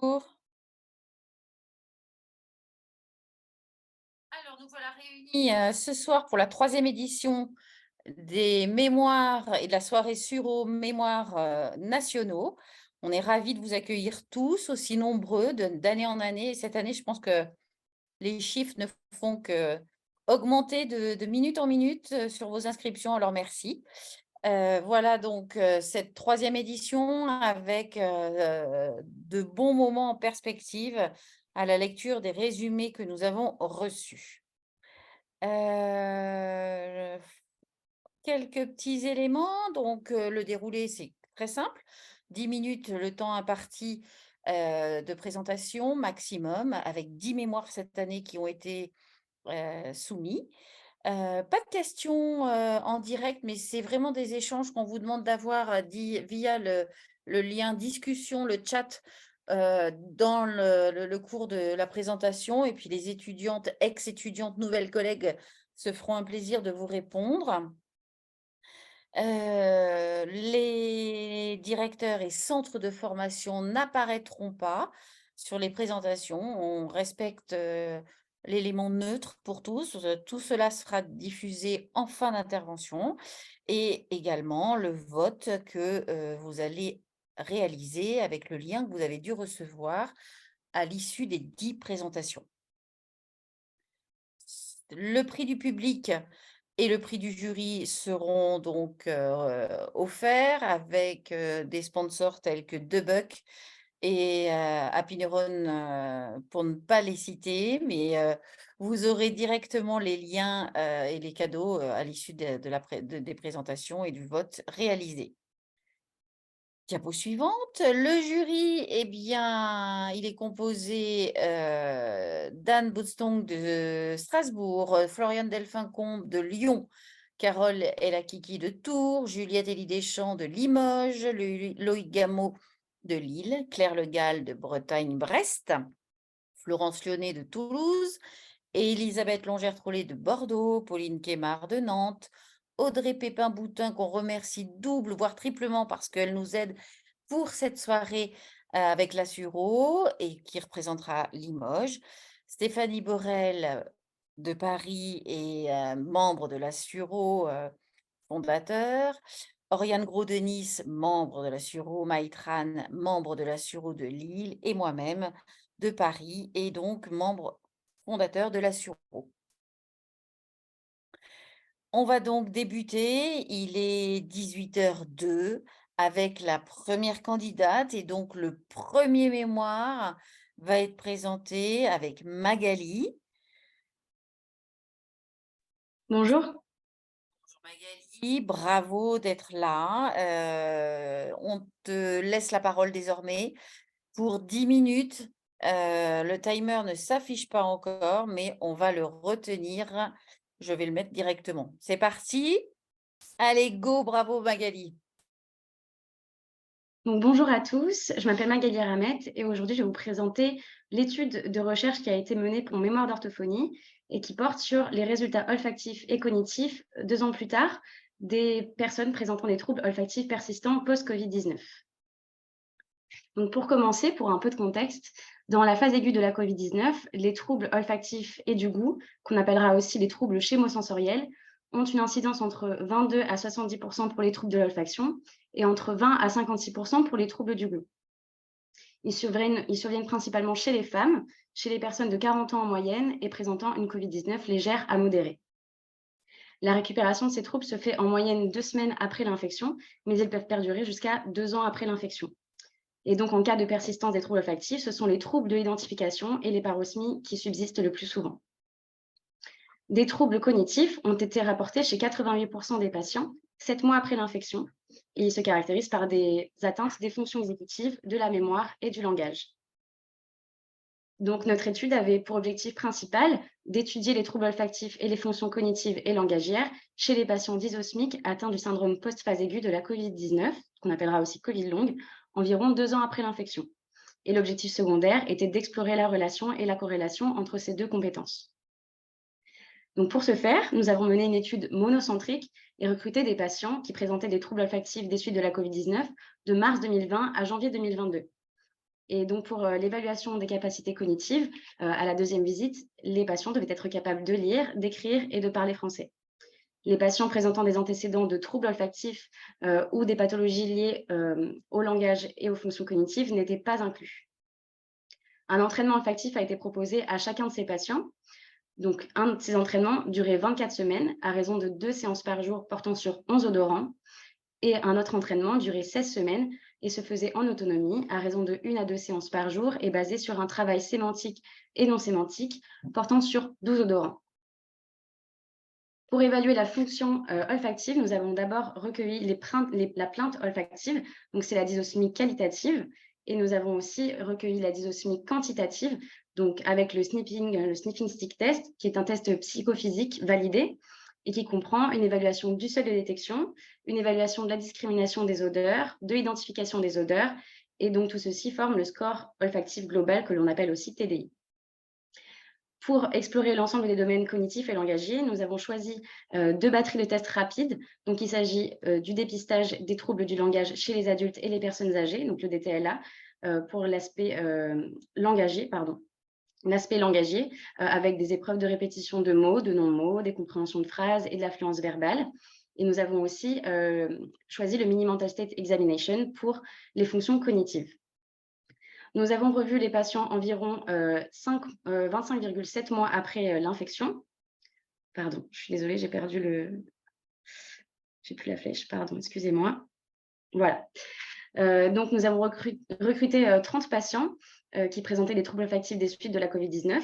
Bonjour. Alors, nous voilà réunis ce soir pour la troisième édition des mémoires et de la soirée Suro Mémoires nationaux. On est ravis de vous accueillir tous, aussi nombreux d'année en année. Et cette année, je pense que les chiffres ne font que augmenter de minute en minute sur vos inscriptions. Alors, merci. Voilà donc cette troisième édition avec de bons moments en perspective à la lecture des résumés que nous avons reçus. Heu, Quelques petits éléments, donc le déroulé, c'est très simple. 10 minutes, le temps imparti, de présentation maximum, avec 10 mémoires cette année qui ont été, soumis. Pas de questions, en direct, mais c'est vraiment des échanges qu'on vous demande d'avoir, via le lien discussion, le chat, dans le cours de la présentation et puis les étudiantes, ex-étudiantes, nouvelles collègues se feront un plaisir de vous répondre. Les directeurs et centres de formation n'apparaîtront pas sur les présentations. On respecte, l'élément neutre pour tous. Tout cela sera diffusé en fin d'intervention et également le vote que, vous allez réaliser avec le lien que vous avez dû recevoir à l'issue des 10 présentations. Le prix du public et le prix du jury seront donc, offerts avec, des sponsors tels que DeBuck et Happy Neuron, pour ne pas les citer, mais vous aurez directement les liens, et les cadeaux, à l'issue de la pré de des présentations et du vote réalisé. Diapo suivante. Le jury, eh bien, il est composé d'Anne Boutstong de Strasbourg, Florian Delphin-Combe de Lyon, Carole Kiki de Tours, Juliette Élie Deschamps de Limoges, Loïc Gameau de Lille, Claire Le Gall de Bretagne-Brest, Florence Lyonnais de Toulouse, et Elisabeth Longère-Trollet de Bordeaux, Pauline Quémard de Nantes, Audrey Pépin-Boutin, qu'on remercie double, voire triplement, parce qu'elle nous aide pour cette soirée avec la Suro et qui représentera Limoges. Stéphanie Borel de Paris et membre de la Suro, fondateur. Oriane Gros de Nice, membre de la Suro. Maïtran, membre de la Suro de Lille. Et moi-même de Paris et donc membre fondateur de la Suro. On va donc débuter, il est 18h02 avec la première candidate et donc le premier mémoire va être présenté avec Magali. Bonjour. Bonjour Magali, bravo d'être là. On te laisse la parole désormais pour 10 minutes. Le timer ne s'affiche pas encore, mais on va le retenir. Je vais le mettre directement. C'est parti. Allez, go, bravo Magali. Donc, bonjour à tous, je m'appelle Magali Ramet et aujourd'hui je vais vous présenter l'étude de recherche qui a été menée pour mon mémoire d'orthophonie et qui porte sur les résultats olfactifs et cognitifs 2 ans plus tard des personnes présentant des troubles olfactifs persistants post-Covid-19. Donc pour commencer, pour un peu de contexte, dans la phase aiguë de la Covid-19, les troubles olfactifs et du goût, qu'on appellera aussi les troubles chémosensoriels, ont une incidence entre 22 à 70 pour les troubles de l'olfaction et entre 20 à 56 pour les troubles du goût. Ils surviennent principalement chez les femmes, chez les personnes de 40 ans en moyenne et présentant une Covid-19 légère à modérée. La récupération de ces troubles se fait en moyenne 2 semaines après l'infection, mais ils peuvent perdurer jusqu'à 2 ans après l'infection. Et donc, en cas de persistance des troubles olfactifs, ce sont les troubles de l'identification et les parosmies qui subsistent le plus souvent. Des troubles cognitifs ont été rapportés chez 88 des patients 7 mois après l'infection et ils se caractérisent par des atteintes des fonctions exécutives, de la mémoire et du langage. Donc, notre étude avait pour objectif principal d'étudier les troubles olfactifs et les fonctions cognitives et langagières chez les patients dysosmiques atteints du syndrome post-phase aiguë de la Covid-19, qu'on appellera aussi Covid longue, environ 2 ans après l'infection. Et l'objectif secondaire était d'explorer la relation et la corrélation entre ces deux compétences. Donc pour ce faire, nous avons mené une étude monocentrique et recruté des patients qui présentaient des troubles olfactifs des suites de la Covid-19 de mars 2020 à janvier 2022. Et donc, pour l'évaluation des capacités cognitives, à la deuxième visite, les patients devaient être capables de lire, d'écrire et de parler français. Les patients présentant des antécédents de troubles olfactifs ou des pathologies liées au langage et aux fonctions cognitives n'étaient pas inclus. Un entraînement olfactif a été proposé à chacun de ces patients. Donc, un de ces entraînements durait 24 semaines à raison de 2 séances par jour portant sur 11 odorants. Et un autre entraînement durait 16 semaines et se faisait en autonomie à raison de 1 à 2 séances par jour et basé sur un travail sémantique et non sémantique portant sur 12 odorants. Pour évaluer la fonction olfactive, nous avons d'abord recueilli la plainte olfactive, donc c'est la dysosmie qualitative, et nous avons aussi recueilli la dysosmie quantitative, donc avec le sniffing stick test, qui est un test psychophysique validé et qui comprend une évaluation du seuil de détection, une évaluation de la discrimination des odeurs, de l'identification des odeurs, et donc tout ceci forme le score olfactif global que l'on appelle aussi TDI. Pour explorer l'ensemble des domaines cognitifs et langagiers, nous avons choisi 2 batteries de tests rapides. Donc, il s'agit du dépistage des troubles du langage chez les adultes et les personnes âgées, donc le DTLA, pour l'aspect langagier, avec des épreuves de répétition de mots, de non-mots, des compréhensions de phrases et de l'affluence verbale. Et nous avons aussi choisi le Mini Mental State Examination pour les fonctions cognitives. Nous avons revu les patients environ 25,7 mois après l'infection. Pardon, je suis désolée, j'ai plus la flèche, pardon, excusez-moi. Voilà. Donc, nous avons recruté 30 patients qui présentaient des troubles olfactifs des suites de la COVID-19,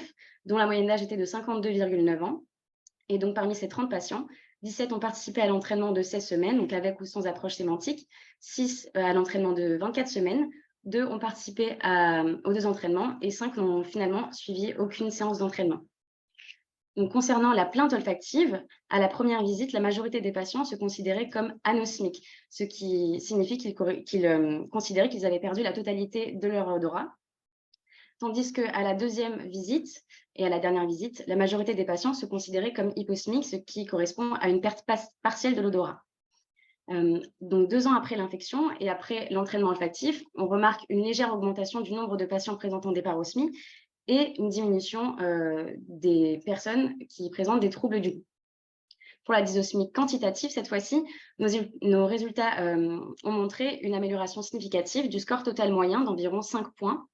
dont la moyenne d'âge était de 52,9 ans. Et donc, parmi ces 30 patients, 17 ont participé à l'entraînement de 16 semaines, donc avec ou sans approche sémantique, 6 à l'entraînement de 24 semaines, 2 ont participé aux 2 entraînements et 5 n'ont finalement suivi aucune séance d'entraînement. Donc, concernant la plainte olfactive, à la première visite, la majorité des patients se considéraient comme anosmiques, ce qui signifie qu'ils considéraient qu'ils avaient perdu la totalité de leur odorat. Tandis qu'à la deuxième visite et à la dernière visite, la majorité des patients se considéraient comme hyposmiques, ce qui correspond à une perte partielle de l'odorat. Donc 2 ans après l'infection et après l'entraînement olfactif, on remarque une légère augmentation du nombre de patients présentant des parosmies et une diminution des personnes qui présentent des troubles du goût. Pour la dysosmie quantitative, cette fois-ci, nos résultats ont montré une amélioration significative du score total moyen d'environ 5 points.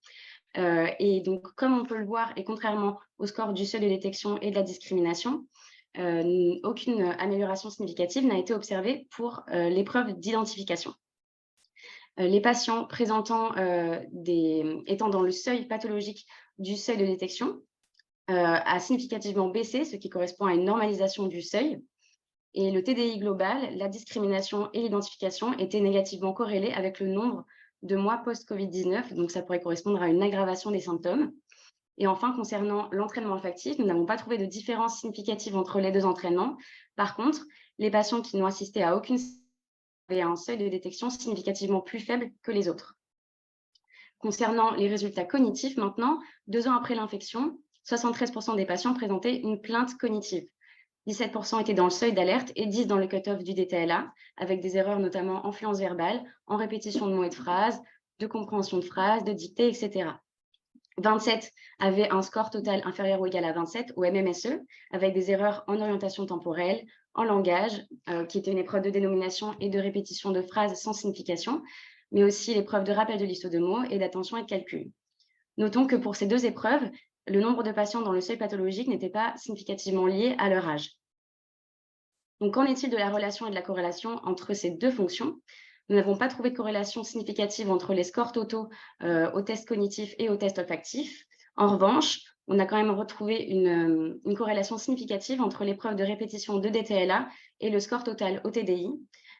Et donc, comme on peut le voir, et contrairement au score du seuil de détection et de la discrimination, aucune amélioration significative n'a été observée pour l'épreuve d'identification. Les patients étant dans le seuil pathologique du seuil de détection a significativement baissé, ce qui correspond à une normalisation du seuil. Et le TDI global, la discrimination et l'identification étaient négativement corrélés avec le nombre de mois post-Covid-19, donc ça pourrait correspondre à une aggravation des symptômes. Et enfin, concernant l'entraînement olfactif, nous n'avons pas trouvé de différence significative entre les 2 entraînements. Par contre, les patients qui n'ont assisté à aucune avaient un seuil de détection significativement plus faible que les autres. Concernant les résultats cognitifs maintenant, 2 ans après l'infection, 73% des patients présentaient une plainte cognitive. 17% étaient dans le seuil d'alerte et 10% dans le cut-off du DTLA, avec des erreurs notamment en fluence verbale, en répétition de mots et de phrases, de compréhension de phrases, de dictée, etc. 27 avaient un score total inférieur ou égal à 27 au MMSE, avec des erreurs en orientation temporelle, en langage, qui était une épreuve de dénomination et de répétition de phrases sans signification, mais aussi l'épreuve de rappel de liste de mots et d'attention et de calcul. Notons que pour ces 2 épreuves, le nombre de patients dans le seuil pathologique n'était pas significativement lié à leur âge. Donc, qu'en est-il de la relation et de la corrélation entre ces 2 fonctions? Nous n'avons pas trouvé de corrélation significative entre les scores totaux aux tests cognitifs et aux tests olfactifs. En revanche, on a quand même retrouvé une corrélation significative entre l'épreuve de répétition de DTLA et le score total au TDI.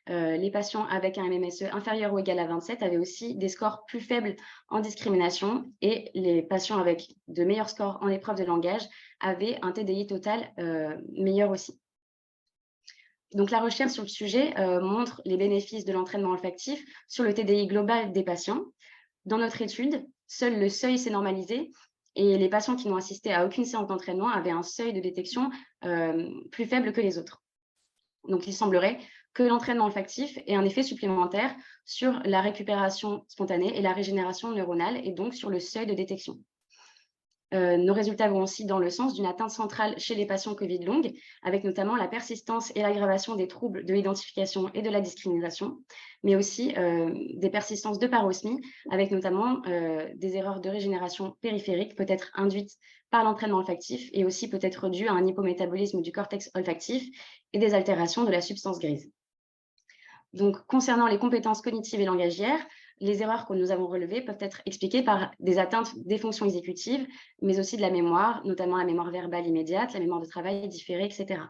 Les patients avec un MMSE inférieur ou égal à 27 avaient aussi des scores plus faibles en discrimination et les patients avec de meilleurs scores en épreuve de langage avaient un TDI total meilleur aussi. Donc, la recherche sur le sujet montre les bénéfices de l'entraînement olfactif sur le TDI global des patients. Dans notre étude, seul le seuil s'est normalisé et les patients qui n'ont assisté à aucune séance d'entraînement avaient un seuil de détection plus faible que les autres. Donc, il semblerait que l'entraînement olfactif ait un effet supplémentaire sur la récupération spontanée et la régénération neuronale, et donc sur le seuil de détection. Nos résultats vont aussi dans le sens d'une atteinte centrale chez les patients Covid longue, avec notamment la persistance et l'aggravation des troubles de l'identification et de la discrimination, mais aussi des persistances de parosmie, avec notamment des erreurs de régénération périphérique, peut-être induites par l'entraînement olfactif et aussi peut-être dues à un hypométabolisme du cortex olfactif et des altérations de la substance grise. Donc, concernant les compétences cognitives et langagières, les erreurs que nous avons relevées peuvent être expliquées par des atteintes des fonctions exécutives, mais aussi de la mémoire, notamment la mémoire verbale immédiate, la mémoire de travail différée, etc.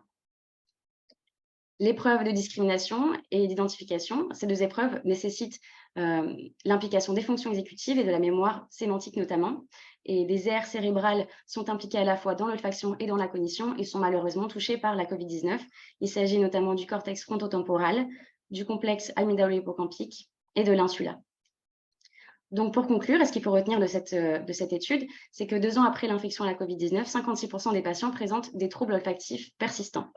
L'épreuve de discrimination et d'identification, ces deux épreuves nécessitent l'implication des fonctions exécutives et de la mémoire sémantique notamment. Et des aires cérébrales sont impliquées à la fois dans l'olfaction et dans la cognition et sont malheureusement touchées par la COVID-19. Il s'agit notamment du cortex frontotemporal, du complexe amygdalo-hippocampique et de l'insula. Donc, pour conclure, ce qu'il faut retenir de cette étude, c'est que 2 ans après l'infection à la COVID-19, 56% des patients présentent des troubles olfactifs persistants.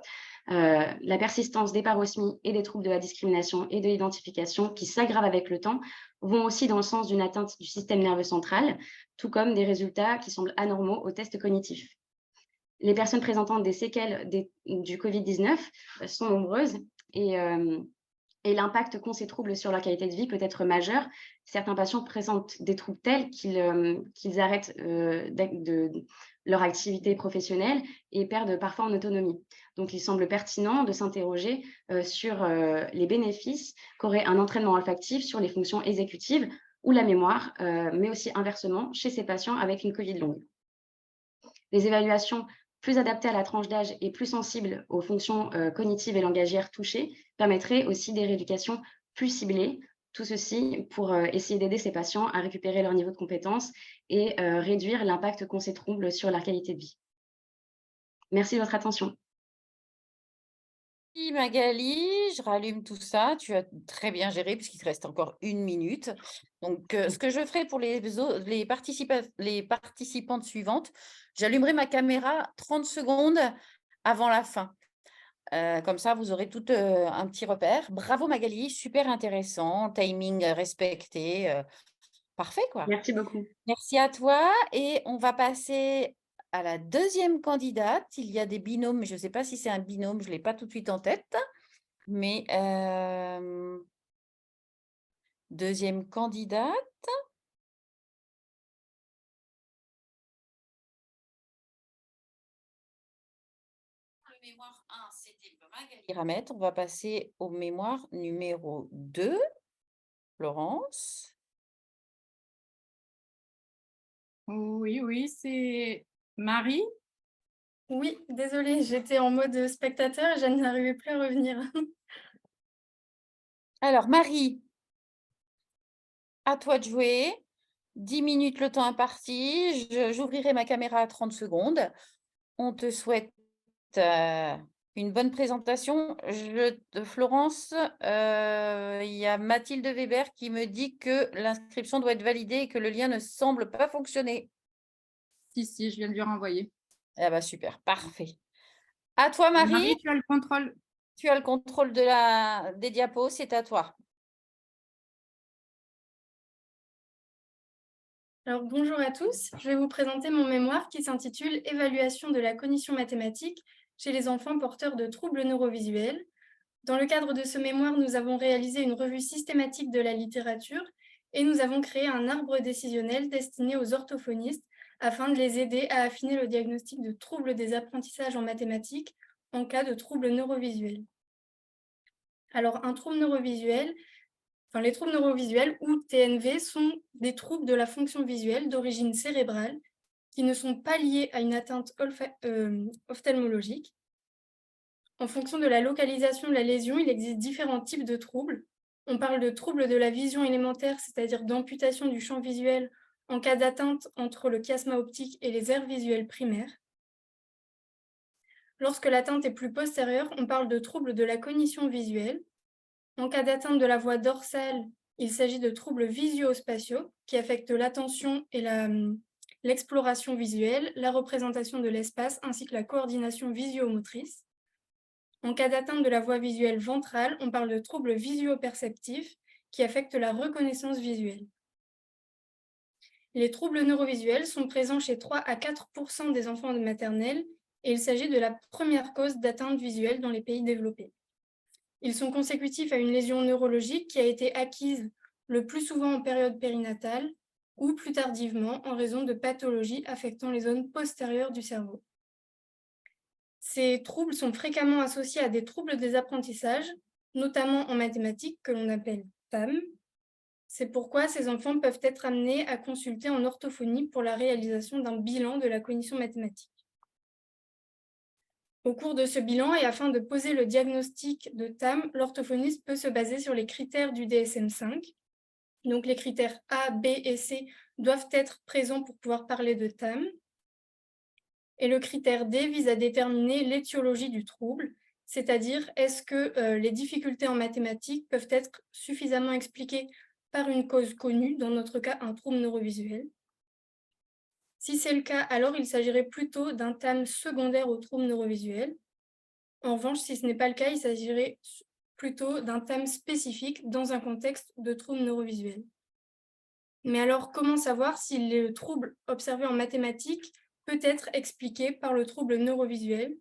La persistance des parosmies et des troubles de la discrimination et de l'identification qui s'aggravent avec le temps vont aussi dans le sens d'une atteinte du système nerveux central, tout comme des résultats qui semblent anormaux aux tests cognitifs. Les personnes présentant des séquelles du COVID-19 sont nombreuses et l'impact qu'ont ces troubles sur leur qualité de vie peut être majeur. Certains patients présentent des troubles tels qu'ils arrêtent leur activité professionnelle et perdent parfois en autonomie. Donc, il semble pertinent de s'interroger sur les bénéfices qu'aurait un entraînement olfactif sur les fonctions exécutives ou la mémoire, mais aussi inversement chez ces patients avec une COVID longue. Les évaluations plus adaptées à la tranche d'âge et plus sensibles aux fonctions cognitives et langagières touchées permettraient aussi des rééducations plus ciblées. Tout ceci pour essayer d'aider ces patients à récupérer leur niveau de compétence et réduire l'impact qu'ont ces troubles sur leur qualité de vie. Merci de votre attention. Merci Magali, je rallume tout ça. Tu as très bien géré puisqu'il te reste encore 1 minute. Donc, ce que je ferai pour les participantes suivantes, j'allumerai ma caméra 30 secondes avant la fin. Comme ça, vous aurez tout un petit repère. Bravo Magali, super intéressant, timing respecté, parfait quoi. Merci beaucoup. Merci à toi et on va passer à la deuxième candidate. Il y a des binômes, mais je ne sais pas si c'est un binôme, je ne l'ai pas tout de suite en tête. Mais deuxième candidate. Le mémoire 1, c'était Magali Ramette. On va passer au mémoire numéro 2. Florence. Oui, c'est Marie. Oui, désolée, j'étais en mode spectateur et je n'arrivais plus à revenir. Alors, Marie, à toi de jouer. 10 minutes le temps imparti. J'ouvrirai ma caméra à 30 secondes. On te souhaite une bonne présentation. Florence, il y a Mathilde Weber qui me dit que l'inscription doit être validée et que le lien ne semble pas fonctionner. Si, je viens de lui renvoyer. Ah bah super, parfait. À toi, Marie. Marie, tu as le contrôle. Tu as le contrôle des diapos, c'est à toi. Alors, bonjour à tous, je vais vous présenter mon mémoire qui s'intitule « Évaluation de la cognition mathématique chez les enfants porteurs de troubles neurovisuels ». Dans le cadre de ce mémoire, nous avons réalisé une revue systématique de la littérature et nous avons créé un arbre décisionnel destiné aux orthophonistes afin de les aider à affiner le diagnostic de troubles des apprentissages en mathématiques en cas de troubles neurovisuels. Alors, un trouble neurovisuel, les troubles neurovisuels ou TNV sont des troubles de la fonction visuelle d'origine cérébrale qui ne sont pas liés à une atteinte ophtalmologique. En fonction de la localisation de la lésion, il existe différents types de troubles. On parle de troubles de la vision élémentaire, c'est-à-dire d'amputation du champ visuel en cas d'atteinte entre le chiasma optique et les aires visuelles primaires. Lorsque l'atteinte est plus postérieure, on parle de troubles de la cognition visuelle. En cas d'atteinte de la voie dorsale, il s'agit de troubles visuospatiaux qui affectent l'attention et l'exploration visuelle, la représentation de l'espace ainsi que la coordination visio-motrice. En cas d'atteinte de la voie visuelle ventrale, on parle de troubles visuo-perceptifs qui affectent la reconnaissance visuelle. Les troubles neurovisuels sont présents chez 3 à 4% des enfants de maternelle et il s'agit de la première cause d'atteinte visuelle dans les pays développés. Ils sont consécutifs à une lésion neurologique qui a été acquise le plus souvent en période périnatale ou plus tardivement en raison de pathologies affectant les zones postérieures du cerveau. Ces troubles sont fréquemment associés à des troubles des apprentissages, notamment en mathématiques que l'on appelle TAM. C'est pourquoi ces enfants peuvent être amenés à consulter en orthophonie pour la réalisation d'un bilan de la cognition mathématique. Au cours de ce bilan et afin de poser le diagnostic de TAM, l'orthophoniste peut se baser sur les critères du DSM-5. Donc les critères A, B et C doivent être présents pour pouvoir parler de TAM. Et le critère D vise à déterminer l'étiologie du trouble, c'est-à-dire est-ce que les difficultés en mathématiques peuvent être suffisamment expliquées par une cause connue, dans notre cas un trouble neurovisuel. Si c'est le cas, alors il s'agirait plutôt d'un TAM secondaire au trouble neurovisuel. En revanche, si ce n'est pas le cas, il s'agirait plutôt d'un TAM spécifique dans un contexte de trouble neurovisuel. Mais alors, comment savoir si le trouble observé en mathématiques peut être expliqué par le trouble neurovisuel?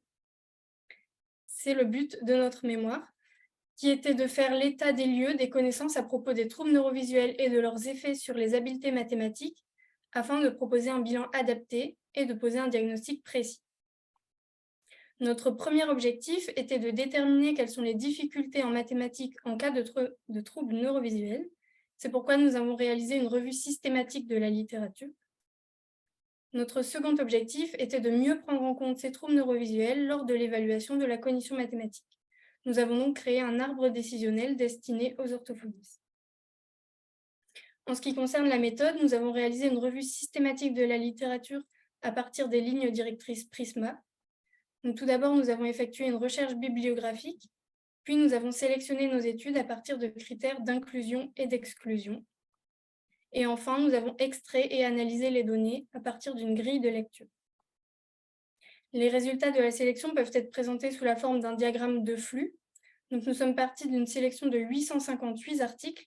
C'est le but de notre mémoire, qui était de faire l'état des lieux des connaissances à propos des troubles neurovisuels et de leurs effets sur les habiletés mathématiques, afin de proposer un bilan adapté et de poser un diagnostic précis. Notre premier objectif était de déterminer quelles sont les difficultés en mathématiques en cas de troubles neurovisuels. C'est pourquoi nous avons réalisé une revue systématique de la littérature. Notre second objectif était de mieux prendre en compte ces troubles neurovisuels lors de l'évaluation de la cognition mathématique. Nous avons donc créé un arbre décisionnel destiné aux orthophonistes. En ce qui concerne la méthode, nous avons réalisé une revue systématique de la littérature à partir des lignes directrices Prisma. Donc, tout d'abord, nous avons effectué une recherche bibliographique, puis nous avons sélectionné nos études à partir de critères d'inclusion et d'exclusion. Et enfin, nous avons extrait et analysé les données à partir d'une grille de lecture. Les résultats de la sélection peuvent être présentés sous la forme d'un diagramme de flux. Donc, nous sommes partis d'une sélection de 858 articles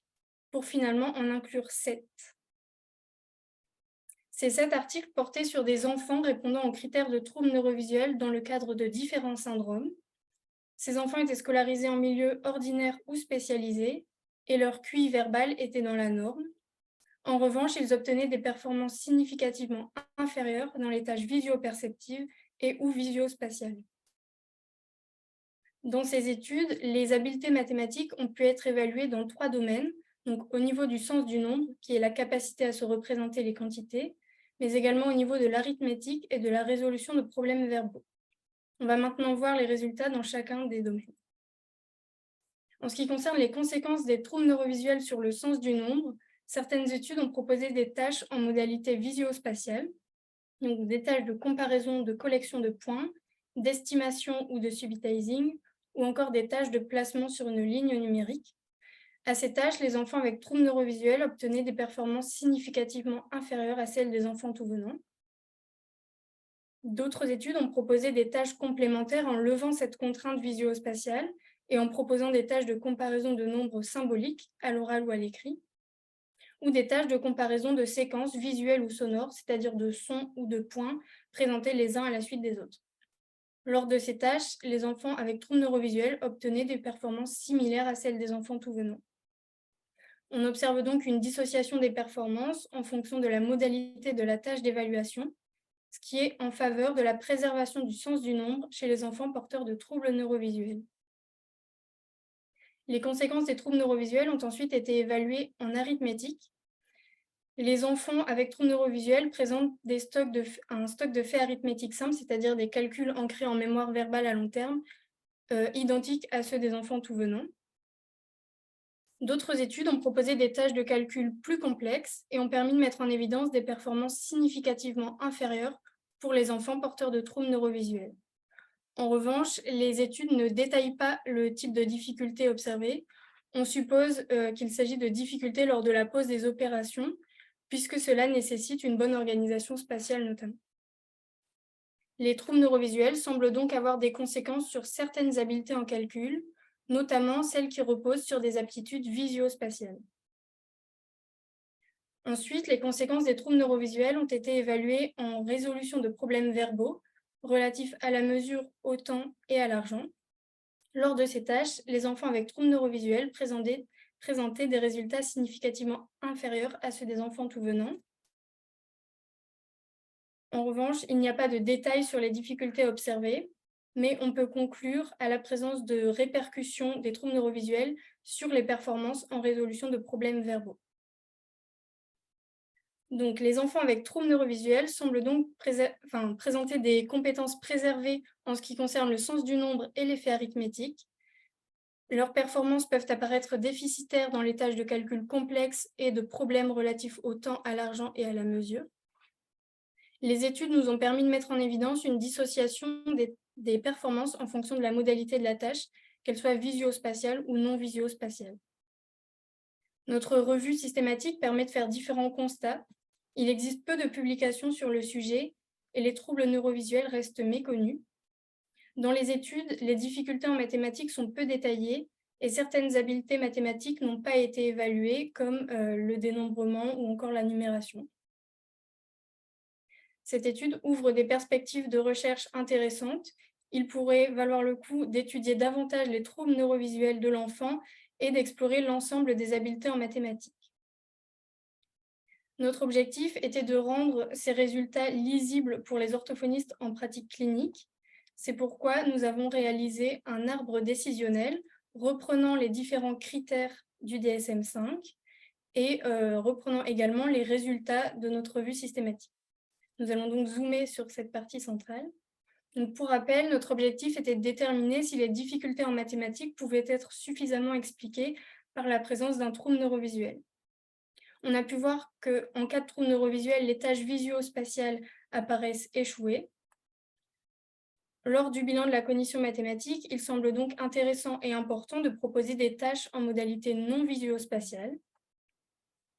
pour finalement en inclure 7. Ces 7 articles portaient sur des enfants répondant aux critères de troubles neurovisuels dans le cadre de différents syndromes. Ces enfants étaient scolarisés en milieu ordinaire ou spécialisé et leur QI verbal était dans la norme. En revanche, ils obtenaient des performances significativement inférieures dans les tâches visio-perceptives et ou visio-spatiales. Dans ces études, les habiletés mathématiques ont pu être évaluées dans 3 domaines, donc au niveau du sens du nombre, qui est la capacité à se représenter les quantités, mais également au niveau de l'arithmétique et de la résolution de problèmes verbaux. On va maintenant voir les résultats dans chacun des domaines. En ce qui concerne les conséquences des troubles neurovisuels sur le sens du nombre, certaines études ont proposé des tâches en modalité visio-spatiale, donc des tâches de comparaison de collection de points, d'estimation ou de subitizing, ou encore des tâches de placement sur une ligne numérique. À ces tâches, les enfants avec troubles neurovisuels obtenaient des performances significativement inférieures à celles des enfants tout venant. D'autres études ont proposé des tâches complémentaires en levant cette contrainte visio-spatiale et en proposant des tâches de comparaison de nombres symboliques, à l'oral ou à l'écrit, ou des tâches de comparaison de séquences visuelles ou sonores, c'est-à-dire de sons ou de points présentés les uns à la suite des autres. Lors de ces tâches, les enfants avec troubles neurovisuels obtenaient des performances similaires à celles des enfants tout venant. On observe donc une dissociation des performances en fonction de la modalité de la tâche d'évaluation, ce qui est en faveur de la préservation du sens du nombre chez les enfants porteurs de troubles neurovisuels. Les conséquences des troubles neurovisuels ont ensuite été évaluées en arithmétique. Les enfants avec troubles neurovisuels présentent un stock de faits arithmétiques simples, c'est-à-dire des calculs ancrés en mémoire verbale à long terme, identiques à ceux des enfants tout venant. D'autres études ont proposé des tâches de calcul plus complexes et ont permis de mettre en évidence des performances significativement inférieures pour les enfants porteurs de troubles neurovisuels. En revanche, les études ne détaillent pas le type de difficultés observées. On suppose qu'il s'agit de difficultés lors de la pose des opérations, puisque cela nécessite une bonne organisation spatiale notamment. Les troubles neurovisuels semblent donc avoir des conséquences sur certaines habiletés en calcul, notamment celles qui reposent sur des aptitudes visio-spatiales. Ensuite, les conséquences des troubles neurovisuels ont été évaluées en résolution de problèmes verbaux relatifs à la mesure, au temps et à l'argent. Lors de ces tâches, les enfants avec troubles neurovisuels présentaient des résultats significativement inférieurs à ceux des enfants tout venant. En revanche, il n'y a pas de détails sur les difficultés observées, mais on peut conclure à la présence de répercussions des troubles neurovisuels sur les performances en résolution de problèmes verbaux. Donc, les enfants avec troubles neurovisuels semblent donc présenter des compétences préservées en ce qui concerne le sens du nombre et l'effet arithmétique. Leurs performances peuvent apparaître déficitaires dans les tâches de calcul complexes et de problèmes relatifs au temps, à l'argent et à la mesure. Les études nous ont permis de mettre en évidence une dissociation des performances en fonction de la modalité de la tâche, qu'elle soit visio-spatiale ou non visio-spatiale. Notre revue systématique permet de faire différents constats. Il existe peu de publications sur le sujet et les troubles neurovisuels restent méconnus. Dans les études, les difficultés en mathématiques sont peu détaillées et certaines habiletés mathématiques n'ont pas été évaluées, comme le dénombrement ou encore la numération. Cette étude ouvre des perspectives de recherche intéressantes. Il pourrait valoir le coup d'étudier davantage les troubles neurovisuels de l'enfant et d'explorer l'ensemble des habiletés en mathématiques. Notre objectif était de rendre ces résultats lisibles pour les orthophonistes en pratique clinique. C'est pourquoi nous avons réalisé un arbre décisionnel reprenant les différents critères du DSM-5 et reprenant également les résultats de notre revue systématique. Nous allons donc zoomer sur cette partie centrale. Donc, pour rappel, notre objectif était de déterminer si les difficultés en mathématiques pouvaient être suffisamment expliquées par la présence d'un trouble neurovisuel. On a pu voir qu'en cas de trouble neurovisuel, les tâches visio-spatiales apparaissent échouées. Lors du bilan de la cognition mathématique, il semble donc intéressant et important de proposer des tâches en modalité non visio-spatiale.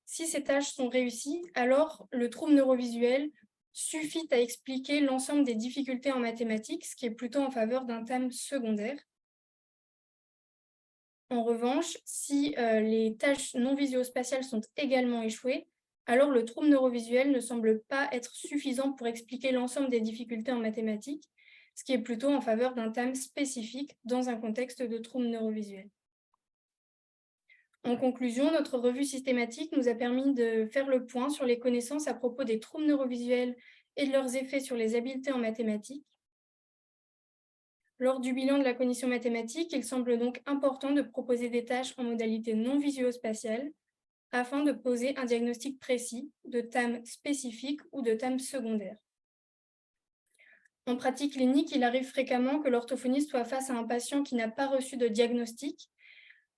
Si ces tâches sont réussies, alors le trouble neurovisuel suffit à expliquer l'ensemble des difficultés en mathématiques, ce qui est plutôt en faveur d'un thème secondaire. En revanche, si les tâches non visio-spatiales sont également échouées, alors le trouble neurovisuel ne semble pas être suffisant pour expliquer l'ensemble des difficultés en mathématiques, ce qui est plutôt en faveur d'un thème spécifique dans un contexte de trouble neurovisuel. En conclusion, notre revue systématique nous a permis de faire le point sur les connaissances à propos des troubles neurovisuels et de leurs effets sur les habiletés en mathématiques. Lors du bilan de la cognition mathématique, il semble donc important de proposer des tâches en modalité non visio-spatiale afin de poser un diagnostic précis de thèmes spécifiques ou de thèmes secondaires. En pratique clinique, il arrive fréquemment que l'orthophoniste soit face à un patient qui n'a pas reçu de diagnostic.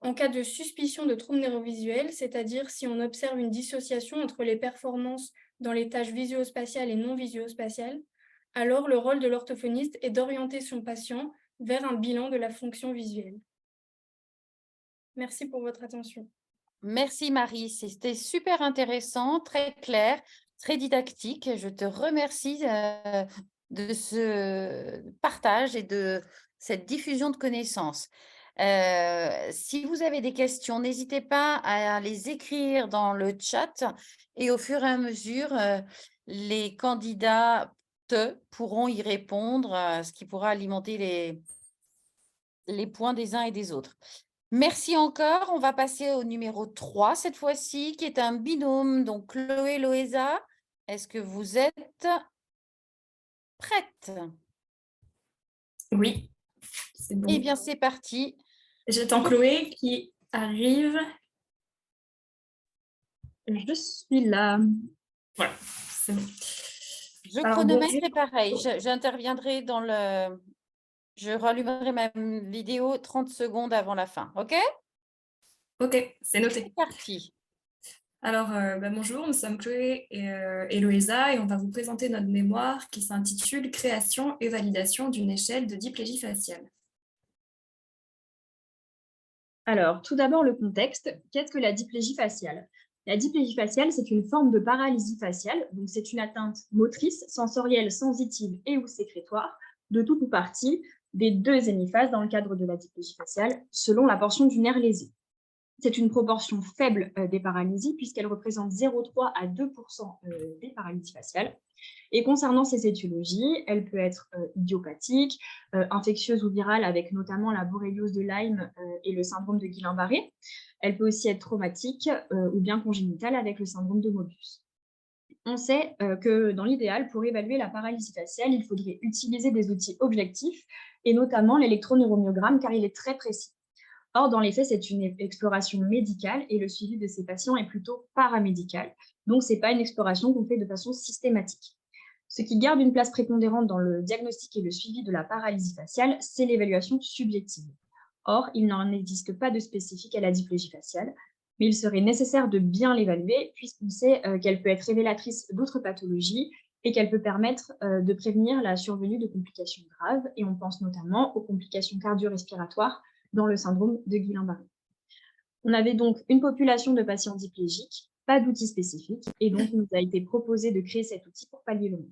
En cas de suspicion de trouble neurovisuel, c'est-à-dire si on observe une dissociation entre les performances dans les tâches visio-spatiales et non visio-spatiales, alors le rôle de l'orthophoniste est d'orienter son patient vers un bilan de la fonction visuelle. Merci pour votre attention. Merci Marie, c'était super intéressant, très clair, très didactique. Je te remercie de ce partage et de cette diffusion de connaissances. Si vous avez des questions, n'hésitez pas à les écrire dans le chat et au fur et à mesure, les candidats pourront y répondre, ce qui pourra alimenter les points des uns et des autres. Merci encore. On va passer au numéro 3 cette fois-ci, qui est un binôme. Donc, Chloé, Loésa, est-ce que vous êtes prête? Oui, c'est bon. Eh bien, c'est parti. J'attends Chloé qui arrive. Je suis là. Voilà, c'est bon. Je Alors, chronomètre bonjour. est pareil. J'interviendrai dans le... Je rallumerai ma vidéo 30 secondes avant la fin. OK? Ok, c'est noté. C'est parti. Alors, bonjour, nous sommes Chloé et Loésa et on va vous présenter notre mémoire qui s'intitule « Création et validation d'une échelle de diplégie faciale ». Alors, tout d'abord, le contexte. Qu'est-ce que la diplégie faciale? La diplégie faciale, c'est une forme de paralysie faciale, donc c'est une atteinte motrice, sensorielle, sensitive et ou sécrétoire de tout ou partie des deux hémiphases dans le cadre de la diplégie faciale, selon la portion du nerf lésé. C'est une proportion faible des paralysies, puisqu'elle représente 0,3 à 2% des paralysies faciales. Et concernant ces étiologies, elle peut être idiopathique, infectieuse ou virale, avec notamment la borréliose de Lyme et le syndrome de Guillain-Barré. Elle peut aussi être traumatique ou bien congénitale avec le syndrome de Mobius. On sait que dans l'idéal, pour évaluer la paralysie faciale, il faudrait utiliser des outils objectifs, et notamment l'électroneuromyogramme, car il est très précis. Or, dans les faits, c'est une exploration médicale et le suivi de ces patients est plutôt paramédical. Donc, ce n'est pas une exploration qu'on fait de façon systématique. Ce qui garde une place prépondérante dans le diagnostic et le suivi de la paralysie faciale, c'est l'évaluation subjective. Or, il n'en existe pas de spécifique à la diplégie faciale, mais il serait nécessaire de bien l'évaluer puisqu'on sait qu'elle peut être révélatrice d'autres pathologies et qu'elle peut permettre de prévenir la survenue de complications graves. Et on pense notamment aux complications cardio-respiratoires dans le syndrome de Guillain-Barré. On avait donc une population de patients diplégiques, pas d'outils spécifiques, et donc il nous a été proposé de créer cet outil pour pallier le manque.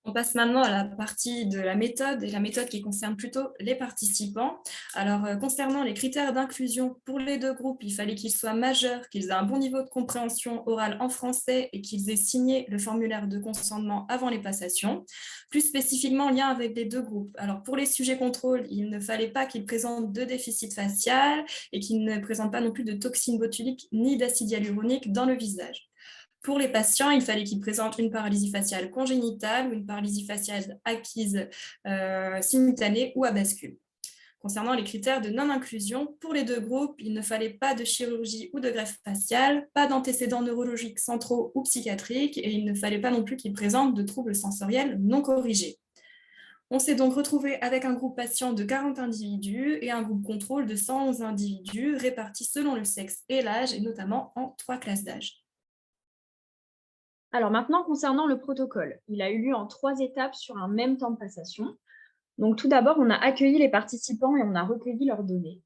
On passe maintenant à la partie de la méthode, et la méthode qui concerne plutôt les participants. Alors, concernant les critères d'inclusion pour les deux groupes, il fallait qu'ils soient majeurs, qu'ils aient un bon niveau de compréhension orale en français et qu'ils aient signé le formulaire de consentement avant les passations. Plus spécifiquement, en lien avec les deux groupes. Alors, pour les sujets contrôle, il ne fallait pas qu'ils présentent de déficit facial et qu'ils ne présentent pas non plus de toxine botulique ni d'acide hyaluronique dans le visage. Pour les patients, il fallait qu'ils présentent une paralysie faciale congénitale ou une paralysie faciale acquise simultanée ou à bascule. Concernant les critères de non-inclusion, pour les deux groupes, il ne fallait pas de chirurgie ou de greffe faciale, pas d'antécédents neurologiques centraux ou psychiatriques, et il ne fallait pas non plus qu'ils présentent de troubles sensoriels non corrigés. On s'est donc retrouvé avec un groupe patient de 40 individus et un groupe contrôle de 111 individus répartis selon le sexe et l'âge, et notamment en 3 classes d'âge. Alors maintenant, concernant le protocole, il a eu lieu en 3 étapes sur un même temps de passation. Donc tout d'abord, on a accueilli les participants et on a recueilli leurs données.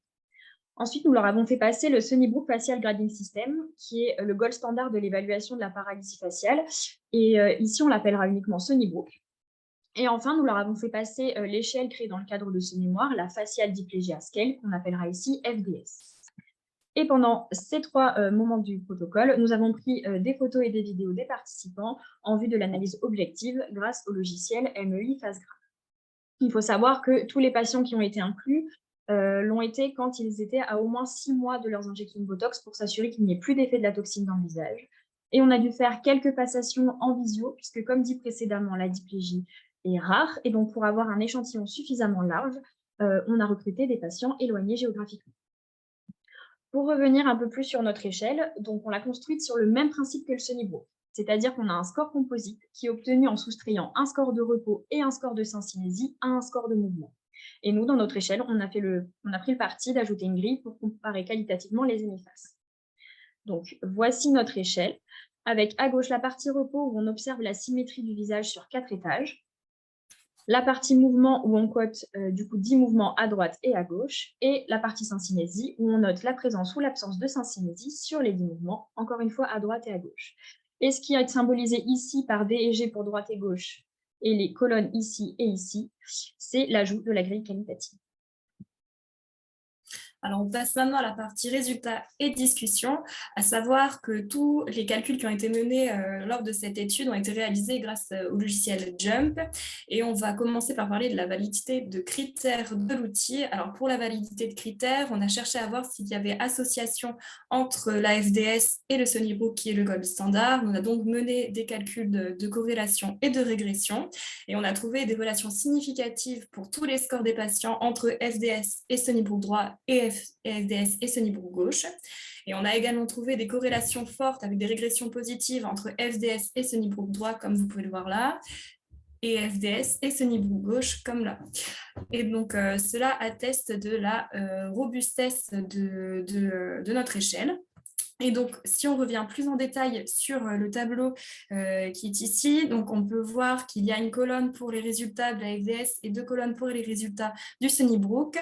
Ensuite, nous leur avons fait passer le Sunnybrook Facial Grading System, qui est le gold standard de l'évaluation de la paralysie faciale. Et ici, on l'appellera uniquement Sunnybrook. Et enfin, nous leur avons fait passer l'échelle créée dans le cadre de ce mémoire, la Facial Diplegia Scale, qu'on appellera ici FDS. Et pendant ces 3 moments du protocole, nous avons pris des photos et des vidéos des participants en vue de l'analyse objective grâce au logiciel MEI FaceGraph. Il faut savoir que tous les patients qui ont été inclus l'ont été quand ils étaient à au moins 6 mois de leurs injections de Botox pour s'assurer qu'il n'y ait plus d'effet de la toxine dans le visage. Et on a dû faire quelques passations en visio, puisque comme dit précédemment, la diplégie est rare. Et donc, pour avoir un échantillon suffisamment large, on a recruté des patients éloignés géographiquement. Pour revenir un peu plus sur notre échelle, donc on l'a construite sur le même principe que le Sunnybrook, c'est-à-dire qu'on a un score composite qui est obtenu en soustrayant un score de repos et un score de syncinésie à un score de mouvement. Et nous, dans notre échelle, on a pris le parti d'ajouter une grille pour comparer qualitativement les hémifaces. Donc, voici notre échelle, avec à gauche la partie repos où on observe la symétrie du visage sur 4 étages, la partie mouvement où on cote du coup 10 mouvements à droite et à gauche, et la partie syncinésie où on note la présence ou l'absence de syncinésie sur les 10 mouvements, encore une fois à droite et à gauche. Et ce qui est symbolisé ici par D et G pour droite et gauche, et les colonnes ici et ici, c'est l'ajout de la grille qualitative. Alors, on passe maintenant à la partie résultats et discussion, à savoir que tous les calculs qui ont été menés lors de cette étude ont été réalisés grâce au logiciel JUMP. Et on va commencer par parler de la validité de critères de l'outil. Alors, pour la validité de critères, on a cherché à voir s'il y avait association entre la FDS et le Sunnybrook, qui est le gold standard. On a donc mené des calculs de corrélation et de régression. Et on a trouvé des relations significatives pour tous les scores des patients entre FDS et Sunnybrook droit et FDS et Sunnybrook gauche. Et on a également trouvé des corrélations fortes avec des régressions positives entre FDS et Sunnybrook droit, comme vous pouvez le voir là, et FDS et Sunnybrook gauche, comme là. Et donc, cela atteste de la robustesse de notre échelle. Et donc, si on revient plus en détail sur le tableau qui est ici, donc on peut voir qu'il y a une colonne pour les résultats de la FDS et 2 colonnes pour les résultats du Sunnybrook.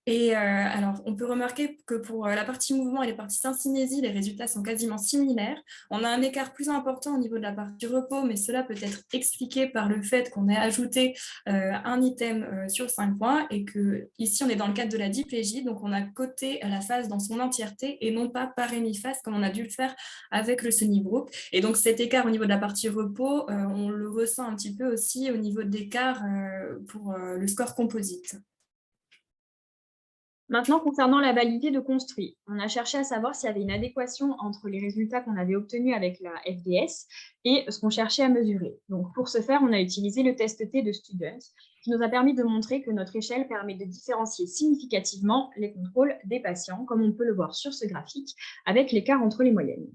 Et alors, on peut remarquer que pour la partie mouvement et les parties syncinésie, les résultats sont quasiment similaires. On a un écart plus important au niveau de la partie repos, mais cela peut être expliqué par le fait qu'on ait ajouté un item sur 5 points et que ici, on est dans le cadre de la diplégie, donc on a coté la phase dans son entièreté et non pas par hémiphase comme on a dû le faire avec le Sunnybrook. Et donc, cet écart au niveau de la partie repos, on le ressent un petit peu aussi au niveau de l'écart pour le score composite. Maintenant, concernant la validité de construit, on a cherché à savoir s'il y avait une adéquation entre les résultats qu'on avait obtenus avec la FDS et ce qu'on cherchait à mesurer. Donc, pour ce faire, on a utilisé le test T de Student, qui nous a permis de montrer que notre échelle permet de différencier significativement les contrôles des patients, comme on peut le voir sur ce graphique, avec l'écart entre les moyennes.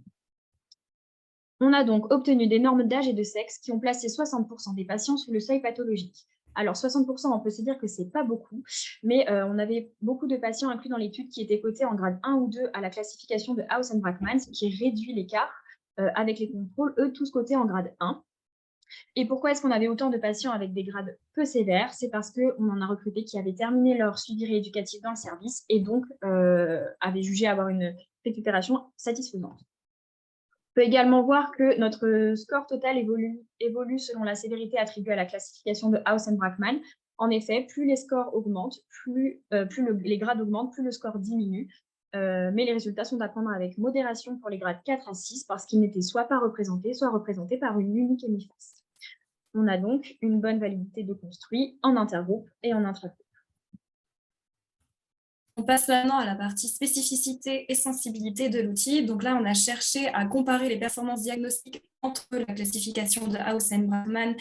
On a donc obtenu des normes d'âge et de sexe qui ont placé 60% des patients sous le seuil pathologique. Alors, 60%, on peut se dire que ce n'est pas beaucoup, mais on avait beaucoup de patients inclus dans l'étude qui étaient cotés en grade 1 ou 2 à la classification de House and Brackman, ce qui réduit l'écart avec les contrôles, eux, tous cotés en grade 1. Et pourquoi est-ce qu'on avait autant de patients avec des grades peu sévères? C'est parce qu'on en a recruté qui avaient terminé leur suivi rééducatif dans le service et donc avaient jugé avoir une récupération satisfaisante. On peut également voir que notre score total évolue selon la sévérité attribuée à la classification de House and Brackman. En effet, plus les scores augmentent, plus les grades augmentent, plus le score diminue. Mais les résultats sont à prendre avec modération pour les grades 4 à 6 parce qu'ils n'étaient soit pas représentés, soit représentés par une unique hémiphase. On a donc une bonne validité de construit en intergroupe et en intragroupe. On passe maintenant à la partie spécificité et sensibilité de l'outil. Donc là, on a cherché à comparer les performances diagnostiques entre la classification de House and Brackman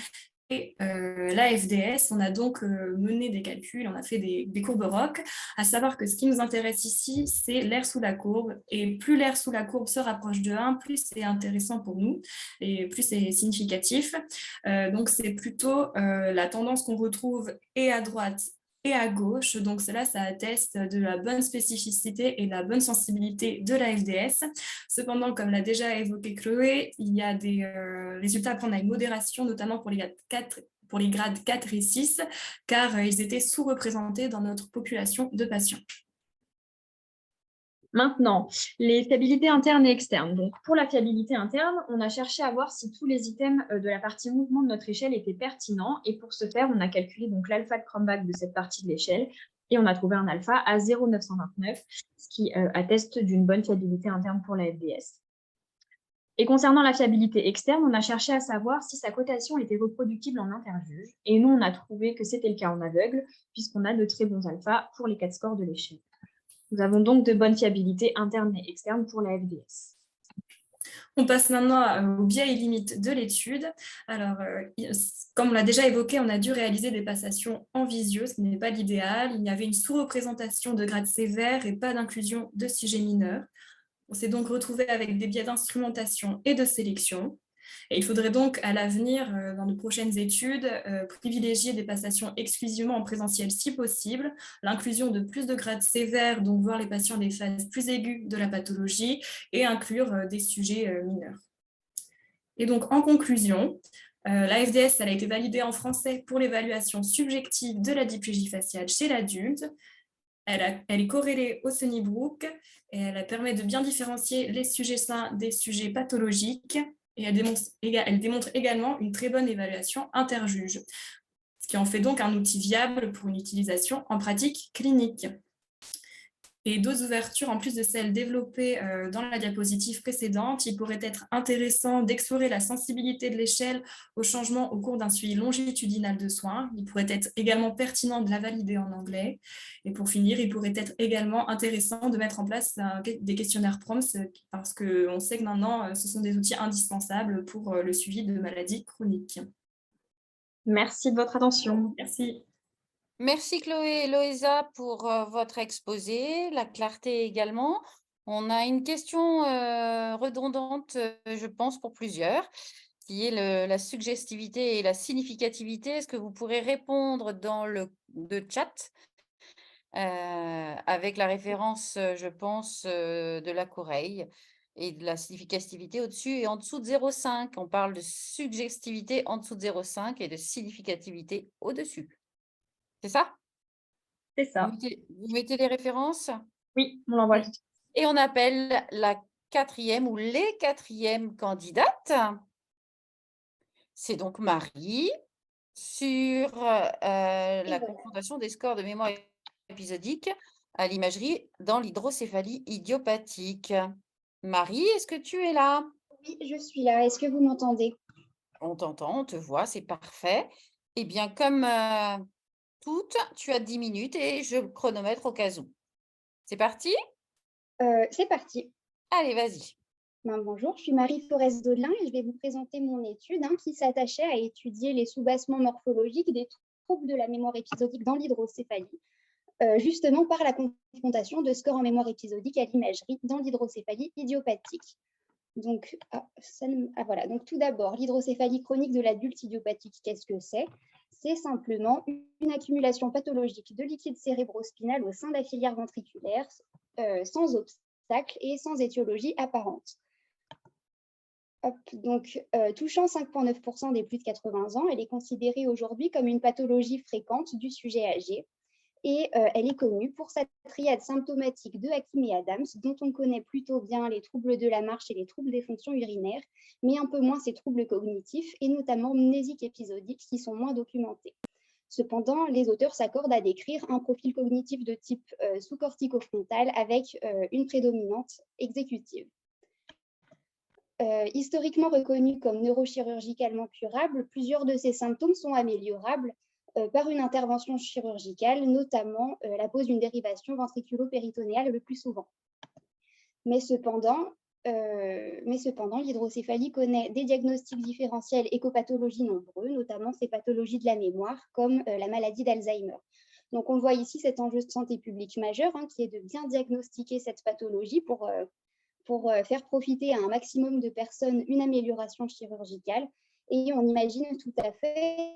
et la FDS. On a donc mené des calculs, on a fait des courbes ROC, à savoir que ce qui nous intéresse ici, c'est l'air sous la courbe. Et plus l'air sous la courbe se rapproche de 1, plus c'est intéressant pour nous et plus c'est significatif. Donc c'est plutôt la tendance qu'on retrouve et à droite et à gauche. Donc cela, ça atteste de la bonne spécificité et de la bonne sensibilité de la FDS. Cependant, comme l'a déjà évoqué Chloé, il y a des résultats à prendre avec modération, notamment pour les grades 4 et 6, car ils étaient sous-représentés dans notre population de patients. Maintenant, les fiabilités internes et externes. Donc, pour la fiabilité interne, on a cherché à voir si tous les items de la partie mouvement de notre échelle étaient pertinents. Et pour ce faire, on a calculé donc l'alpha de Cronbach de cette partie de l'échelle. Et on a trouvé un alpha à 0,929, ce qui atteste d'une bonne fiabilité interne pour la FDS. Et concernant la fiabilité externe, on a cherché à savoir si sa cotation était reproductible en interjuge. Et nous, on a trouvé que c'était le cas en aveugle, puisqu'on a de très bons alphas pour les 4 scores de l'échelle. Nous avons donc de bonnes fiabilités internes et externes pour la FDS. On passe maintenant aux biais et limites de l'étude. Alors, comme on l'a déjà évoqué, on a dû réaliser des passations en visio, ce n'est pas l'idéal. Il y avait une sous-représentation de grades sévères et pas d'inclusion de sujets mineurs. On s'est donc retrouvé avec des biais d'instrumentation et de sélection. Et il faudrait donc à l'avenir, dans de prochaines études, privilégier des passations exclusivement en présentiel si possible, l'inclusion de plus de grades sévères, donc voir les patients des phases plus aiguës de la pathologie et inclure des sujets mineurs. Et donc en conclusion, la FDS elle a été validée en français pour l'évaluation subjective de la diplégie faciale chez l'adulte. Elle est corrélée au Sunnybrook et elle permet de bien différencier les sujets sains des sujets pathologiques. Et elle démontre également une très bonne évaluation interjuge, ce qui en fait donc un outil viable pour une utilisation en pratique clinique. Et d'autres ouvertures, en plus de celles développées dans la diapositive précédente, il pourrait être intéressant d'explorer la sensibilité de l'échelle au changement au cours d'un suivi longitudinal de soins. Il pourrait être également pertinent de la valider en anglais. Et pour finir, il pourrait être également intéressant de mettre en place des questionnaires PROMS, parce qu'on sait que maintenant, ce sont des outils indispensables pour le suivi de maladies chroniques. Merci de votre attention. Merci. Merci Chloé et Loïsa pour votre exposé, la clarté également. On a une question redondante, je pense, pour plusieurs, qui est la suggestivité et la significativité. Est-ce que vous pourrez répondre dans le chat avec la référence, je pense, de la Coreille et de la significativité au-dessus et en dessous de 0,5. On parle de suggestivité en dessous de 0,5 et de significativité au-dessus. C'est ça? C'est ça. Vous mettez les références Oui, on l'envoie. et on appelle la 4e ou les 4e candidates. C'est donc Marie sur la voilà. confrontation des scores de mémoire épisodique à l'imagerie dans l'hydrocéphalie idiopathique. Marie, est-ce que tu es là? Oui, je suis là. Est-ce que vous m'entendez? On t'entend, on te voit, c'est parfait. Eh bien, comme toutes, tu as 10 minutes et je chronomètre au cas où. C'est parti? C'est parti. Allez, vas-y. Bonjour, je suis Marie Forest Daudelin et je vais vous présenter mon étude qui s'attachait à étudier les soubassements morphologiques des troubles de la mémoire épisodique dans l'hydrocéphalie, justement par la confrontation de scores en mémoire épisodique à l'imagerie dans l'hydrocéphalie idiopathique. Donc, voilà. Donc, tout d'abord, l'hydrocéphalie chronique de l'adulte idiopathique, qu'est-ce que c'est? C'est simplement une accumulation pathologique de liquide cérébrospinal au sein de la filière ventriculaire, sans obstacle et sans étiologie apparente. Donc, touchant 5,9% des plus de 80 ans, elle est considérée aujourd'hui comme une pathologie fréquente du sujet âgé. Et elle est connue pour sa triade symptomatique de Hakim et Adams, dont on connaît plutôt bien les troubles de la marche et les troubles des fonctions urinaires, mais un peu moins ses troubles cognitifs, et notamment mnésiques épisodiques, qui sont moins documentés. Cependant, les auteurs s'accordent à décrire un profil cognitif de type sous-cortico-frontal avec une prédominante exécutive. Historiquement reconnus comme neurochirurgicalement curables, plusieurs de ces symptômes sont améliorables par une intervention chirurgicale, notamment la pose d'une dérivation ventriculo-péritonéale le plus souvent. Mais cependant, l'hydrocéphalie connaît des diagnostics différentiels écopathologies nombreux, notamment ces pathologies de la mémoire, comme la maladie d'Alzheimer. Donc, on voit ici cet enjeu de santé publique majeur, qui est de bien diagnostiquer cette pathologie pour faire profiter à un maximum de personnes une amélioration chirurgicale. Et on imagine tout à fait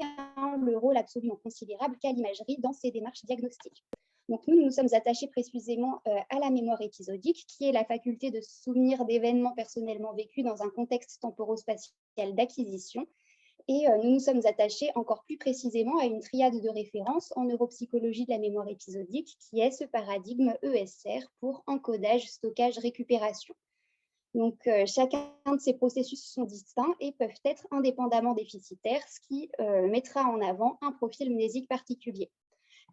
le rôle absolument considérable qu'a l'imagerie dans ces démarches diagnostiques. Donc nous sommes attachés précisément à la mémoire épisodique, qui est la faculté de se souvenir d'événements personnellement vécus dans un contexte temporo-spatial d'acquisition. Et nous nous sommes attachés encore plus précisément à une triade de référence en neuropsychologie de la mémoire épisodique, qui est ce paradigme ESR pour encodage, stockage, récupération. Donc, chacun de ces processus sont distincts et peuvent être indépendamment déficitaires, ce qui mettra en avant un profil mnésique particulier.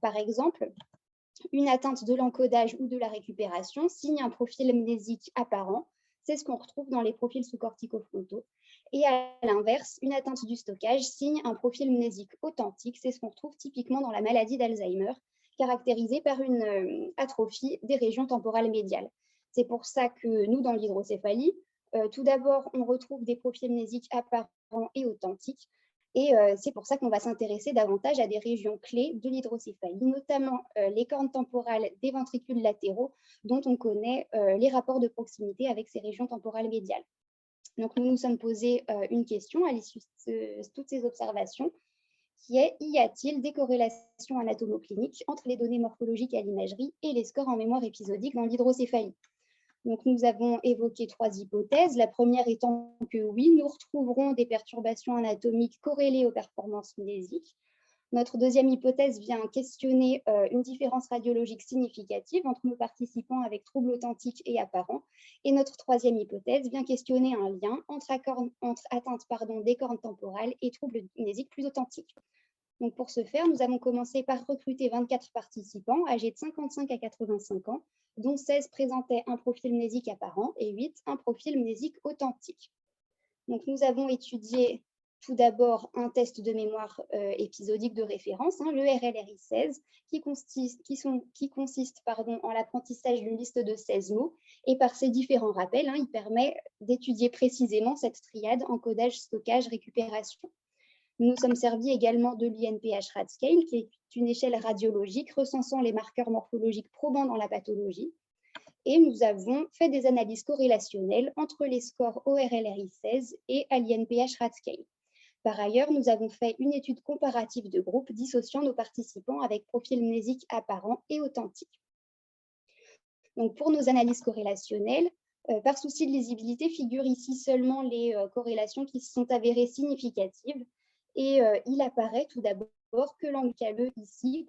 Par exemple, une atteinte de l'encodage ou de la récupération signe un profil mnésique apparent. C'est ce qu'on retrouve dans les profils sous-corticofrontaux. Et à l'inverse, une atteinte du stockage signe un profil mnésique authentique. C'est ce qu'on retrouve typiquement dans la maladie d'Alzheimer, caractérisée par une atrophie des régions temporales médiales. C'est pour ça que nous, dans l'hydrocéphalie, tout d'abord, on retrouve des profils mnésiques apparents et authentiques. Et c'est pour ça qu'on va s'intéresser davantage à des régions clés de l'hydrocéphalie, notamment les cornes temporales des ventricules latéraux, dont on connaît les rapports de proximité avec ces régions temporales médiales. Donc, nous nous sommes posé une question à l'issue de toutes ces observations, qui est: y a-t-il des corrélations anatomocliniques entre les données morphologiques à l'imagerie et les scores en mémoire épisodique dans l'hydrocéphalie? Donc, nous avons évoqué 3 hypothèses. La première étant que oui, nous retrouverons des perturbations anatomiques corrélées aux performances mnésiques. Notre deuxième hypothèse vient questionner une différence radiologique significative entre nos participants avec troubles authentiques et apparents. Et notre troisième hypothèse vient questionner un lien entre atteinte des cornes temporales et troubles mnésiques plus authentiques. Donc, pour ce faire, nous avons commencé par recruter 24 participants âgés de 55 à 85 ans, dont 16 présentaient un profil mnésique apparent et 8 un profil mnésique authentique. Donc, nous avons étudié tout d'abord un test de mémoire épisodique de référence, le RLRI-16, qui consiste en l'apprentissage d'une liste de 16 mots. Et par ces différents rappels, il permet d'étudier précisément cette triade encodage, stockage, récupération. Nous nous sommes servis également de l'INPH-RADScale, qui est une échelle radiologique recensant les marqueurs morphologiques probants dans la pathologie. Et nous avons fait des analyses corrélationnelles entre les scores ORLRI-16 et à l'INPH-RADScale. Par ailleurs, nous avons fait une étude comparative de groupe dissociant nos participants avec profil mnésique apparent et authentique. Donc, pour nos analyses corrélationnelles, par souci de lisibilité, figurent ici seulement les corrélations qui se sont avérées significatives. Et il apparaît tout d'abord que l'angle KE ici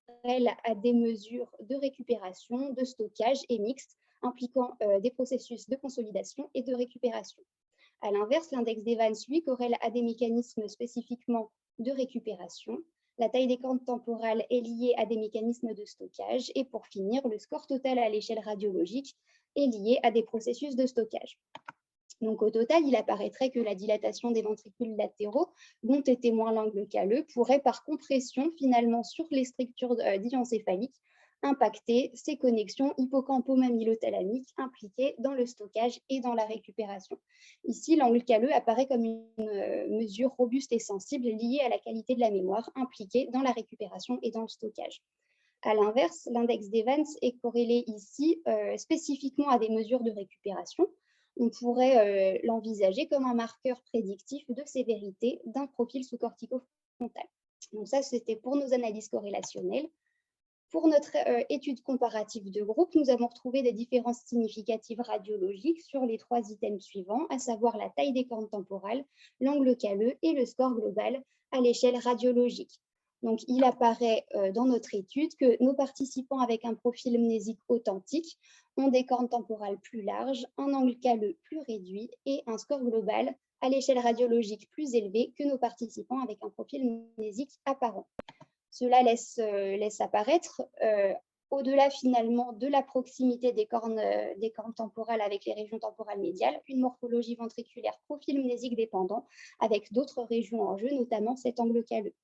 corrèle à des mesures de récupération, de stockage et mixtes, impliquant des processus de consolidation et de récupération. À l'inverse, l'index d'Evans, lui, corrèle à des mécanismes spécifiquement de récupération. La taille des cornes temporales est liée à des mécanismes de stockage. Et pour finir, le score total à l'échelle radiologique est lié à des processus de stockage. Donc, au total, il apparaîtrait que la dilatation des ventricules latéraux, dont est témoin l'angle calleux, pourrait par compression finalement sur les structures diencéphaliques impacter ces connexions hippocampo-mamilothalamiques impliquées dans le stockage et dans la récupération. Ici, l'angle calleux apparaît comme une mesure robuste et sensible liée à la qualité de la mémoire impliquée dans la récupération et dans le stockage. À l'inverse, l'index d'Evans est corrélé ici spécifiquement à des mesures de récupération. On pourrait l'envisager comme un marqueur prédictif de sévérité d'un profil sous-corticofrontal. Donc ça, c'était pour nos analyses corrélationnelles. Pour notre étude comparative de groupe, nous avons retrouvé des différences significatives radiologiques sur les 3 items suivants, à savoir la taille des cornes temporales, l'angle calleux et le score global à l'échelle radiologique. Donc, il apparaît dans notre étude que nos participants avec un profil mnésique authentique ont des cornes temporales plus larges, un angle calleux plus réduit et un score global à l'échelle radiologique plus élevé que nos participants avec un profil mnésique apparent. Cela laisse apparaître, au-delà finalement de la proximité des cornes temporales avec les régions temporales médiales, une morphologie ventriculaire profil mnésique dépendant avec d'autres régions en jeu, notamment cet angle calleux.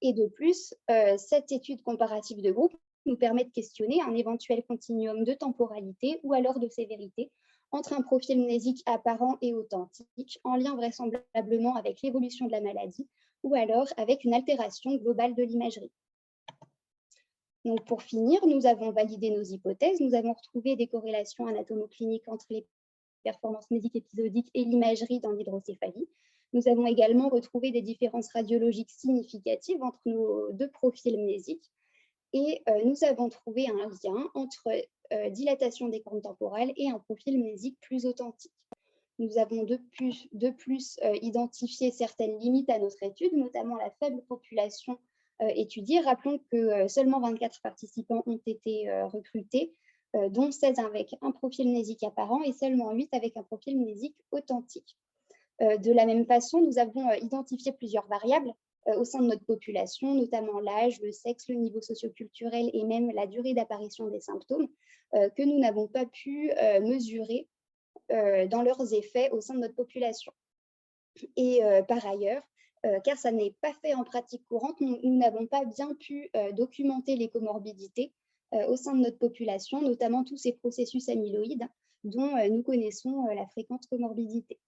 Et de plus, cette étude comparative de groupe nous permet de questionner un éventuel continuum de temporalité ou alors de sévérité entre un profil mnésique apparent et authentique, en lien vraisemblablement avec l'évolution de la maladie, ou alors avec une altération globale de l'imagerie. Donc pour finir, nous avons validé nos hypothèses, nous avons retrouvé des corrélations anatomocliniques entre les performances mnésiques épisodiques et l'imagerie dans l'hydrocéphalie. Nous avons également retrouvé des différences radiologiques significatives entre nos 2 profils mnésiques et nous avons trouvé un lien entre dilatation des cornes temporales et un profil mnésique plus authentique. Nous avons de plus identifié certaines limites à notre étude, notamment la faible population étudiée. Rappelons que seulement 24 participants ont été recrutés, dont 16 avec un profil mnésique apparent et seulement 8 avec un profil mnésique authentique. De la même façon, nous avons identifié plusieurs variables au sein de notre population, notamment l'âge, le sexe, le niveau socioculturel et même la durée d'apparition des symptômes que nous n'avons pas pu mesurer dans leurs effets au sein de notre population. Et par ailleurs, car ça n'est pas fait en pratique courante, nous n'avons pas bien pu documenter les comorbidités au sein de notre population, notamment tous ces processus amyloïdes dont nous connaissons la fréquente comorbidité.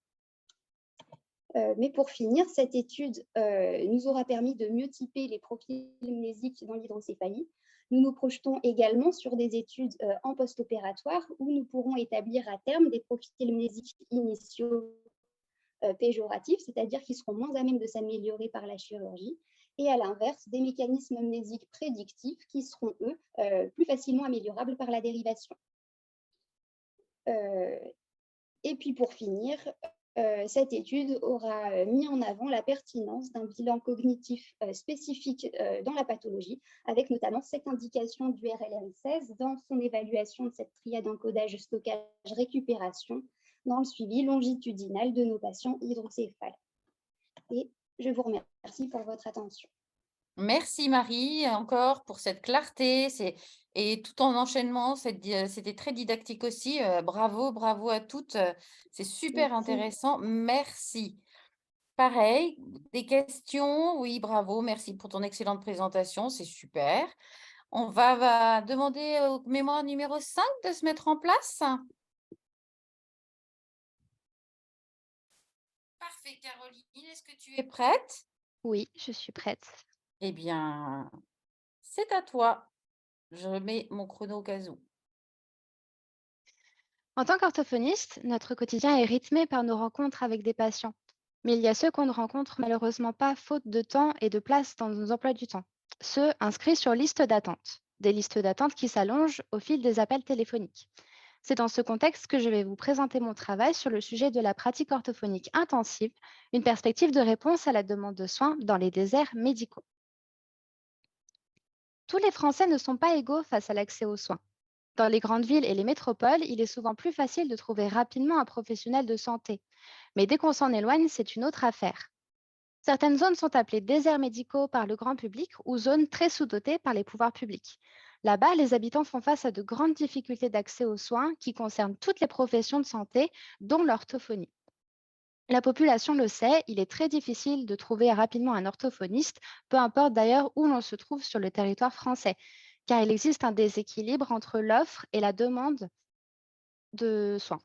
Mais pour finir, cette étude nous aura permis de mieux typer les profils mnésiques dans l'hydrocéphalie. Nous nous projetons également sur des études en post-opératoire où nous pourrons établir à terme des profils mnésiques initiaux péjoratifs, c'est-à-dire qui seront moins à même de s'améliorer par la chirurgie, et à l'inverse, des mécanismes mnésiques prédictifs qui seront, eux, plus facilement améliorables par la dérivation. Et puis pour finir, cette étude aura mis en avant la pertinence d'un bilan cognitif spécifique dans la pathologie, avec notamment cette indication du RLRI-16 dans son évaluation de cette triade encodage, stockage, récupération, dans le suivi longitudinal de nos patients hydrocéphales. Et je vous remercie pour votre attention. Merci Marie encore pour cette clarté et tout en enchaînement, c'était très didactique aussi. Bravo à toutes. C'est super Merci. intéressant. Merci. Pareil, des questions? Oui, bravo. Merci pour ton excellente présentation. C'est super. On va demander au mémoire numéro 5 de se mettre en place. Parfait, Caroline. Est-ce que tu es prête? Oui, je suis prête. Eh bien, c'est à toi. Je remets mon chrono au cas où. En tant qu'orthophoniste, notre quotidien est rythmé par nos rencontres avec des patients. Mais il y a ceux qu'on ne rencontre malheureusement pas faute de temps et de place dans nos emplois du temps. Ceux inscrits sur liste d'attente. Des listes d'attente qui s'allongent au fil des appels téléphoniques. C'est dans ce contexte que je vais vous présenter mon travail sur le sujet de la pratique orthophonique intensive, une perspective de réponse à la demande de soins dans les déserts médicaux. Tous les Français ne sont pas égaux face à l'accès aux soins. Dans les grandes villes et les métropoles, il est souvent plus facile de trouver rapidement un professionnel de santé. Mais dès qu'on s'en éloigne, c'est une autre affaire. Certaines zones sont appelées déserts médicaux par le grand public ou zones très sous-dotées par les pouvoirs publics. Là-bas, les habitants font face à de grandes difficultés d'accès aux soins qui concernent toutes les professions de santé, dont l'orthophonie. La population le sait, il est très difficile de trouver rapidement un orthophoniste, peu importe d'ailleurs où l'on se trouve sur le territoire français, car il existe un déséquilibre entre l'offre et la demande de soins.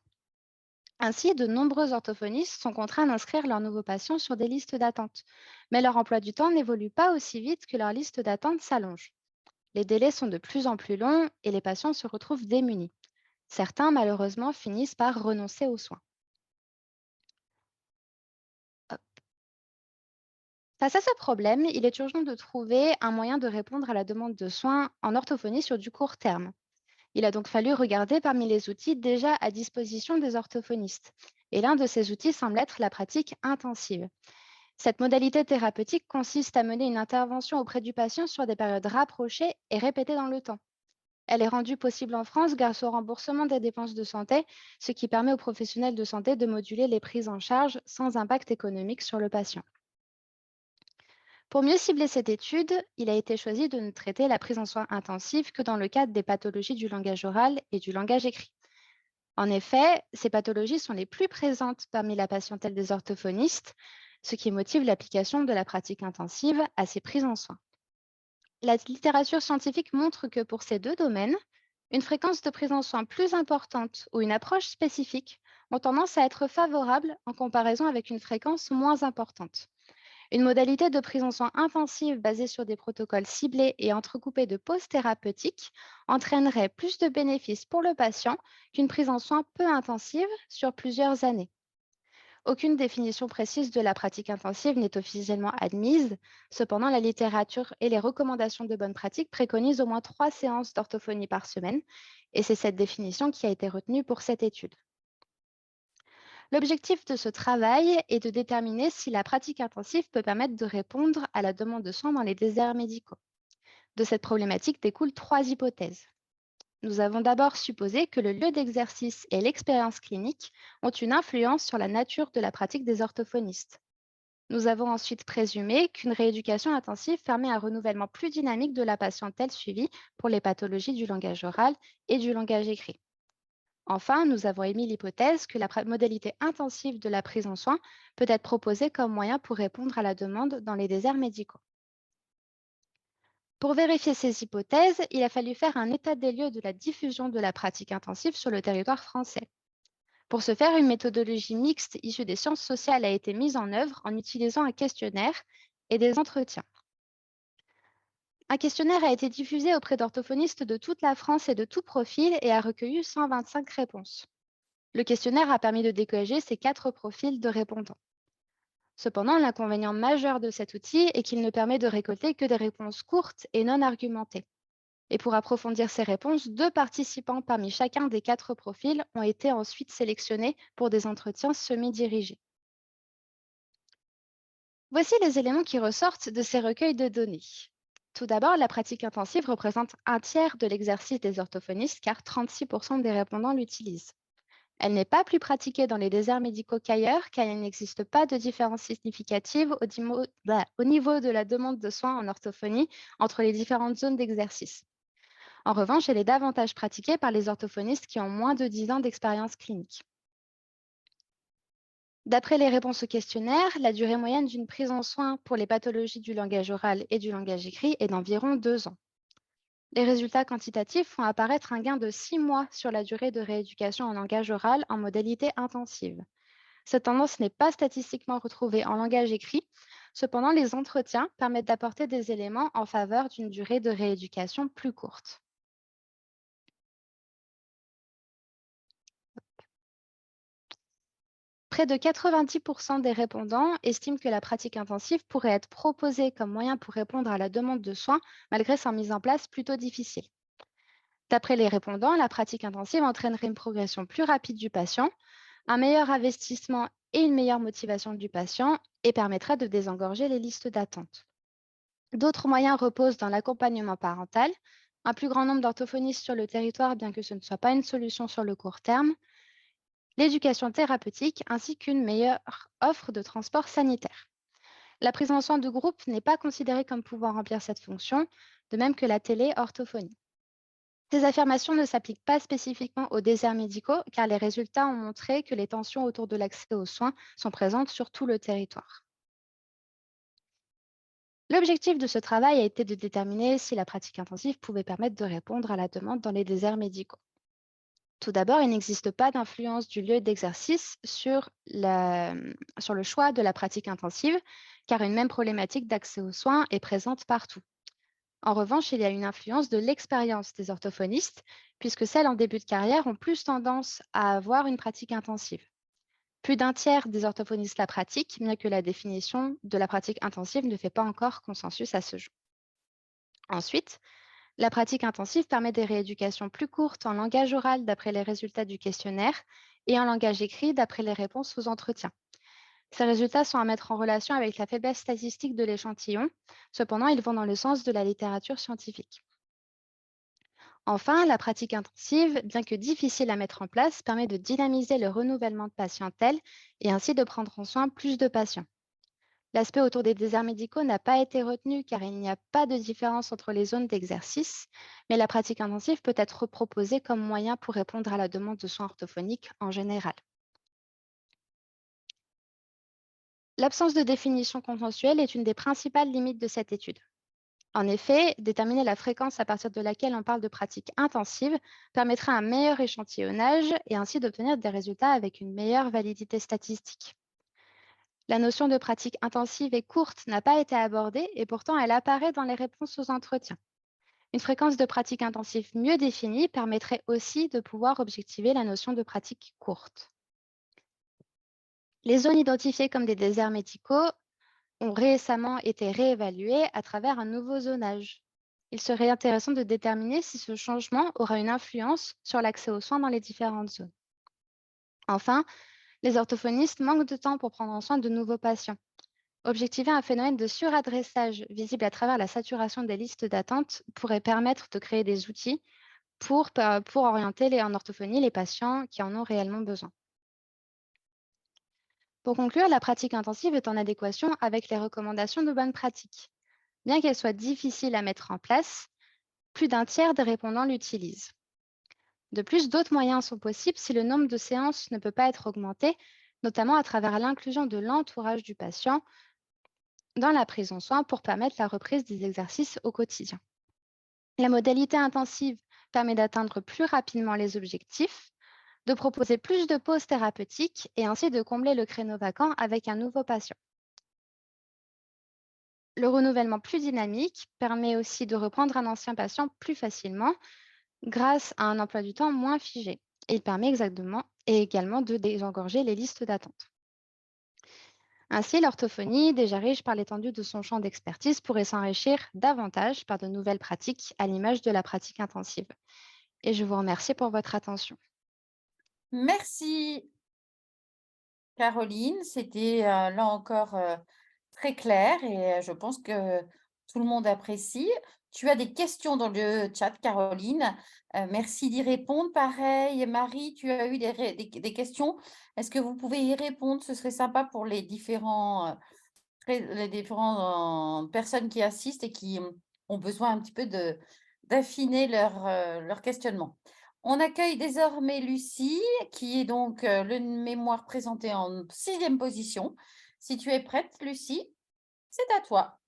Ainsi, de nombreux orthophonistes sont contraints d'inscrire leurs nouveaux patients sur des listes d'attente. Mais leur emploi du temps n'évolue pas aussi vite que leur liste d'attente s'allonge. Les délais sont de plus en plus longs et les patients se retrouvent démunis. Certains, malheureusement, finissent par renoncer aux soins. Hop. Face à ce problème, il est urgent de trouver un moyen de répondre à la demande de soins en orthophonie sur du court terme. Il a donc fallu regarder parmi les outils déjà à disposition des orthophonistes. Et l'un de ces outils semble être la pratique intensive. Cette modalité thérapeutique consiste à mener une intervention auprès du patient sur des périodes rapprochées et répétées dans le temps. Elle est rendue possible en France grâce au remboursement des dépenses de santé, ce qui permet aux professionnels de santé de moduler les prises en charge sans impact économique sur le patient. Pour mieux cibler cette étude, il a été choisi de ne traiter la prise en soins intensive que dans le cadre des pathologies du langage oral et du langage écrit. En effet, ces pathologies sont les plus présentes parmi la patientèle des orthophonistes, ce qui motive l'application de la pratique intensive à ces prises en soins. La littérature scientifique montre que pour ces deux domaines, une fréquence de prise en soins plus importante ou une approche spécifique ont tendance à être favorables en comparaison avec une fréquence moins importante. Une modalité de prise en soins intensive basée sur des protocoles ciblés et entrecoupés de pauses thérapeutiques entraînerait plus de bénéfices pour le patient qu'une prise en soins peu intensive sur plusieurs années. Aucune définition précise de la pratique intensive n'est officiellement admise. Cependant, la littérature et les recommandations de bonne pratique préconisent au moins 3 séances d'orthophonie par semaine, et c'est cette définition qui a été retenue pour cette étude. L'objectif de ce travail est de déterminer si la pratique intensive peut permettre de répondre à la demande de soins dans les déserts médicaux. De cette problématique découlent 3 hypothèses. Nous avons d'abord supposé que le lieu d'exercice et l'expérience clinique ont une influence sur la nature de la pratique des orthophonistes. Nous avons ensuite présumé qu'une rééducation intensive permet un renouvellement plus dynamique de la patientèle suivie pour les pathologies du langage oral et du langage écrit. Enfin, nous avons émis l'hypothèse que la modalité intensive de la prise en soins peut être proposée comme moyen pour répondre à la demande dans les déserts médicaux. Pour vérifier ces hypothèses, il a fallu faire un état des lieux de la diffusion de la pratique intensive sur le territoire français. Pour ce faire, une méthodologie mixte issue des sciences sociales a été mise en œuvre en utilisant un questionnaire et des entretiens. Un questionnaire a été diffusé auprès d'orthophonistes de toute la France et de tout profil et a recueilli 125 réponses. Le questionnaire a permis de dégager ces 4 profils de répondants. Cependant, l'inconvénient majeur de cet outil est qu'il ne permet de récolter que des réponses courtes et non argumentées. Et pour approfondir ces réponses, 2 participants parmi chacun des 4 profils ont été ensuite sélectionnés pour des entretiens semi-dirigés. Voici les éléments qui ressortent de ces recueils de données. Tout d'abord, la pratique intensive représente un tiers de l'exercice des orthophonistes car 36% des répondants l'utilisent. Elle n'est pas plus pratiquée dans les déserts médicaux qu'ailleurs car il n'existe pas de différence significative au niveau de la demande de soins en orthophonie entre les différentes zones d'exercice. En revanche, elle est davantage pratiquée par les orthophonistes qui ont moins de 10 ans d'expérience clinique. D'après les réponses au questionnaire, la durée moyenne d'une prise en soins pour les pathologies du langage oral et du langage écrit est d'environ 2 ans. Les résultats quantitatifs font apparaître un gain de 6 mois sur la durée de rééducation en langage oral en modalité intensive. Cette tendance n'est pas statistiquement retrouvée en langage écrit. Cependant, les entretiens permettent d'apporter des éléments en faveur d'une durée de rééducation plus courte. Près de 90% des répondants estiment que la pratique intensive pourrait être proposée comme moyen pour répondre à la demande de soins malgré sa mise en place plutôt difficile. D'après les répondants, la pratique intensive entraînerait une progression plus rapide du patient, un meilleur investissement et une meilleure motivation du patient et permettrait de désengorger les listes d'attente. D'autres moyens reposent dans l'accompagnement parental, un plus grand nombre d'orthophonistes sur le territoire, bien que ce ne soit pas une solution sur le court terme, l'éducation thérapeutique ainsi qu'une meilleure offre de transport sanitaire. La prise en soin de groupe n'est pas considérée comme pouvant remplir cette fonction, de même que la téléorthophonie. Ces affirmations ne s'appliquent pas spécifiquement aux déserts médicaux, car les résultats ont montré que les tensions autour de l'accès aux soins sont présentes sur tout le territoire. L'objectif de ce travail a été de déterminer si la pratique intensive pouvait permettre de répondre à la demande dans les déserts médicaux. Tout d'abord, il n'existe pas d'influence du lieu d'exercice sur le choix de la pratique intensive, car une même problématique d'accès aux soins est présente partout. En revanche, il y a une influence de l'expérience des orthophonistes, puisque celles en début de carrière ont plus tendance à avoir une pratique intensive. Plus d'un tiers des orthophonistes la pratiquent, bien que la définition de la pratique intensive ne fait pas encore consensus à ce jour. Ensuite, la pratique intensive permet des rééducations plus courtes en langage oral d'après les résultats du questionnaire et en langage écrit d'après les réponses aux entretiens. Ces résultats sont à mettre en relation avec la faiblesse statistique de l'échantillon. Cependant, ils vont dans le sens de la littérature scientifique. Enfin, la pratique intensive, bien que difficile à mettre en place, permet de dynamiser le renouvellement de patientèle et ainsi de prendre en soin plus de patients. L'aspect autour des déserts médicaux n'a pas été retenu car il n'y a pas de différence entre les zones d'exercice, mais la pratique intensive peut être proposée comme moyen pour répondre à la demande de soins orthophoniques en général. L'absence de définition consensuelle est une des principales limites de cette étude. En effet, déterminer la fréquence à partir de laquelle on parle de pratique intensive permettra un meilleur échantillonnage et ainsi d'obtenir des résultats avec une meilleure validité statistique. La notion de pratique intensive et courte n'a pas été abordée et pourtant elle apparaît dans les réponses aux entretiens. Une fréquence de pratique intensive mieux définie permettrait aussi de pouvoir objectiver la notion de pratique courte. Les zones identifiées comme des déserts médicaux ont récemment été réévaluées à travers un nouveau zonage. Il serait intéressant de déterminer si ce changement aura une influence sur l'accès aux soins dans les différentes zones. Enfin, les orthophonistes manquent de temps pour prendre en soin de nouveaux patients. Objectiver un phénomène de suradressage visible à travers la saturation des listes d'attente pourrait permettre de créer des outils pour orienter en orthophonie les patients qui en ont réellement besoin. Pour conclure, la pratique intensive est en adéquation avec les recommandations de bonne pratique. Bien qu'elle soit difficile à mettre en place, plus d'un tiers des répondants l'utilisent. De plus, d'autres moyens sont possibles si le nombre de séances ne peut pas être augmenté, notamment à travers l'inclusion de l'entourage du patient dans la prise en soin pour permettre la reprise des exercices au quotidien. La modalité intensive permet d'atteindre plus rapidement les objectifs, de proposer plus de pauses thérapeutiques et ainsi de combler le créneau vacant avec un nouveau patient. Le renouvellement plus dynamique permet aussi de reprendre un ancien patient plus facilement grâce à un emploi du temps moins figé. Et il permet également de désengorger les listes d'attente. Ainsi, l'orthophonie, déjà riche par l'étendue de son champ d'expertise, pourrait s'enrichir davantage par de nouvelles pratiques à l'image de la pratique intensive. Et je vous remercie pour votre attention. Merci Caroline, c'était là encore très clair et je pense que tout le monde apprécie. Tu as des questions dans le chat, Caroline. Merci d'y répondre. Pareil, Marie, tu as eu des questions. Est-ce que vous pouvez y répondre? Ce serait sympa pour les différentes personnes qui assistent et qui ont besoin un petit peu d'affiner leur questionnement. On accueille désormais Lucie, qui est donc le mémoire présenté en 6e position. Si tu es prête, Lucie, c'est à toi.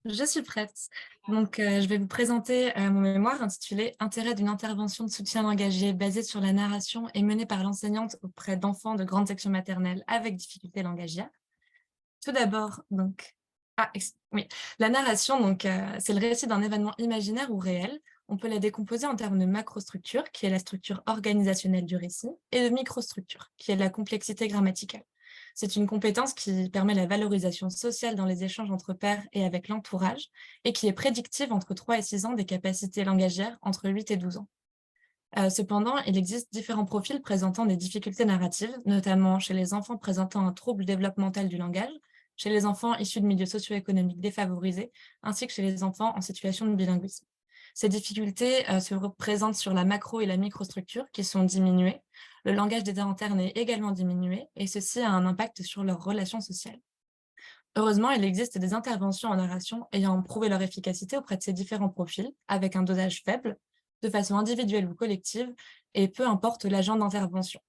Je suis prête. Donc, je vais vous présenter mon mémoire intitulé « Intérêt d'une intervention de soutien langagier basée sur la narration et menée par l'enseignante auprès d'enfants de grande section maternelle avec difficultés langagières ». Tout d'abord, donc, la narration, donc, c'est le récit d'un événement imaginaire ou réel. On peut la décomposer en termes de macrostructure, qui est la structure organisationnelle du récit, et de microstructure, qui est la complexité grammaticale. C'est une compétence qui permet la valorisation sociale dans les échanges entre pairs et avec l'entourage, et qui est prédictive entre 3 et 6 ans des capacités langagières entre 8 et 12 ans. Cependant, il existe différents profils présentant des difficultés narratives, notamment chez les enfants présentant un trouble développemental du langage, chez les enfants issus de milieux socio-économiques défavorisés, ainsi que chez les enfants en situation de bilinguisme. Ces difficultés se représentent sur la macro et la microstructure qui sont diminuées. Le langage des internes est également diminué et ceci a un impact sur leurs relations sociales. Heureusement, il existe des interventions en narration ayant prouvé leur efficacité auprès de ces différents profils, avec un dosage faible, de façon individuelle ou collective, et peu importe l'agent d'intervention.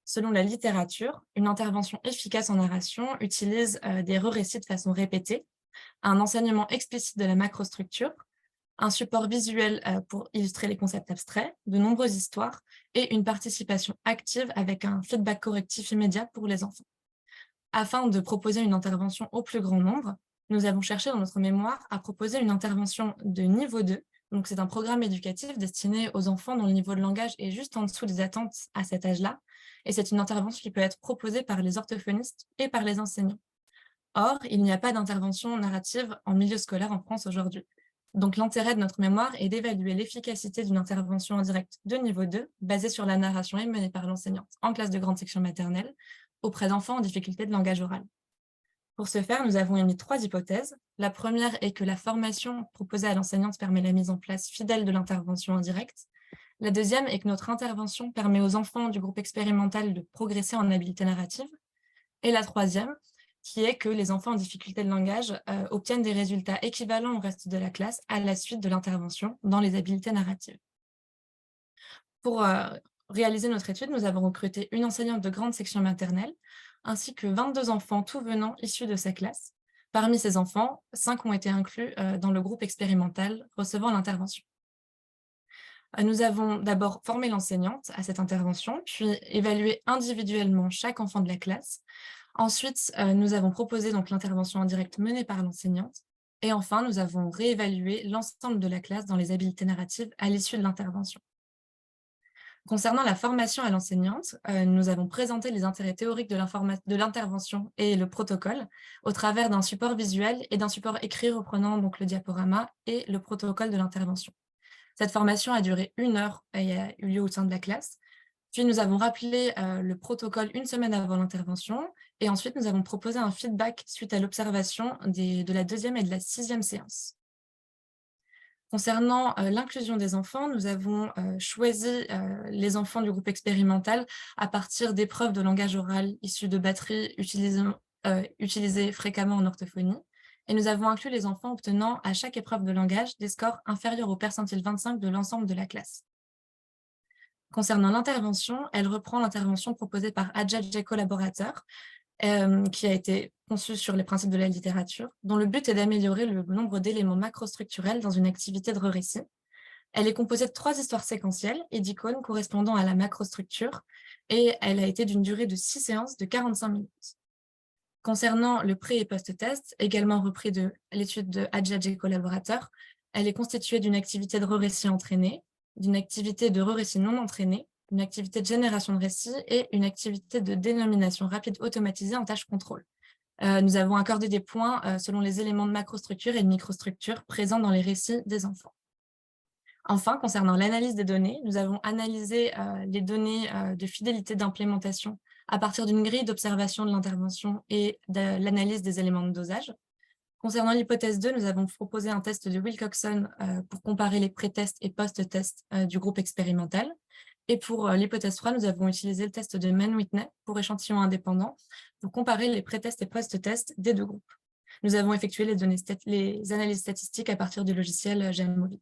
Selon la littérature, une intervention efficace en narration utilise des récits de façon répétée, un enseignement explicite de la macrostructure, un support visuel pour illustrer les concepts abstraits, de nombreuses histoires et une participation active avec un feedback correctif immédiat pour les enfants. Afin de proposer une intervention au plus grand nombre, nous avons cherché dans notre mémoire à proposer une intervention de niveau 2. Donc, c'est un programme éducatif destiné aux enfants dont le niveau de langage est juste en dessous des attentes à cet âge-là. Et c'est une intervention qui peut être proposée par les orthophonistes et par les enseignants. Or, il n'y a pas d'intervention narrative en milieu scolaire en France aujourd'hui. Donc, l'intérêt de notre mémoire est d'évaluer l'efficacité d'une intervention en direct de niveau 2, basée sur la narration et menée par l'enseignante en classe de grande section maternelle, auprès d'enfants en difficulté de langage oral. Pour ce faire, nous avons émis 3 hypothèses. La première est que la formation proposée à l'enseignante permet la mise en place fidèle de l'intervention en direct. La deuxième est que notre intervention permet aux enfants du groupe expérimental de progresser en habileté narrative. Et la troisième, qui est que les enfants en difficulté de langage obtiennent des résultats équivalents au reste de la classe à la suite de l'intervention dans les habiletés narratives. Pour réaliser notre étude, nous avons recruté une enseignante de grande section maternelle, ainsi que 22 enfants tout venant issus de sa classe. Parmi ces enfants, 5 ont été inclus dans le groupe expérimental recevant l'intervention. Nous avons d'abord formé l'enseignante à cette intervention, puis évalué individuellement chaque enfant de la classe. Ensuite, nous avons proposé donc l'intervention en direct menée par l'enseignante. Et enfin, nous avons réévalué l'ensemble de la classe dans les habiletés narratives à l'issue de l'intervention. Concernant la formation à l'enseignante, nous avons présenté les intérêts théoriques de l'intervention et le protocole au travers d'un support visuel et d'un support écrit reprenant donc le diaporama et le protocole de l'intervention. Cette formation a duré 1 heure et a eu lieu au sein de la classe. Puis nous avons rappelé le protocole 1 semaine avant l'intervention et ensuite nous avons proposé un feedback suite à l'observation de la 2e et de la 6e séance. Concernant l'inclusion des enfants, nous avons choisi les enfants du groupe expérimental à partir d'épreuves de langage oral issues de batteries utilisées fréquemment en orthophonie. Et nous avons inclus les enfants obtenant à chaque épreuve de langage des scores inférieurs au percentile 25 de l'ensemble de la classe. Concernant l'intervention, elle reprend l'intervention proposée par Adjadj et collaborateurs, qui a été conçue sur les principes de la littérature, dont le but est d'améliorer le nombre d'éléments macrostructurels dans une activité de récit. Elle est composée de 3 histoires séquentielles et d'icônes correspondant à la macrostructure, et elle a été d'une durée de 6 séances de 45 minutes. Concernant le pré- et post-test, également repris de l'étude de Adjadj et collaborateurs, elle est constituée d'une activité de récit entraîné, d'une activité de récit non entraîné, une activité de génération de récits et une activité de dénomination rapide automatisée en tâche contrôle. Nous avons accordé des points selon les éléments de macrostructure et de microstructure présents dans les récits des enfants. Enfin, concernant l'analyse des données, nous avons analysé les données de fidélité d'implémentation à partir d'une grille d'observation de l'intervention et de l'analyse des éléments de dosage. Concernant l'hypothèse 2, nous avons proposé un test de Wilcoxon pour comparer les pré-tests et post-tests du groupe expérimental. Et pour l'hypothèse 3, nous avons utilisé le test de Mann-Whitney pour échantillon indépendant pour comparer les pré-tests et post-tests des 2 groupes. Nous avons effectué les analyses statistiques à partir du logiciel Jamovi.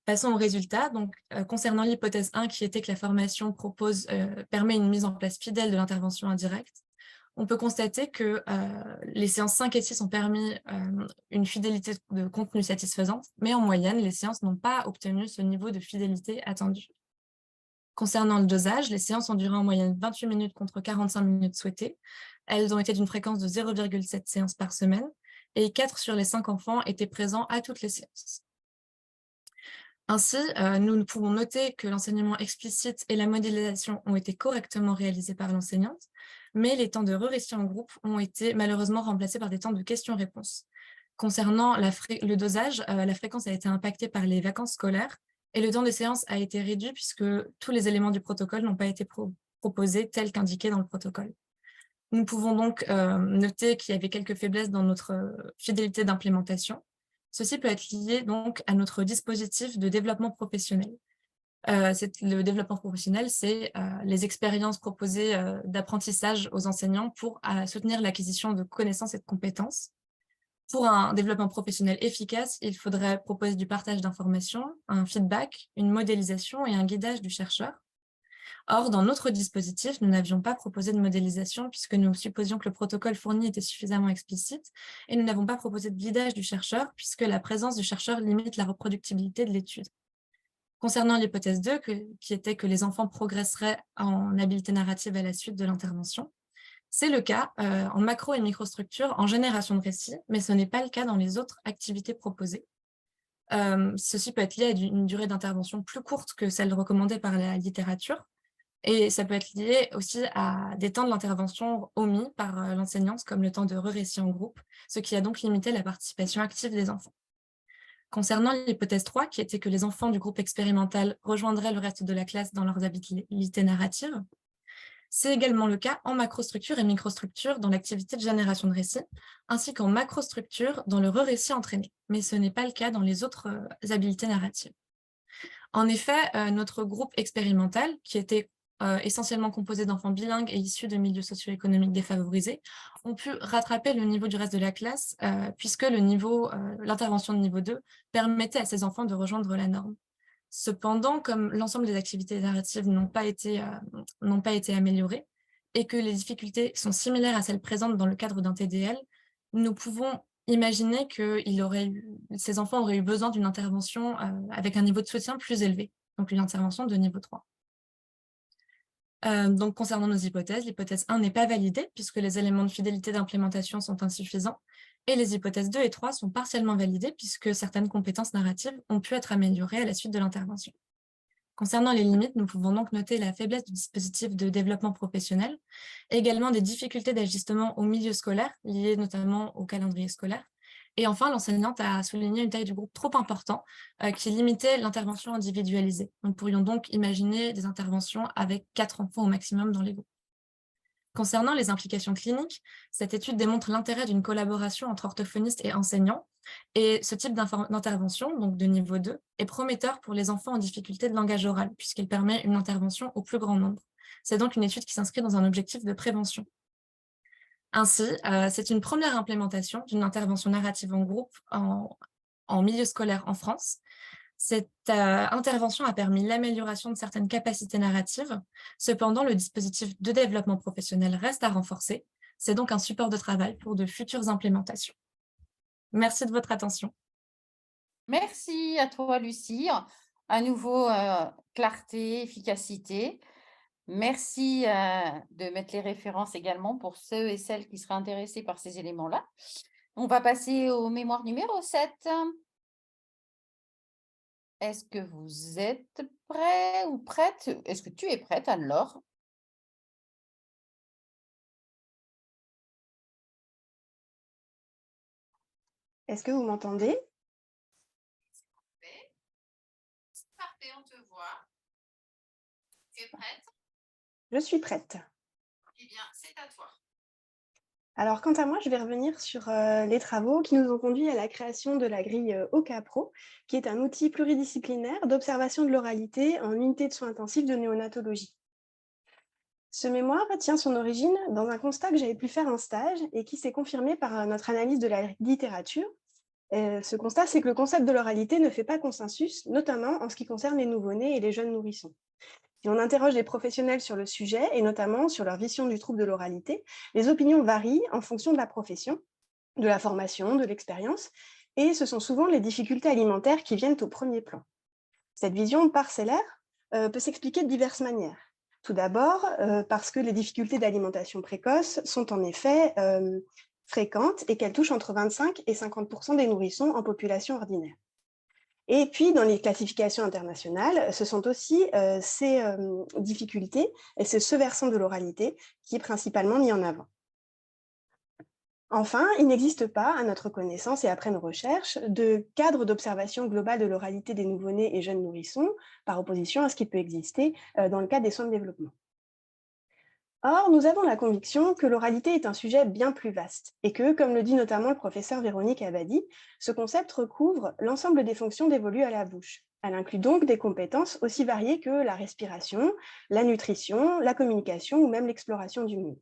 Passons aux résultats. Donc, concernant l'hypothèse 1, qui était que la formation permet une mise en place fidèle de l'intervention indirecte, on peut constater que les séances 5 et 6 ont permis une fidélité de contenu satisfaisante, mais en moyenne, les séances n'ont pas obtenu ce niveau de fidélité attendu. Concernant le dosage, les séances ont duré en moyenne 28 minutes contre 45 minutes souhaitées. Elles ont été d'une fréquence de 0,7 séances par semaine et 4 sur les 5 enfants étaient présents à toutes les séances. Ainsi, nous pouvons noter que l'enseignement explicite et la modélisation ont été correctement réalisés par l'enseignante, mais les temps de récit en groupe ont été malheureusement remplacés par des temps de questions-réponses. Concernant le dosage, la fréquence a été impactée par les vacances scolaires et le temps de séance a été réduit puisque tous les éléments du protocole n'ont pas été proposés tels qu'indiqués dans le protocole. Nous pouvons donc noter qu'il y avait quelques faiblesses dans notre fidélité d'implémentation. Ceci peut être lié donc à notre dispositif de développement professionnel. Le développement professionnel, c'est les expériences proposées d'apprentissage aux enseignants pour soutenir l'acquisition de connaissances et de compétences. Pour un développement professionnel efficace, il faudrait proposer du partage d'informations, un feedback, une modélisation et un guidage du chercheur. Or, dans notre dispositif, nous n'avions pas proposé de modélisation puisque nous supposions que le protocole fourni était suffisamment explicite et nous n'avons pas proposé de guidage du chercheur puisque la présence du chercheur limite la reproductibilité de l'étude. Concernant l'hypothèse 2, qui était que les enfants progresseraient en habileté narrative à la suite de l'intervention, c'est le cas en macro et microstructure en génération de récits, mais ce n'est pas le cas dans les autres activités proposées. Ceci peut être lié à une durée d'intervention plus courte que celle recommandée par la littérature, et ça peut être lié aussi à des temps de l'intervention omis par l'enseignante, comme le temps de récit en groupe, ce qui a donc limité la participation active des enfants. Concernant l'hypothèse 3, qui était que les enfants du groupe expérimental rejoindraient le reste de la classe dans leurs habiletés narratives, c'est également le cas en macrostructure et microstructure dans l'activité de génération de récits, ainsi qu'en macrostructure dans le récit entraîné, mais ce n'est pas le cas dans les autres habiletés narratives. En effet, notre groupe expérimental, qui était essentiellement composé d'enfants bilingues et issus de milieux socio-économiques défavorisés, ont pu rattraper le niveau du reste de la classe, puisque l'intervention de niveau 2 permettait à ces enfants de rejoindre la norme. Cependant, comme l'ensemble des activités narratives n'ont pas été améliorées et que les difficultés sont similaires à celles présentes dans le cadre d'un TDL, nous pouvons imaginer que ces enfants auraient eu besoin d'une intervention avec un niveau de soutien plus élevé, donc une intervention de niveau 3. Donc, concernant nos hypothèses, l'hypothèse 1 n'est pas validée puisque les éléments de fidélité d'implémentation sont insuffisants et les hypothèses 2 et 3 sont partiellement validées puisque certaines compétences narratives ont pu être améliorées à la suite de l'intervention. Concernant les limites, nous pouvons donc noter la faiblesse du dispositif de développement professionnel, et également des difficultés d'ajustement au milieu scolaire, liées notamment au calendrier scolaire. Et enfin, l'enseignante a souligné une taille du groupe trop important qui limitait l'intervention individualisée. Nous pourrions donc imaginer des interventions avec 4 enfants au maximum dans les groupes. Concernant les implications cliniques, cette étude démontre l'intérêt d'une collaboration entre orthophonistes et enseignants, et ce type d'intervention, donc de niveau 2, est prometteur pour les enfants en difficulté de langage oral, puisqu'il permet une intervention au plus grand nombre. C'est donc une étude qui s'inscrit dans un objectif de prévention. Ainsi, c'est une première implémentation d'une intervention narrative en groupe en milieu scolaire en France. Cette intervention a permis l'amélioration de certaines capacités narratives. Cependant, le dispositif de développement professionnel reste à renforcer. C'est donc un support de travail pour de futures implémentations. Merci de votre attention. Merci à toi, Lucie. À nouveau, clarté, efficacité. Merci de mettre les références également pour ceux et celles qui seraient intéressés par ces éléments-là. On va passer au mémoire numéro 7. Est-ce que vous êtes prêts ou prête? Est-ce que tu es prête, Anne-Laure? Est-ce que vous m'entendez? C'est parfait, on te voit. Tu es prête? Je suis prête. Eh bien, c'est à toi. Alors, quant à moi, je vais revenir sur les travaux qui nous ont conduit à la création de la grille OCAPRO, qui est un outil pluridisciplinaire d'observation de l'oralité en unité de soins intensifs de néonatologie. Ce mémoire tient son origine dans un constat que j'avais pu faire en stage et qui s'est confirmé par notre analyse de la littérature. Ce constat, c'est que le concept de l'oralité ne fait pas consensus, notamment en ce qui concerne les nouveau-nés et les jeunes nourrissons. Si on interroge les professionnels sur le sujet, et notamment sur leur vision du trouble de l'oralité, les opinions varient en fonction de la profession, de la formation, de l'expérience, et ce sont souvent les difficultés alimentaires qui viennent au premier plan. Cette vision parcellaire peut s'expliquer de diverses manières. Tout d'abord, parce que les difficultés d'alimentation précoce sont en effet fréquentes et qu'elles touchent entre 25 et 50% des nourrissons en population ordinaire. Et puis, dans les classifications internationales, ce sont aussi ces difficultés et c'est ce versant de l'oralité qui est principalement mis en avant. Enfin, il n'existe pas, à notre connaissance et après nos recherches, de cadre d'observation globale de l'oralité des nouveau-nés et jeunes nourrissons, par opposition à ce qui peut exister dans le cadre des soins de développement. Or, nous avons la conviction que l'oralité est un sujet bien plus vaste et que, comme le dit notamment le professeur Véronique Abadi, ce concept recouvre l'ensemble des fonctions dévolues à la bouche. Elle inclut donc des compétences aussi variées que la respiration, la nutrition, la communication ou même l'exploration du monde.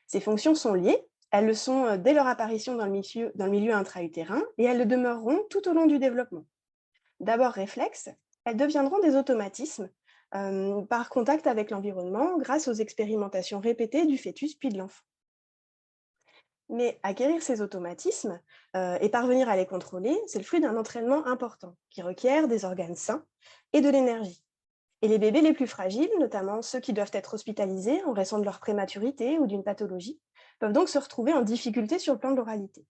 Ces fonctions sont liées, elles le sont dès leur apparition dans le milieu intra-utérin et elles le demeureront tout au long du développement. D'abord réflexes, elles deviendront des automatismes par contact avec l'environnement grâce aux expérimentations répétées du fœtus puis de l'enfant. Mais acquérir ces automatismes et parvenir à les contrôler, c'est le fruit d'un entraînement important qui requiert des organes sains et de l'énergie. Et les bébés les plus fragiles, notamment ceux qui doivent être hospitalisés en raison de leur prématurité ou d'une pathologie, peuvent donc se retrouver en difficulté sur le plan de l'oralité.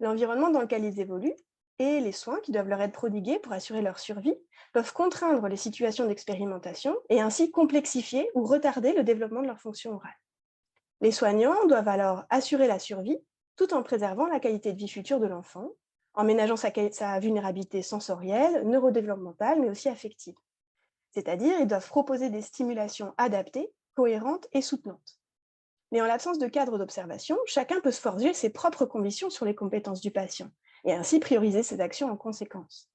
L'environnement dans lequel ils évoluent et les soins qui doivent leur être prodigués pour assurer leur survie peuvent contraindre les situations d'expérimentation et ainsi complexifier ou retarder le développement de leur fonction orale. Les soignants doivent alors assurer la survie tout en préservant la qualité de vie future de l'enfant, en ménageant sa vulnérabilité sensorielle, neurodéveloppementale, mais aussi affective. C'est-à-dire, ils doivent proposer des stimulations adaptées, cohérentes et soutenantes. Mais en l'absence de cadre d'observation, chacun peut se forger ses propres convictions sur les compétences du patient et ainsi prioriser ses actions en conséquence.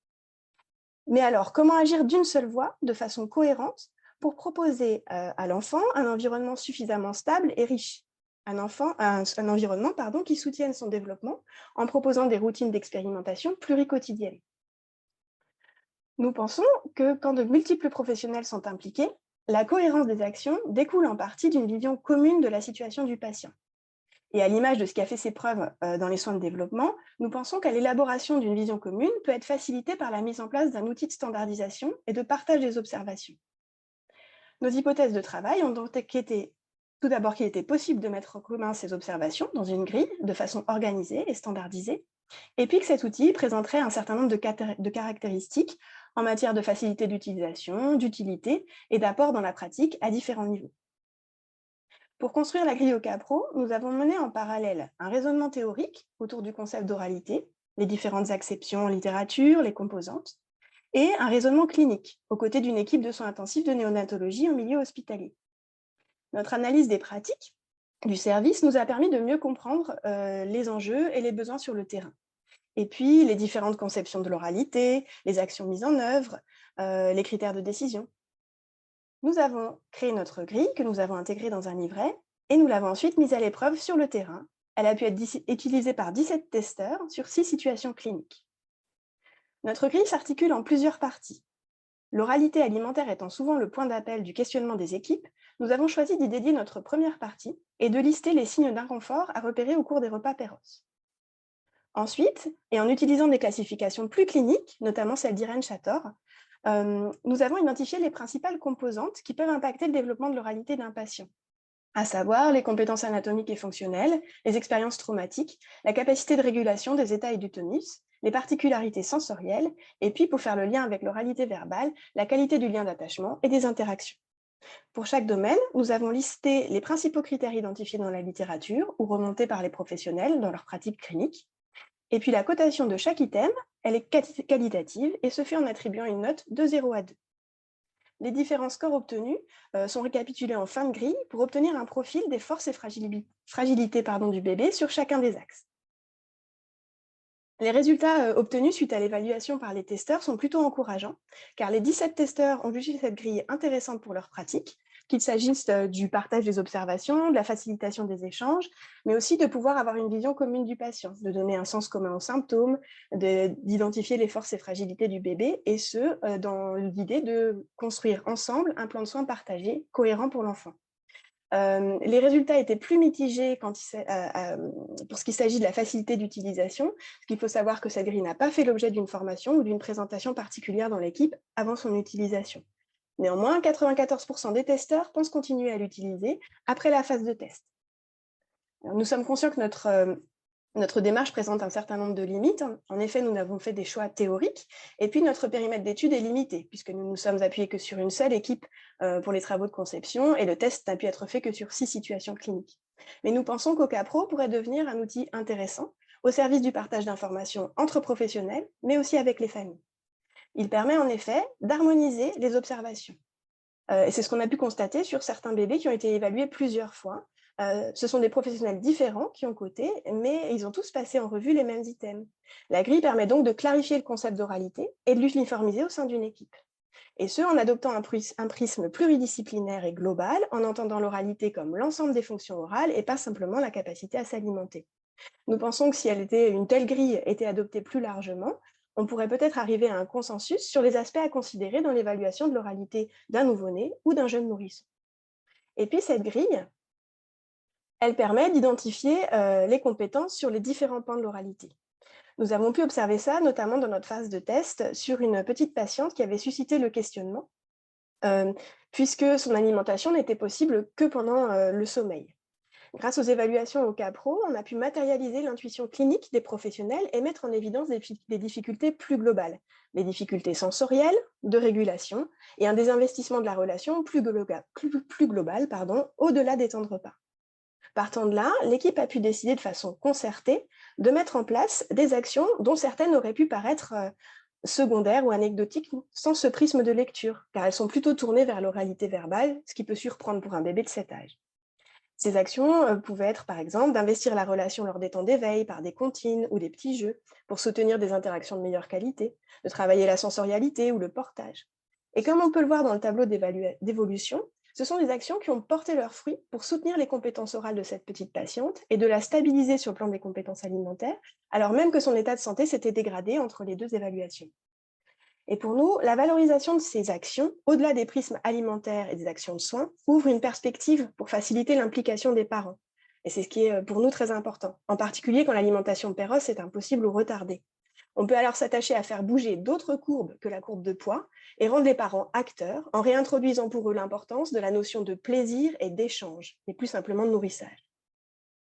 Mais alors, comment agir d'une seule voix, de façon cohérente, pour proposer à l'enfant un environnement suffisamment stable et riche, un environnement qui soutienne son développement en proposant des routines d'expérimentation pluriquotidiennes. Nous pensons que quand de multiples professionnels sont impliqués, la cohérence des actions découle en partie d'une vision commune de la situation du patient. Et à l'image de ce qui a fait ses preuves dans les soins de développement, nous pensons que l'élaboration d'une vision commune peut être facilitée par la mise en place d'un outil de standardisation et de partage des observations. Nos hypothèses de travail ont donc été tout d'abord qu'il était possible de mettre en commun ces observations dans une grille de façon organisée et standardisée, et puis que cet outil présenterait un certain nombre de caractéristiques en matière de facilité d'utilisation, d'utilité et d'apport dans la pratique à différents niveaux. Pour construire la grille OKAPRO, nous avons mené en parallèle un raisonnement théorique autour du concept d'oralité, les différentes acceptions en littérature, les composantes, et un raisonnement clinique, aux côtés d'une équipe de soins intensifs de néonatologie en milieu hospitalier. Notre analyse des pratiques du service nous a permis de mieux comprendre les enjeux et les besoins sur le terrain. Et puis, les différentes conceptions de l'oralité, les actions mises en œuvre, les critères de décision. Nous avons créé notre grille que nous avons intégrée dans un livret et nous l'avons ensuite mise à l'épreuve sur le terrain. Elle a pu être utilisée par 17 testeurs sur 6 situations cliniques. Notre grille s'articule en plusieurs parties. L'oralité alimentaire étant souvent le point d'appel du questionnement des équipes, nous avons choisi d'y dédier notre première partie et de lister les signes d'inconfort à repérer au cours des repas péros. Ensuite, et en utilisant des classifications plus cliniques, notamment celle d'Irène Chator, nous avons identifié les principales composantes qui peuvent impacter le développement de l'oralité d'un patient, à savoir les compétences anatomiques et fonctionnelles, les expériences traumatiques, la capacité de régulation des états et du tonus, les particularités sensorielles, et puis pour faire le lien avec l'oralité verbale, la qualité du lien d'attachement et des interactions. Pour chaque domaine, nous avons listé les principaux critères identifiés dans la littérature ou remontés par les professionnels dans leur pratique clinique. Et puis la cotation de chaque item, elle est qualitative et se fait en attribuant une note de 0 à 2. Les différents scores obtenus sont récapitulés en fin de grille pour obtenir un profil des forces et fragilités du bébé sur chacun des axes. Les résultats obtenus suite à l'évaluation par les testeurs sont plutôt encourageants, car les 17 testeurs ont jugé cette grille intéressante pour leur pratique, qu'il s'agisse du partage des observations, de la facilitation des échanges, mais aussi de pouvoir avoir une vision commune du patient, de donner un sens commun aux symptômes, d'identifier les forces et fragilités du bébé, et ce, dans l'idée de construire ensemble un plan de soins partagé, cohérent pour l'enfant. Les résultats étaient plus mitigés pour ce qui s'agit de la facilité d'utilisation, parce qu'il faut savoir que cette grille n'a pas fait l'objet d'une formation ou d'une présentation particulière dans l'équipe avant son utilisation. Néanmoins, 94% des testeurs pensent continuer à l'utiliser après la phase de test. Alors, nous sommes conscients que notre démarche présente un certain nombre de limites. En effet, nous avons fait des choix théoriques et puis notre périmètre d'étude est limité puisque nous nous sommes appuyés que sur une seule équipe pour les travaux de conception et le test n'a pu être fait que sur 6 situations cliniques. Mais nous pensons qu'OKAPRO pourrait devenir un outil intéressant au service du partage d'informations entre professionnels, mais aussi avec les familles. Il permet en effet d'harmoniser les observations. Et c'est ce qu'on a pu constater sur certains bébés qui ont été évalués plusieurs fois. Ce sont des professionnels différents qui ont coté, mais ils ont tous passé en revue les mêmes items. La grille permet donc de clarifier le concept d'oralité et de l'uniformiser au sein d'une équipe. Et ce, en adoptant un prisme pluridisciplinaire et global, en entendant l'oralité comme l'ensemble des fonctions orales et pas simplement la capacité à s'alimenter. Nous pensons que si une telle grille était adoptée plus largement, on pourrait peut-être arriver à un consensus sur les aspects à considérer dans l'évaluation de l'oralité d'un nouveau-né ou d'un jeune nourrisson. Et puis cette grille, elle permet d'identifier les compétences sur les différents pans de l'oralité. Nous avons pu observer ça notamment dans notre phase de test sur une petite patiente qui avait suscité le questionnement, puisque son alimentation n'était possible que pendant le sommeil. Grâce aux évaluations au cas pro, on a pu matérialiser l'intuition clinique des professionnels et mettre en évidence des difficultés plus globales, les difficultés sensorielles, de régulation et un désinvestissement de la relation plus global, au-delà des temps de repas. Partant de là, l'équipe a pu décider de façon concertée de mettre en place des actions dont certaines auraient pu paraître secondaires ou anecdotiques sans ce prisme de lecture, car elles sont plutôt tournées vers l'oralité verbale, ce qui peut surprendre pour un bébé de cet âge. Ces actions pouvaient être, par exemple, d'investir la relation lors des temps d'éveil par des comptines ou des petits jeux pour soutenir des interactions de meilleure qualité, de travailler la sensorialité ou le portage. Et comme on peut le voir dans le tableau d'évolution, ce sont des actions qui ont porté leurs fruits pour soutenir les compétences orales de cette petite patiente et de la stabiliser sur le plan des compétences alimentaires, alors même que son état de santé s'était dégradé entre les deux évaluations. Et pour nous, la valorisation de ces actions, au-delà des prismes alimentaires et des actions de soins, ouvre une perspective pour faciliter l'implication des parents. Et c'est ce qui est pour nous très important, en particulier quand l'alimentation précoce est impossible ou retardée. On peut alors s'attacher à faire bouger d'autres courbes que la courbe de poids et rendre les parents acteurs en réintroduisant pour eux l'importance de la notion de plaisir et d'échange, et plus simplement de nourrissage.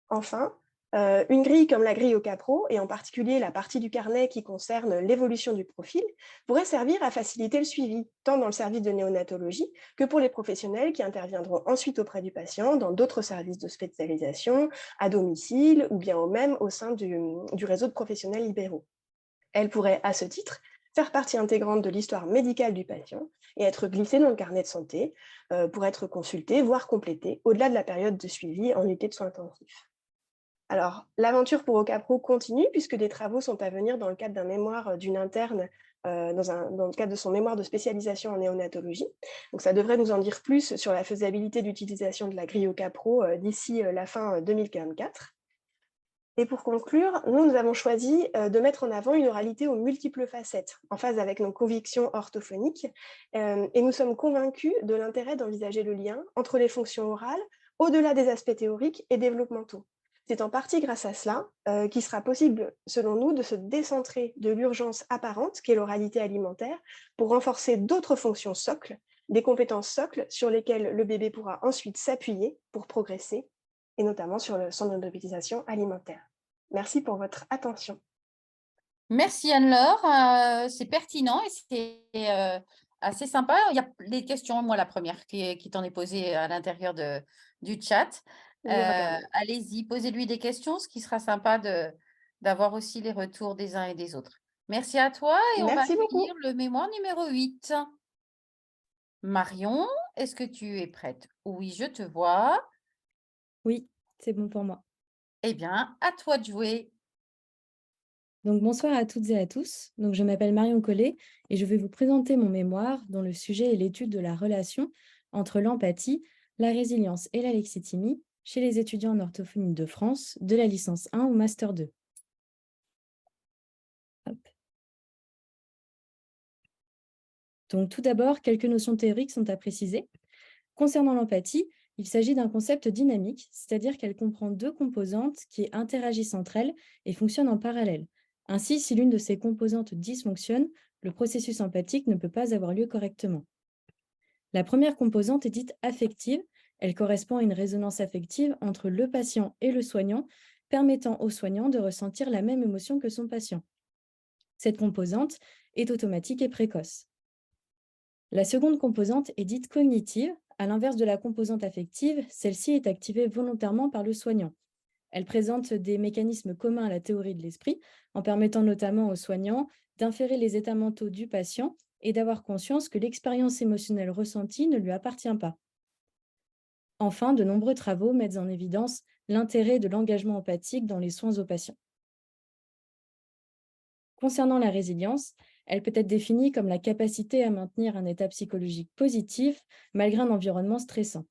Enfin, une grille comme la grille au cas pro, et en particulier la partie du carnet qui concerne l'évolution du profil, pourrait servir à faciliter le suivi, tant dans le service de néonatologie que pour les professionnels qui interviendront ensuite auprès du patient dans d'autres services de spécialisation, à domicile ou bien même au sein du réseau de professionnels libéraux. Elle pourrait, à ce titre, faire partie intégrante de l'histoire médicale du patient et être glissée dans le carnet de santé pour être consultée, voire complétée, au-delà de la période de suivi en unité de soins intensifs. Alors, l'aventure pour OCAPRO continue puisque des travaux sont à venir dans le cadre d'un mémoire d'une interne dans le cadre de son mémoire de spécialisation en néonatologie. Donc, ça devrait nous en dire plus sur la faisabilité d'utilisation de la grille OCAPRO d'ici la fin 2024. Et pour conclure, nous avons choisi de mettre en avant une oralité aux multiples facettes, en phase avec nos convictions orthophoniques, et nous sommes convaincus de l'intérêt d'envisager le lien entre les fonctions orales, au-delà des aspects théoriques et développementaux. C'est en partie grâce à cela qu'il sera possible, selon nous, de se décentrer de l'urgence apparente qu'est l'oralité alimentaire pour renforcer d'autres fonctions socles, des compétences socles sur lesquelles le bébé pourra ensuite s'appuyer pour progresser, et notamment sur son autonomisation alimentaire. Merci pour votre attention. Merci Anne-Laure, c'est pertinent et c'est assez sympa. Il y a des questions, moi la première qui t'en est posée à l'intérieur du chat. Allez-y, posez-lui des questions, ce qui sera sympa d'avoir aussi les retours des uns et des autres. Merci à toi et on va finir le mémoire numéro 8. Marion, est-ce que tu es prête? Oui, je te vois. Oui, c'est bon pour moi. Eh bien, à toi de jouer. Donc, bonsoir à toutes et à tous. Donc, je m'appelle Marion Collet et je vais vous présenter mon mémoire dont le sujet est l'étude de la relation entre l'empathie, la résilience et la lexithymie chez les étudiants en orthophonie de France de la licence 1 au Master 2. Hop. Donc, tout d'abord, quelques notions théoriques sont à préciser. Concernant l'empathie, il s'agit d'un concept dynamique, c'est-à-dire qu'elle comprend deux composantes qui interagissent entre elles et fonctionnent en parallèle. Ainsi, si l'une de ces composantes dysfonctionne, le processus empathique ne peut pas avoir lieu correctement. La première composante est dite affective. Elle correspond à une résonance affective entre le patient et le soignant, permettant au soignant de ressentir la même émotion que son patient. Cette composante est automatique et précoce. La seconde composante est dite cognitive. À l'inverse de la composante affective, celle-ci est activée volontairement par le soignant. Elle présente des mécanismes communs à la théorie de l'esprit, en permettant notamment au soignant d'inférer les états mentaux du patient et d'avoir conscience que l'expérience émotionnelle ressentie ne lui appartient pas. Enfin, de nombreux travaux mettent en évidence l'intérêt de l'engagement empathique dans les soins aux patients. Concernant la résilience, elle peut être définie comme la capacité à maintenir un état psychologique positif malgré un environnement stressant.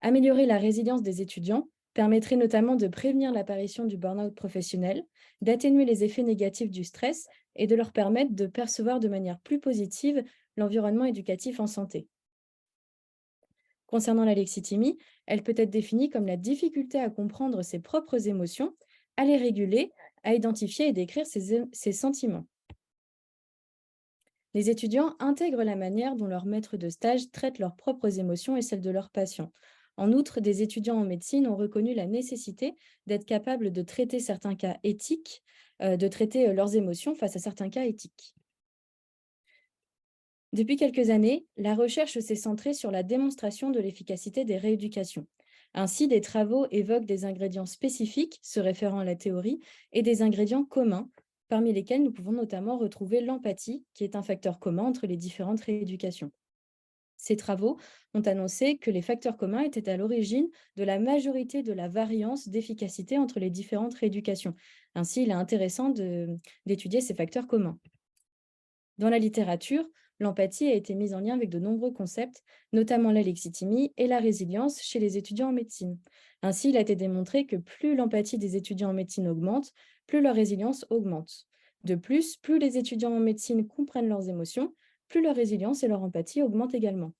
Améliorer la résilience des étudiants permettrait notamment de prévenir l'apparition du burn-out professionnel, d'atténuer les effets négatifs du stress et de leur permettre de percevoir de manière plus positive l'environnement éducatif en santé. Concernant l'alexithymie, elle peut être définie comme la difficulté à comprendre ses propres émotions, à les réguler, à identifier et décrire ses sentiments. Les étudiants intègrent la manière dont leurs maîtres de stage traitent leurs propres émotions et celles de leurs patients. En outre, des étudiants en médecine ont reconnu la nécessité d'être capables de traiter certains cas éthiques, de traiter leurs émotions face à certains cas éthiques. Depuis quelques années, la recherche s'est centrée sur la démonstration de l'efficacité des rééducations. Ainsi, des travaux évoquent des ingrédients spécifiques se référant à la théorie et des ingrédients communs, parmi lesquels nous pouvons notamment retrouver l'empathie, qui est un facteur commun entre les différentes rééducations. Ces travaux ont annoncé que les facteurs communs étaient à l'origine de la majorité de la variance d'efficacité entre les différentes rééducations. Ainsi, il est intéressant d'étudier ces facteurs communs. Dans la littérature, l'empathie a été mise en lien avec de nombreux concepts, notamment l'alexithymie et la résilience chez les étudiants en médecine. Ainsi, il a été démontré que plus l'empathie des étudiants en médecine augmente, plus leur résilience augmente. De plus, plus les étudiants en médecine comprennent leurs émotions, plus leur résilience et leur empathie augmentent également.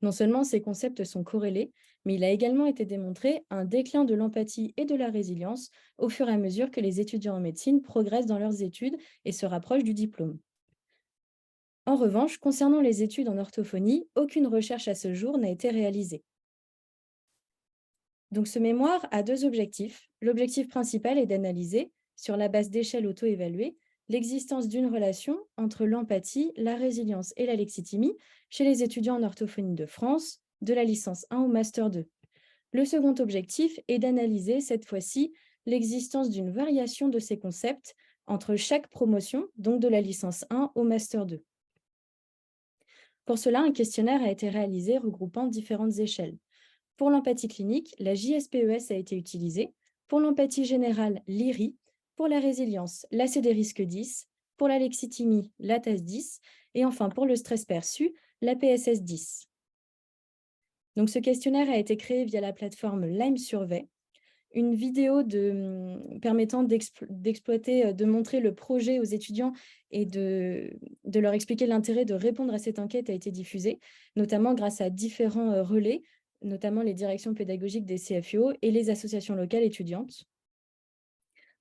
Non seulement ces concepts sont corrélés, mais il a également été démontré un déclin de l'empathie et de la résilience au fur et à mesure que les étudiants en médecine progressent dans leurs études et se rapprochent du diplôme. En revanche, concernant les études en orthophonie, aucune recherche à ce jour n'a été réalisée. Donc ce mémoire a deux objectifs. L'objectif principal est d'analyser, sur la base d'échelles auto-évaluées, l'existence d'une relation entre l'empathie, la résilience et l'alexithymie chez les étudiants en orthophonie de France, de la licence 1 au Master 2. Le second objectif est d'analyser cette fois-ci l'existence d'une variation de ces concepts entre chaque promotion, donc de la licence 1 au Master 2. Pour cela, un questionnaire a été réalisé regroupant différentes échelles. Pour l'empathie clinique, la JSPES a été utilisée. Pour l'empathie générale, l'IRI. Pour la résilience, l'ACD-RISC-10. Pour l'alexithymie, l'ATAS-10. Et enfin, pour le stress perçu, l'APSS-10. Donc, ce questionnaire a été créé via la plateforme Lyme Survey. Une vidéo permettant d'exploiter, de montrer le projet aux étudiants et de leur expliquer l'intérêt de répondre à cette enquête a été diffusée, notamment grâce à différents relais, notamment les directions pédagogiques des CFUO et les associations locales étudiantes.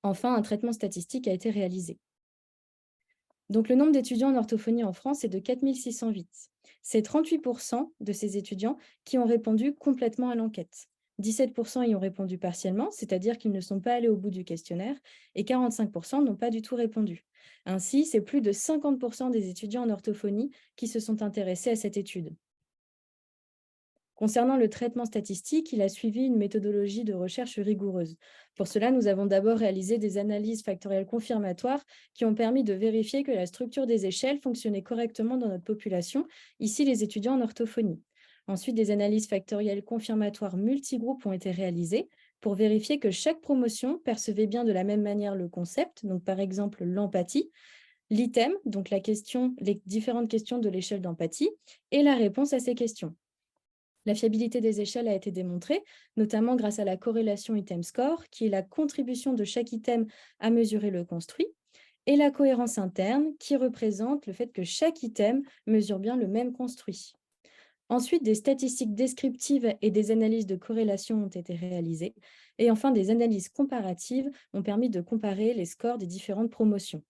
Enfin, un traitement statistique a été réalisé. Donc, le nombre d'étudiants en orthophonie en France est de 4608. C'est 38% de ces étudiants qui ont répondu complètement à l'enquête. 17% y ont répondu partiellement, c'est-à-dire qu'ils ne sont pas allés au bout du questionnaire, et 45% n'ont pas du tout répondu. Ainsi, c'est plus de 50% des étudiants en orthophonie qui se sont intéressés à cette étude. Concernant le traitement statistique, il a suivi une méthodologie de recherche rigoureuse. Pour cela, nous avons d'abord réalisé des analyses factorielles confirmatoires qui ont permis de vérifier que la structure des échelles fonctionnait correctement dans notre population, ici les étudiants en orthophonie. Ensuite, des analyses factorielles confirmatoires multigroupes ont été réalisées pour vérifier que chaque promotion percevait bien de la même manière le concept, donc par exemple l'empathie, l'item, donc les différentes questions de l'échelle d'empathie, et la réponse à ces questions. La fiabilité des échelles a été démontrée, notamment grâce à la corrélation item score, qui est la contribution de chaque item à mesurer le construit, et la cohérence interne, qui représente le fait que chaque item mesure bien le même construit. Ensuite, des statistiques descriptives et des analyses de corrélation ont été réalisées. Et enfin, des analyses comparatives ont permis de comparer les scores des différentes promotions.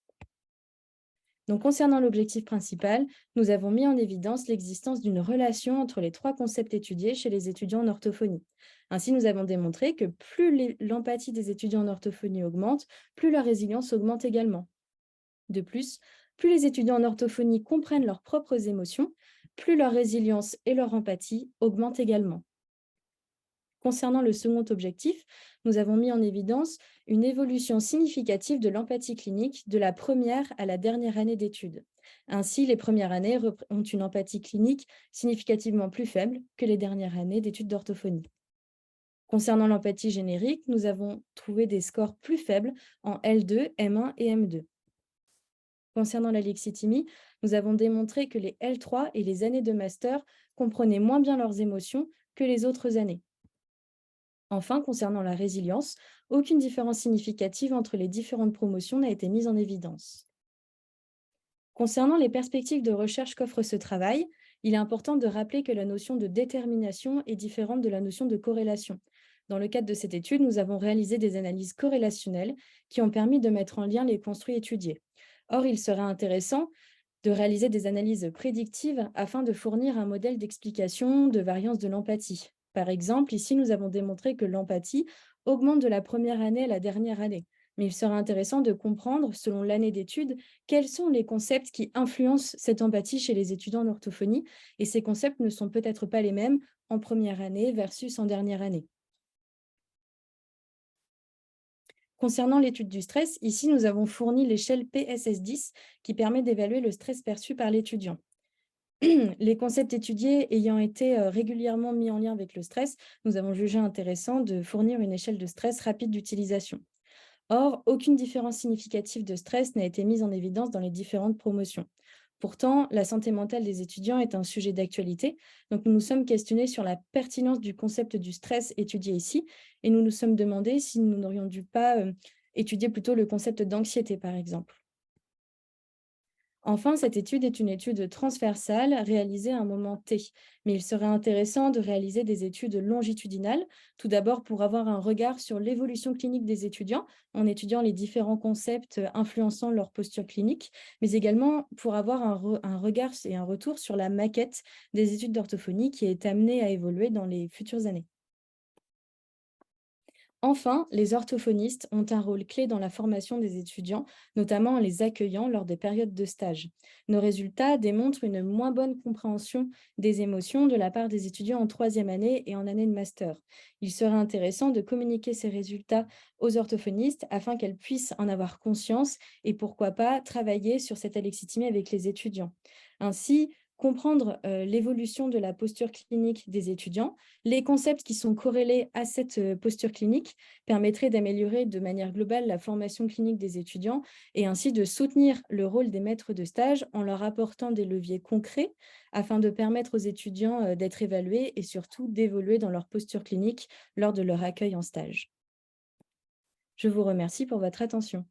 Donc, concernant l'objectif principal, nous avons mis en évidence l'existence d'une relation entre les trois concepts étudiés chez les étudiants en orthophonie. Ainsi, nous avons démontré que plus l'empathie des étudiants en orthophonie augmente, plus leur résilience augmente également. De plus, plus les étudiants en orthophonie comprennent leurs propres émotions, plus leur résilience et leur empathie augmentent également. Concernant le second objectif, nous avons mis en évidence une évolution significative de l'empathie clinique de la première à la dernière année d'études. Ainsi, les premières années ont une empathie clinique significativement plus faible que les dernières années d'études d'orthophonie. Concernant l'empathie générique, nous avons trouvé des scores plus faibles en L2, M1 et M2. Concernant la lexitimie, nous avons démontré que les L3 et les années de master comprenaient moins bien leurs émotions que les autres années. Enfin, concernant la résilience, aucune différence significative entre les différentes promotions n'a été mise en évidence. Concernant les perspectives de recherche qu'offre ce travail, il est important de rappeler que la notion de détermination est différente de la notion de corrélation. Dans le cadre de cette étude, nous avons réalisé des analyses corrélationnelles qui ont permis de mettre en lien les construits étudiés. Or, il serait intéressant de réaliser des analyses prédictives afin de fournir un modèle d'explication de variance de l'empathie. Par exemple, ici, nous avons démontré que l'empathie augmente de la première année à la dernière année. Mais il serait intéressant de comprendre, selon l'année d'études, quels sont les concepts qui influencent cette empathie chez les étudiants en orthophonie. Et ces concepts ne sont peut-être pas les mêmes en première année versus en dernière année. Concernant l'étude du stress, ici, nous avons fourni l'échelle PSS10 qui permet d'évaluer le stress perçu par l'étudiant. Les concepts étudiés ayant été régulièrement mis en lien avec le stress, nous avons jugé intéressant de fournir une échelle de stress rapide d'utilisation. Or, aucune différence significative de stress n'a été mise en évidence dans les différentes promotions. Pourtant, la santé mentale des étudiants est un sujet d'actualité, donc nous nous sommes questionnés sur la pertinence du concept du stress étudié ici, et nous nous sommes demandé si nous n'aurions dû pas étudier plutôt le concept d'anxiété, par exemple. Enfin, cette étude est une étude transversale réalisée à un moment T, mais il serait intéressant de réaliser des études longitudinales, tout d'abord pour avoir un regard sur l'évolution clinique des étudiants, en étudiant les différents concepts influençant leur posture clinique, mais également pour avoir un regard et un retour sur la maquette des études d'orthophonie qui est amenée à évoluer dans les futures années. Enfin, les orthophonistes ont un rôle clé dans la formation des étudiants, notamment en les accueillant lors des périodes de stage. Nos résultats démontrent une moins bonne compréhension des émotions de la part des étudiants en troisième année et en année de master. Il serait intéressant de communiquer ces résultats aux orthophonistes afin qu'elles puissent en avoir conscience et pourquoi pas travailler sur cette alexithymie avec les étudiants. Ainsi, comprendre l'évolution de la posture clinique des étudiants, les concepts qui sont corrélés à cette posture clinique permettrait d'améliorer de manière globale la formation clinique des étudiants et ainsi de soutenir le rôle des maîtres de stage en leur apportant des leviers concrets afin de permettre aux étudiants d'être évalués et surtout d'évoluer dans leur posture clinique lors de leur accueil en stage. Je vous remercie pour votre attention.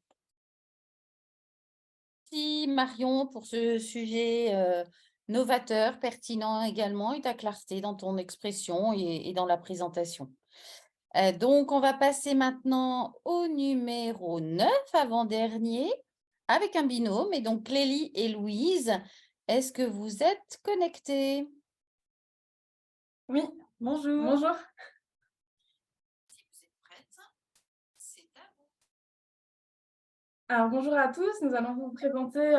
Merci Marion pour ce sujet novateur, pertinent également, et ta clarté dans ton expression et dans la présentation. Donc, on va passer maintenant au numéro 9, avant-dernier, avec un binôme. Et donc, Clélie et Louise, est-ce que vous êtes connectés? Oui, Bonjour. bonjour. Si vous êtes prêtes, c'est à vous. Alors, bonjour à tous, nous allons vous présenter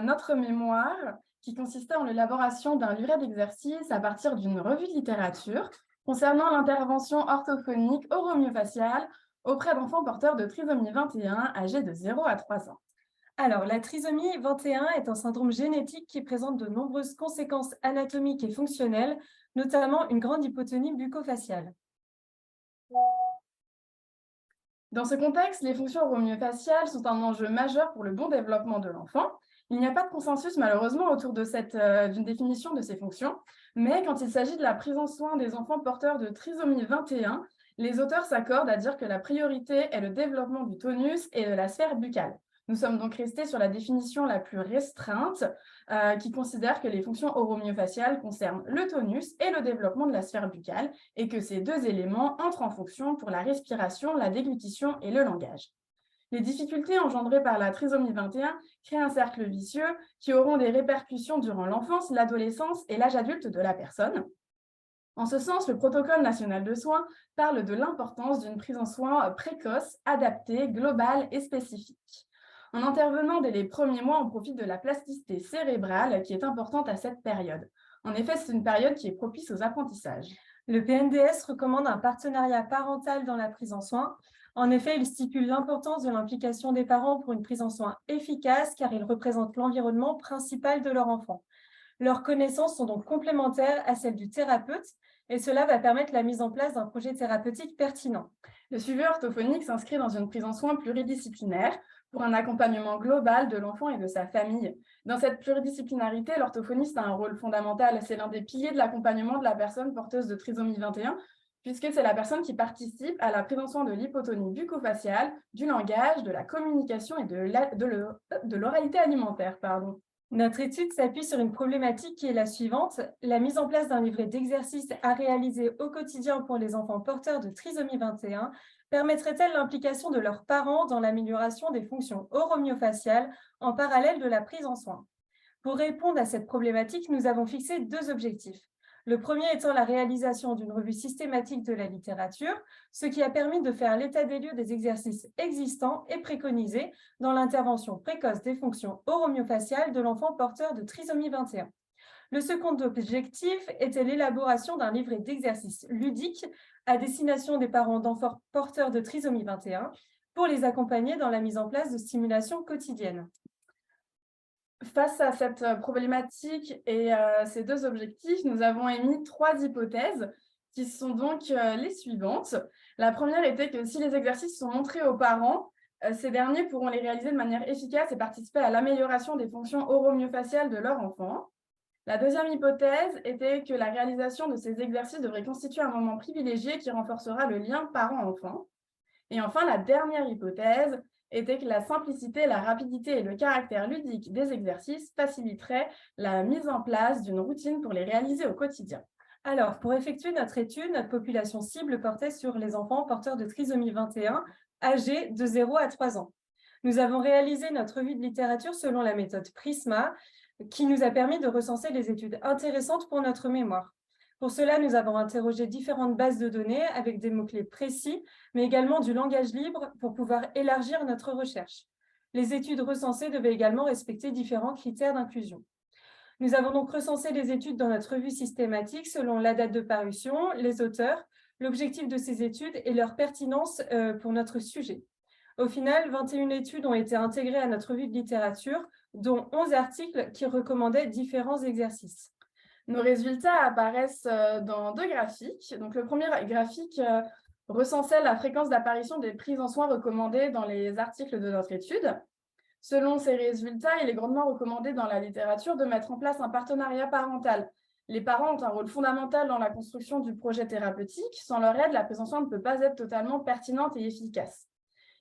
notre mémoire qui consistait en l'élaboration d'un livret d'exercices à partir d'une revue de littérature concernant l'intervention orthophonique oromyofaciale auprès d'enfants porteurs de trisomie 21 âgés de 0 à 3 ans. Alors, la trisomie 21 est un syndrome génétique qui présente de nombreuses conséquences anatomiques et fonctionnelles, notamment une grande hypotonie bucco-faciale. Dans ce contexte, les fonctions oromyofaciales sont un enjeu majeur pour le bon développement de l'enfant. Il n'y a pas de consensus malheureusement autour de d'une définition de ces fonctions, mais quand il s'agit de la prise en soin des enfants porteurs de trisomie 21, les auteurs s'accordent à dire que la priorité est le développement du tonus et de la sphère buccale. Nous sommes donc restés sur la définition la plus restreinte qui considère que les fonctions oromyofaciales concernent le tonus et le développement de la sphère buccale et que ces deux éléments entrent en fonction pour la respiration, la déglutition et le langage. Les difficultés engendrées par la trisomie 21 créent un cercle vicieux qui auront des répercussions durant l'enfance, l'adolescence et l'âge adulte de la personne. En ce sens, le protocole national de soins parle de l'importance d'une prise en soin précoce, adaptée, globale et spécifique. En intervenant dès les premiers mois, on profite de la plasticité cérébrale qui est importante à cette période. En effet, c'est une période qui est propice aux apprentissages. Le PNDS recommande un partenariat parental dans la prise en soin. En effet, il stipule l'importance de l'implication des parents pour une prise en soin efficace car ils représentent l'environnement principal de leur enfant. Leurs connaissances sont donc complémentaires à celles du thérapeute et cela va permettre la mise en place d'un projet thérapeutique pertinent. Le suivi orthophonique s'inscrit dans une prise en soin pluridisciplinaire pour un accompagnement global de l'enfant et de sa famille. Dans cette pluridisciplinarité, l'orthophoniste a un rôle fondamental. C'est l'un des piliers de l'accompagnement de la personne porteuse de trisomie 21, puisque c'est la personne qui participe à la prise en soin de l'hypotonie bucco-faciale, du langage, de la communication et de l'oralité alimentaire. Notre étude s'appuie sur une problématique qui est la suivante. La mise en place d'un livret d'exercices à réaliser au quotidien pour les enfants porteurs de trisomie 21 permettrait-elle l'implication de leurs parents dans l'amélioration des fonctions oromyofaciales en parallèle de la prise en soin? Pour répondre à cette problématique, nous avons fixé 2 objectifs. Le premier étant la réalisation d'une revue systématique de la littérature, ce qui a permis de faire l'état des lieux des exercices existants et préconisés dans l'intervention précoce des fonctions oromyofaciales de l'enfant porteur de trisomie 21. Le second objectif était l'élaboration d'un livret d'exercices ludiques à destination des parents d'enfants porteurs de trisomie 21 pour les accompagner dans la mise en place de stimulations quotidiennes. Face à cette problématique et ces 2 objectifs, nous avons émis 3 hypothèses qui sont donc les suivantes. La première était que si les exercices sont montrés aux parents, ces derniers pourront les réaliser de manière efficace et participer à l'amélioration des fonctions oromyofaciales de leur enfant. La deuxième hypothèse était que la réalisation de ces exercices devrait constituer un moment privilégié qui renforcera le lien parent-enfant. Et enfin, la dernière hypothèse était que la simplicité, la rapidité et le caractère ludique des exercices faciliteraient la mise en place d'une routine pour les réaliser au quotidien. Alors, pour effectuer notre étude, notre population cible portait sur les enfants porteurs de trisomie 21 âgés de 0 à 3 ans. Nous avons réalisé notre revue de littérature selon la méthode Prisma, qui nous a permis de recenser les études intéressantes pour notre mémoire. Pour cela, nous avons interrogé différentes bases de données avec des mots-clés précis, mais également du langage libre pour pouvoir élargir notre recherche. Les études recensées devaient également respecter différents critères d'inclusion. Nous avons donc recensé les études dans notre revue systématique selon la date de parution, les auteurs, l'objectif de ces études et leur pertinence pour notre sujet. Au final, 21 études ont été intégrées à notre revue de littérature, dont 11 articles qui recommandaient différents exercices. Nos résultats apparaissent dans 2 graphiques. Donc, le premier graphique recensait la fréquence d'apparition des prises en soins recommandées dans les articles de notre étude. Selon ces résultats, il est grandement recommandé dans la littérature de mettre en place un partenariat parental. Les parents ont un rôle fondamental dans la construction du projet thérapeutique. Sans leur aide, la prise en soin ne peut pas être totalement pertinente et efficace.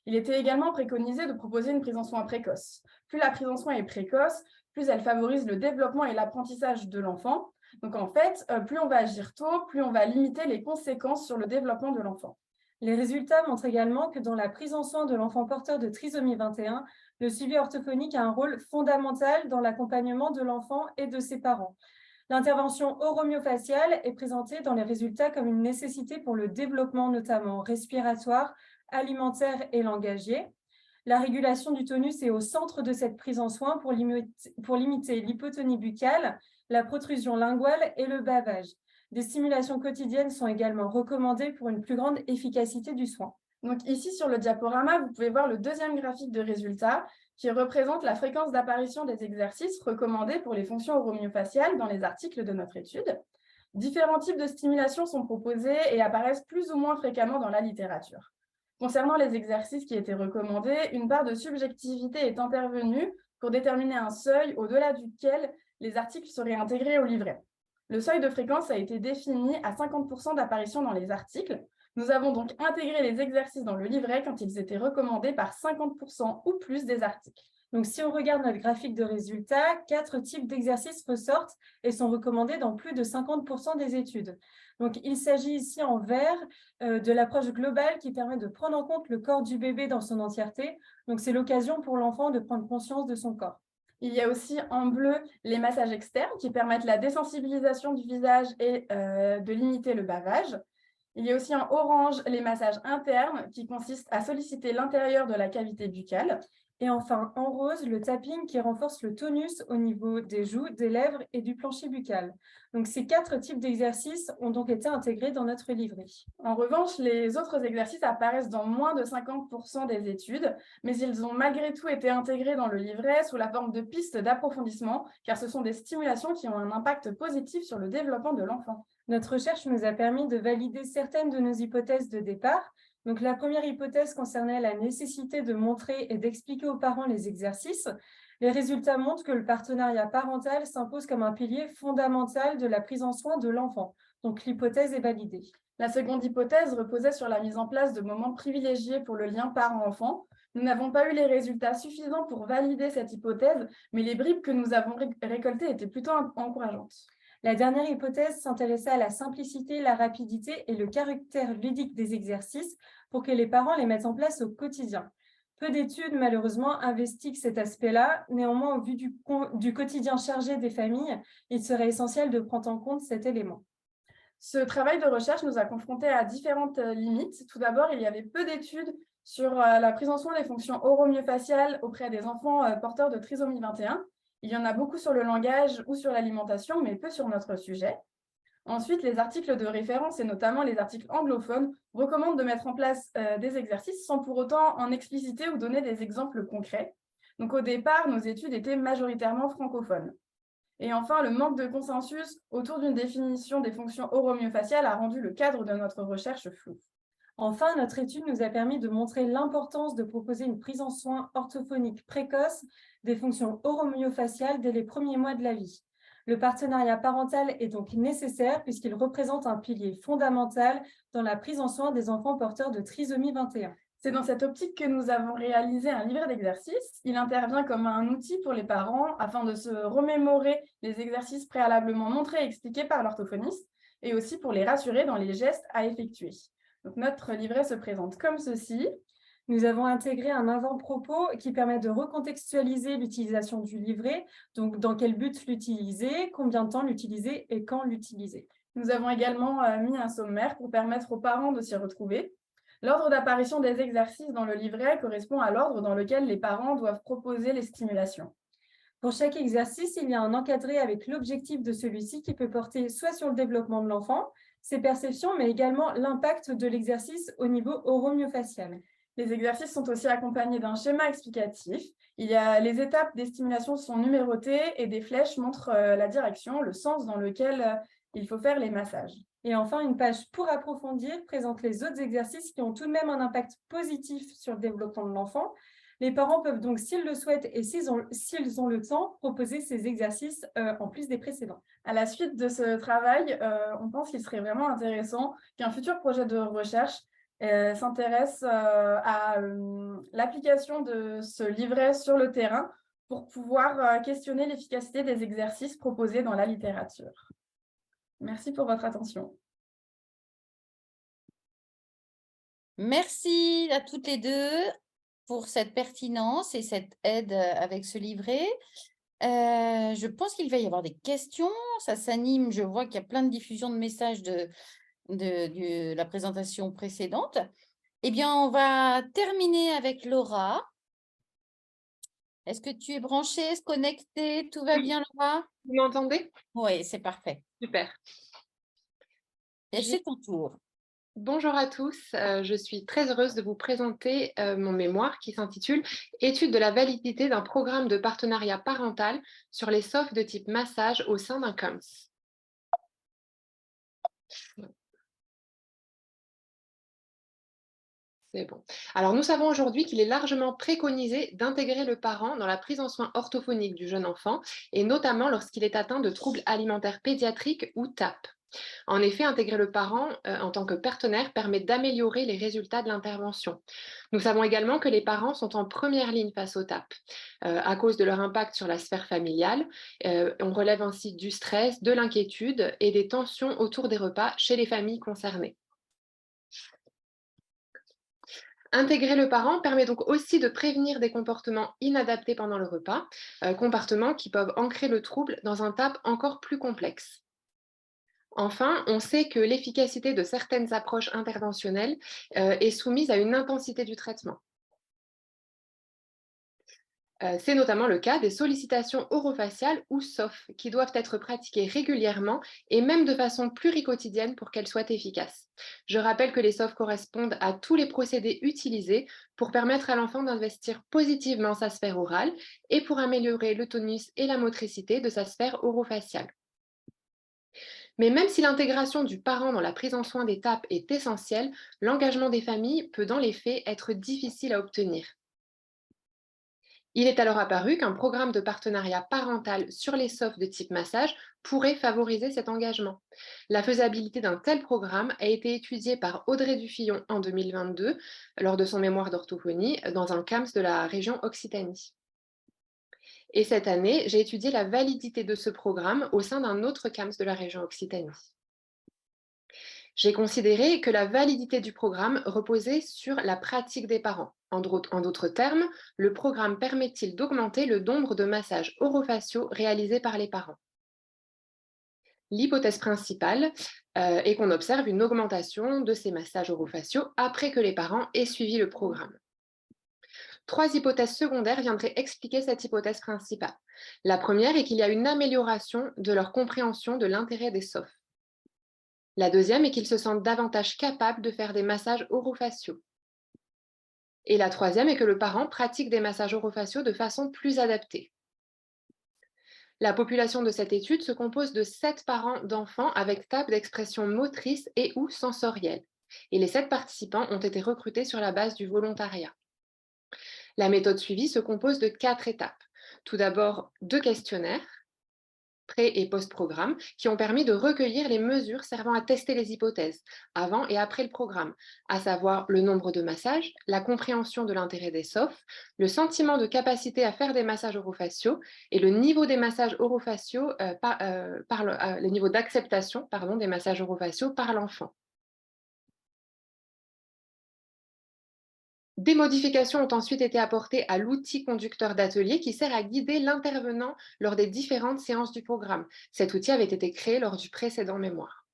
Il était également préconisé de proposer une prise en soin précoce. Plus la prise en soin est précoce, plus elle favorise le développement et l'apprentissage de l'enfant. Donc en fait, plus on va agir tôt, plus on va limiter les conséquences sur le développement de l'enfant. Les résultats montrent également que dans la prise en soin de l'enfant porteur de trisomie 21, le suivi orthophonique a un rôle fondamental dans l'accompagnement de l'enfant et de ses parents. L'intervention oromyofaciale est présentée dans les résultats comme une nécessité pour le développement notamment respiratoire, alimentaire et langagier. La régulation du tonus est au centre de cette prise en soin pour limiter l'hypotonie buccale, la protrusion linguale et le bavage. Des stimulations quotidiennes sont également recommandées pour une plus grande efficacité du soin. Donc ici, sur le diaporama, vous pouvez voir le deuxième graphique de résultats qui représente la fréquence d'apparition des exercices recommandés pour les fonctions oromyofaciales dans les articles de notre étude. Différents types de stimulations sont proposés et apparaissent plus ou moins fréquemment dans la littérature. Concernant les exercices qui étaient recommandés, une part de subjectivité est intervenue pour déterminer un seuil au-delà duquel les articles seraient intégrés au livret. Le seuil de fréquence a été défini à 50% d'apparition dans les articles. Nous avons donc intégré les exercices dans le livret quand ils étaient recommandés par 50% ou plus des articles. Donc, si on regarde notre graphique de résultats, 4 types d'exercices ressortent et sont recommandés dans plus de 50% des études. Donc, il s'agit ici en vert de l'approche globale qui permet de prendre en compte le corps du bébé dans son entièreté. Donc, c'est l'occasion pour l'enfant de prendre conscience de son corps. Il y a aussi en bleu les massages externes qui permettent la désensibilisation du visage et de limiter le bavage. Il y a aussi en orange les massages internes qui consistent à solliciter l'intérieur de la cavité buccale. Et enfin, en rose, le tapping qui renforce le tonus au niveau des joues, des lèvres et du plancher buccal. Donc, ces 4 types d'exercices ont donc été intégrés dans notre livret. En revanche, les autres exercices apparaissent dans moins de 50% des études, mais ils ont malgré tout été intégrés dans le livret sous la forme de pistes d'approfondissement, car ce sont des stimulations qui ont un impact positif sur le développement de l'enfant. Notre recherche nous a permis de valider certaines de nos hypothèses de départ. Donc, la première hypothèse concernait la nécessité de montrer et d'expliquer aux parents les exercices. Les résultats montrent que le partenariat parental s'impose comme un pilier fondamental de la prise en soin de l'enfant. Donc, l'hypothèse est validée. La seconde hypothèse reposait sur la mise en place de moments privilégiés pour le lien parent-enfant. Nous n'avons pas eu les résultats suffisants pour valider cette hypothèse, mais les bribes que nous avons récoltées étaient plutôt encourageantes. La dernière hypothèse s'intéressait à la simplicité, la rapidité et le caractère ludique des exercices pour que les parents les mettent en place au quotidien. Peu d'études, malheureusement, investiguent cet aspect-là. Néanmoins, au vu du quotidien chargé des familles, il serait essentiel de prendre en compte cet élément. Ce travail de recherche nous a confrontés à différentes limites. Tout d'abord, il y avait peu d'études sur la prise en soin des fonctions oromyofaciales auprès des enfants porteurs de trisomie 21. Il y en a beaucoup sur le langage ou sur l'alimentation, mais peu sur notre sujet. Ensuite, les articles de référence, et notamment les articles anglophones, recommandent de mettre en place des exercices sans pour autant en expliciter ou donner des exemples concrets. Donc au départ, nos études étaient majoritairement francophones. Et enfin, le manque de consensus autour d'une définition des fonctions oromyofaciales a rendu le cadre de notre recherche flou. Enfin, notre étude nous a permis de montrer l'importance de proposer une prise en soin orthophonique précoce des fonctions oromyofaciales dès les premiers mois de la vie. Le partenariat parental est donc nécessaire puisqu'il représente un pilier fondamental dans la prise en soin des enfants porteurs de trisomie 21. C'est dans cette optique que nous avons réalisé un livret d'exercices. Il intervient comme un outil pour les parents afin de se remémorer les exercices préalablement montrés et expliqués par l'orthophoniste et aussi pour les rassurer dans les gestes à effectuer. Donc, notre livret se présente comme ceci. Nous avons intégré un avant-propos qui permet de recontextualiser l'utilisation du livret, donc dans quel but l'utiliser, combien de temps l'utiliser et quand l'utiliser. Nous avons également mis un sommaire pour permettre aux parents de s'y retrouver. L'ordre d'apparition des exercices dans le livret correspond à l'ordre dans lequel les parents doivent proposer les stimulations. Pour chaque exercice, il y a un encadré avec l'objectif de celui-ci qui peut porter soit sur le développement de l'enfant, ses perceptions, mais également l'impact de l'exercice au niveau oromyofacial. Les exercices sont aussi accompagnés d'un schéma explicatif. Les étapes des stimulations sont numérotées et des flèches montrent la direction, le sens dans lequel il faut faire les massages. Et enfin, une page pour approfondir présente les autres exercices qui ont tout de même un impact positif sur le développement de l'enfant. Les parents peuvent donc, s'ils le souhaitent et s'ils ont le temps, proposer ces exercices en plus des précédents. À la suite de ce travail, on pense qu'il serait vraiment intéressant qu'un futur projet de recherche s'intéresse à l'application de ce livret sur le terrain pour pouvoir questionner l'efficacité des exercices proposés dans la littérature. Merci pour votre attention. Merci à toutes les deux pour cette pertinence et cette aide avec ce livret. Je pense qu'il va y avoir des questions. Ça s'anime. Je vois qu'il y a plein de diffusions de messages de la présentation précédente. Eh bien, on va terminer avec Laura. Est-ce que tu es branchée, est-ce connectée? Tout va bien, Laura? Vous m'entendez? Oui, c'est parfait. Super. Et c'est ton tour. Bonjour à tous, je suis très heureuse de vous présenter mon mémoire qui s'intitule « Étude de la validité d'un programme de partenariat parental sur les softs de type massage au sein d'un CUMS ». C'est bon. Alors, nous savons aujourd'hui qu'il est largement préconisé d'intégrer le parent dans la prise en soin orthophonique du jeune enfant, et notamment lorsqu'il est atteint de troubles alimentaires pédiatriques ou TAP. En effet, intégrer le parent en tant que partenaire permet d'améliorer les résultats de l'intervention. Nous savons également que les parents sont en première ligne face au TAP à cause de leur impact sur la sphère familiale. On relève ainsi du stress, de l'inquiétude et des tensions autour des repas chez les familles concernées. Intégrer le parent permet donc aussi de prévenir des comportements inadaptés pendant le repas, comportements qui peuvent ancrer le trouble dans un TAP encore plus complexe. Enfin, on sait que l'efficacité de certaines approches interventionnelles est soumise à une intensité du traitement. C'est notamment le cas des sollicitations orofaciales ou SOF, qui doivent être pratiquées régulièrement et même de façon pluriquotidienne pour qu'elles soient efficaces. Je rappelle que les SOF correspondent à tous les procédés utilisés pour permettre à l'enfant d'investir positivement sa sphère orale et pour améliorer le tonus et la motricité de sa sphère orofaciale. Mais même si l'intégration du parent dans la prise en soin des TAP est essentielle, l'engagement des familles peut dans les faits être difficile à obtenir. Il est alors apparu qu'un programme de partenariat parental sur les SOF de type massage pourrait favoriser cet engagement. La faisabilité d'un tel programme a été étudiée par Audrey Dufillon en 2022 lors de son mémoire d'orthophonie dans un CAMS de la région Occitanie. Et cette année, j'ai étudié la validité de ce programme au sein d'un autre CAMS de la région Occitanie. J'ai considéré que la validité du programme reposait sur la pratique des parents. En d'autres termes, le programme permet-il d'augmenter le nombre de massages orofaciaux réalisés par les parents? L'hypothèse principale est qu'on observe une augmentation de ces massages orofaciaux après que les parents aient suivi le programme. 3 hypothèses secondaires viendraient expliquer cette hypothèse principale. La première est qu'il y a une amélioration de leur compréhension de l'intérêt des SOF. La deuxième est qu'ils se sentent davantage capables de faire des massages orofaciaux. Et la troisième est que le parent pratique des massages orofaciaux de façon plus adaptée. La population de cette étude se compose de 7 parents d'enfants avec TAP d'expression motrice et ou sensorielle. Et les 7 participants ont été recrutés sur la base du volontariat. La méthode suivie se compose de 4 étapes. Tout d'abord, 2 questionnaires, pré- et post-programme, qui ont permis de recueillir les mesures servant à tester les hypothèses, avant et après le programme, à savoir le nombre de massages, la compréhension de l'intérêt des SOF, le sentiment de capacité à faire des massages orofaciaux et le niveau des massages orofaciaux, le niveau d'acceptation des massages orofaciaux par l'enfant. Des modifications ont ensuite été apportées à l'outil conducteur d'atelier qui sert à guider l'intervenant lors des différentes séances du programme. Cet outil avait été créé lors du précédent mémoire.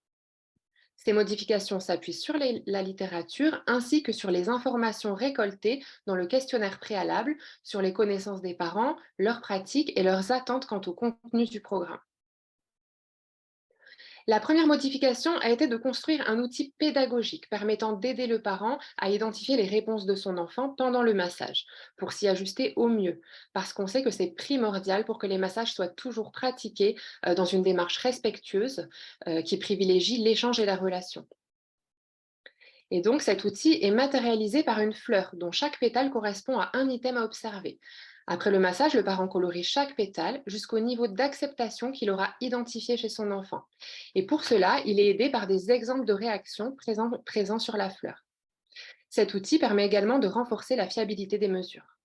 Ces modifications s'appuient sur la littérature ainsi que sur les informations récoltées dans le questionnaire préalable sur les connaissances des parents, leurs pratiques et leurs attentes quant au contenu du programme. La première modification a été de construire un outil pédagogique permettant d'aider le parent à identifier les réponses de son enfant pendant le massage, pour s'y ajuster au mieux, parce qu'on sait que c'est primordial pour que les massages soient toujours pratiqués dans une démarche respectueuse qui privilégie l'échange et la relation. Et donc, cet outil est matérialisé par une fleur dont chaque pétale correspond à un item à observer. Après le massage, le parent colorie chaque pétale jusqu'au niveau d'acceptation qu'il aura identifié chez son enfant. Et pour cela, il est aidé par des exemples de réactions présents sur la fleur. Cet outil permet également de renforcer la fiabilité des mesures.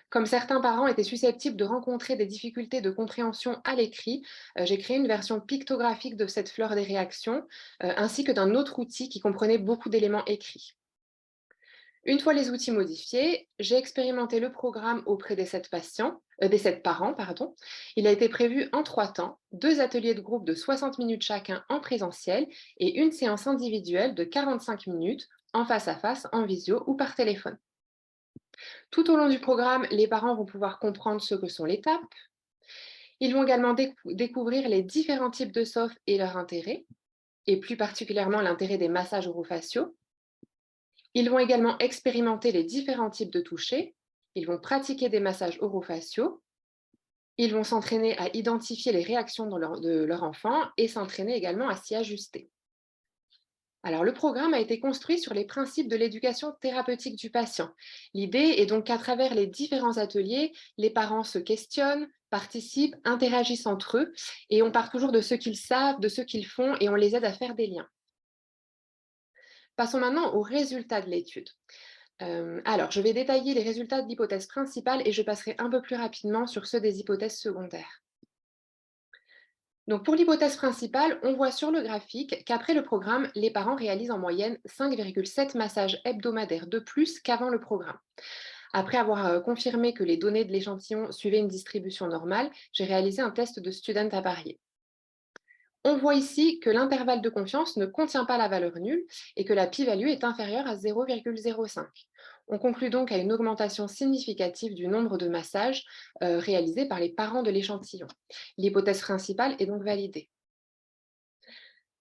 Comme certains parents étaient susceptibles de rencontrer des difficultés de compréhension à l'écrit, j'ai créé une version pictographique de cette fleur des réactions, ainsi que d'un autre outil qui comprenait beaucoup d'éléments écrits. Une fois les outils modifiés, j'ai expérimenté le programme auprès des 7 parents. Il a été prévu en 3 temps, 2 ateliers de groupe de 60 minutes chacun en présentiel et une séance individuelle de 45 minutes en face à face, en visio ou par téléphone. Tout au long du programme, les parents vont pouvoir comprendre ce que sont les TAP. Ils vont également découvrir les différents types de SOF et leur intérêt, et plus particulièrement l'intérêt des massages orofaciaux. Ils vont également expérimenter les différents types de toucher. Ils vont pratiquer des massages orofaciaux. Ils vont s'entraîner à identifier les réactions de leur enfant et s'entraîner également à s'y ajuster. Alors, le programme a été construit sur les principes de l'éducation thérapeutique du patient. L'idée est donc qu'à travers les différents ateliers, les parents se questionnent, participent, interagissent entre eux et on part toujours de ce qu'ils savent, de ce qu'ils font et on les aide à faire des liens. Passons maintenant aux résultats de l'étude. Alors, je vais détailler les résultats de l'hypothèse principale et je passerai un peu plus rapidement sur ceux des hypothèses secondaires. Donc, pour l'hypothèse principale, on voit sur le graphique qu'après le programme, les parents réalisent en moyenne 5,7 massages hebdomadaires de plus qu'avant le programme. Après avoir confirmé que les données de l'échantillon suivaient une distribution normale, j'ai réalisé un test de student à parier. On voit ici que l'intervalle de confiance ne contient pas la valeur nulle et que la p-value est inférieure à 0,05. On conclut donc à une augmentation significative du nombre de massages réalisés par les parents de l'échantillon. L'hypothèse principale est donc validée.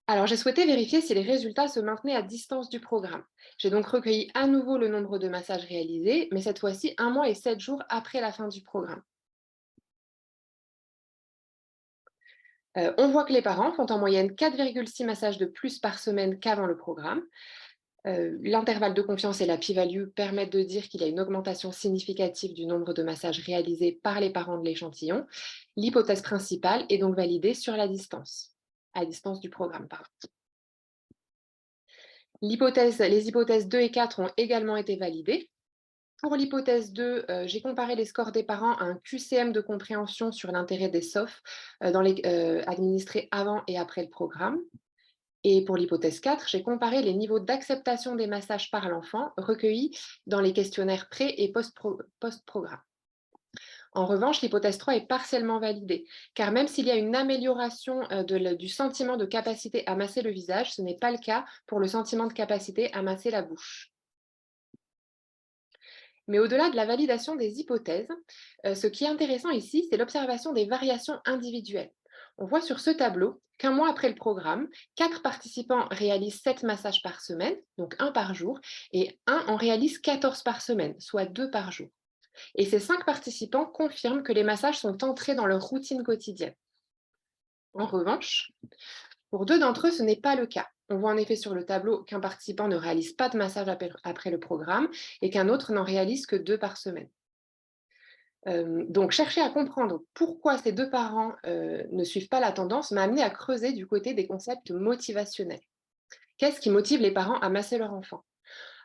Alors, j'ai souhaité vérifier si les résultats se maintenaient à distance du programme. J'ai donc recueilli à nouveau le nombre de massages réalisés, mais cette fois-ci 1 mois et 7 jours après la fin du programme. On voit que les parents font en moyenne 4,6 massages de plus par semaine qu'avant le programme. L'intervalle de confiance et la p-value permettent de dire qu'il y a une augmentation significative du nombre de massages réalisés par les parents de l'échantillon. L'hypothèse principale est donc validée sur la distance, à distance du programme, pardon. Les hypothèses 2 et 4 ont également été validées. Pour l'hypothèse 2, j'ai comparé les scores des parents à un QCM de compréhension sur l'intérêt des SOF administrés avant et après le programme. Et pour l'hypothèse 4, j'ai comparé les niveaux d'acceptation des massages par l'enfant recueillis dans les questionnaires pré- et post-programme. En revanche, l'hypothèse 3 est partiellement validée, car même s'il y a une amélioration du sentiment de capacité à masser le visage, ce n'est pas le cas pour le sentiment de capacité à masser la bouche. Mais au-delà de la validation des hypothèses, ce qui est intéressant ici, c'est l'observation des variations individuelles. On voit sur ce tableau qu'un mois après le programme, 4 participants réalisent 7 massages par semaine, donc 1 par jour, et 1 en réalise 14 par semaine, soit 2 par jour. Et ces 5 participants confirment que les massages sont entrés dans leur routine quotidienne. En revanche, pour 2 d'entre eux, ce n'est pas le cas. On voit en effet sur le tableau qu'un participant ne réalise pas de massage après le programme et qu'un autre n'en réalise que 2 par semaine. Donc, chercher à comprendre pourquoi ces 2 parents ne suivent pas la tendance m'a amené à creuser du côté des concepts motivationnels. Qu'est-ce qui motive les parents à masser leur enfant?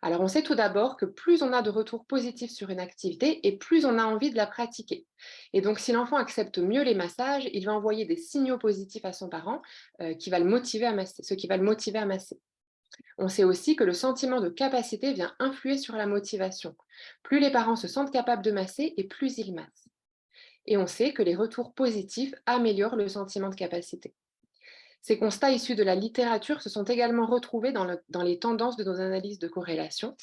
Alors, on sait tout d'abord que plus on a de retours positifs sur une activité et plus on a envie de la pratiquer. Et donc, si l'enfant accepte mieux les massages, il va envoyer des signaux positifs à son parent qui va le motiver à masser, ce qui va le motiver à masser. On sait aussi que le sentiment de capacité vient influer sur la motivation. Plus les parents se sentent capables de masser et plus ils massent. Et on sait que les retours positifs améliorent le sentiment de capacité. Ces constats issus de la littérature se sont également retrouvés dans les tendances de nos analyses de corrélation.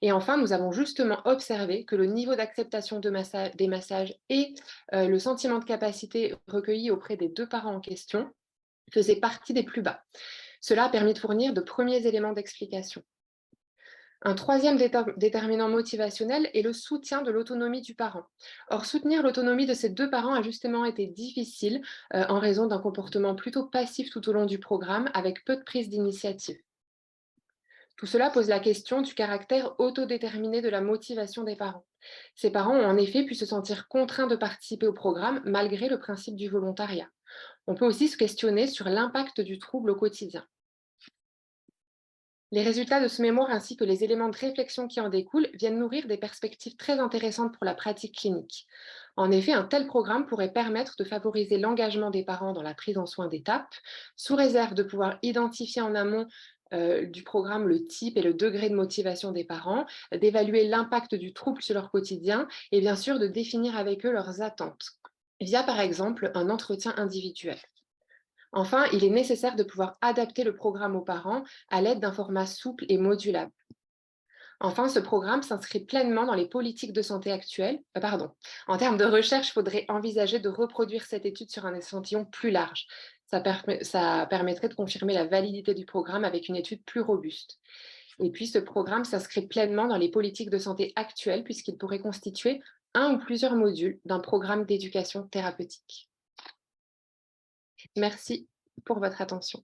Et enfin, nous avons justement observé que le niveau d'acceptation des massages et le sentiment de capacité recueilli auprès des 2 parents en question faisaient partie des plus bas. Cela a permis de fournir de premiers éléments d'explication. Un troisième déterminant motivationnel est le soutien de l'autonomie du parent. Or, soutenir l'autonomie de ces 2 parents a justement été difficile en raison d'un comportement plutôt passif tout au long du programme, avec peu de prise d'initiative. Tout cela pose la question du caractère autodéterminé de la motivation des parents. Ces parents ont en effet pu se sentir contraints de participer au programme malgré le principe du volontariat. On peut aussi se questionner sur l'impact du trouble au quotidien. Les résultats de ce mémoire ainsi que les éléments de réflexion qui en découlent viennent nourrir des perspectives très intéressantes pour la pratique clinique. En effet, un tel programme pourrait permettre de favoriser l'engagement des parents dans la prise en soin d'étapes, sous réserve de pouvoir identifier en amont du programme le type et le degré de motivation des parents, d'évaluer l'impact du trouble sur leur quotidien et bien sûr de définir avec eux leurs attentes, via par exemple un entretien individuel. Enfin, il est nécessaire de pouvoir adapter le programme aux parents à l'aide d'un format souple et modulable. Enfin, ce programme s'inscrit pleinement dans les politiques de santé actuelles. En termes de recherche, il faudrait envisager de reproduire cette étude sur un échantillon plus large. Ça permettrait de confirmer la validité du programme avec une étude plus robuste. Et puis, ce programme s'inscrit pleinement dans les politiques de santé actuelles puisqu'il pourrait constituer un ou plusieurs modules d'un programme d'éducation thérapeutique. Merci pour votre attention.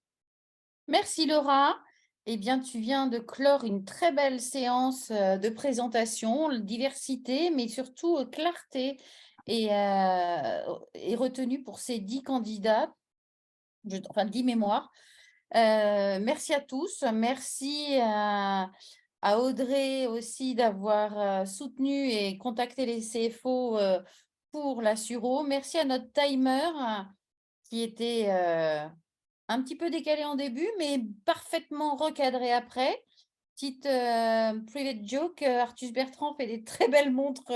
Merci Laura. Eh bien, tu viens de clore une très belle séance de présentation, diversité, mais surtout clarté et retenue pour ces 10 candidats, enfin 10 mémoires. Merci à tous. Merci à Audrey aussi d'avoir soutenu et contacté les CFO pour la Suro. Merci à notre timer qui était un petit peu décalé en début, mais parfaitement recadré après. Petite private joke, Arthus Bertrand fait des très belles montres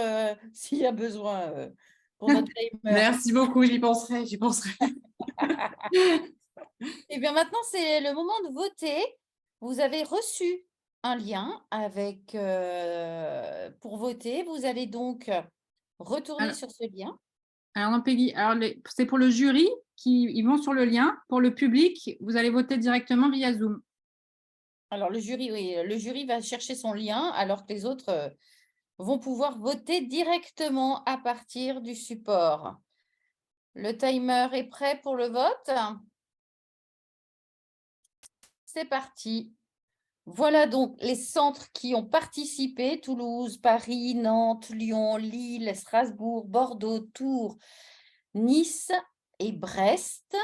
s'il y a besoin pour notre timer. Merci beaucoup, j'y penserai. Eh bien, maintenant, c'est le moment de voter. Vous avez reçu un lien avec, pour voter. Vous allez donc retourner Alors, sur ce lien. alors non, Peggy, c'est pour le jury ils vont sur le lien. Pour le public, vous allez voter directement via Zoom. Alors, le jury, oui, le jury va chercher son lien alors que les autres vont pouvoir voter directement à partir du support. Le timer est prêt pour le vote. C'est parti. Voilà donc les centres qui ont participé: Toulouse, Paris, Nantes, Lyon, Lille, Strasbourg, Bordeaux, Tours, Nice et Brest.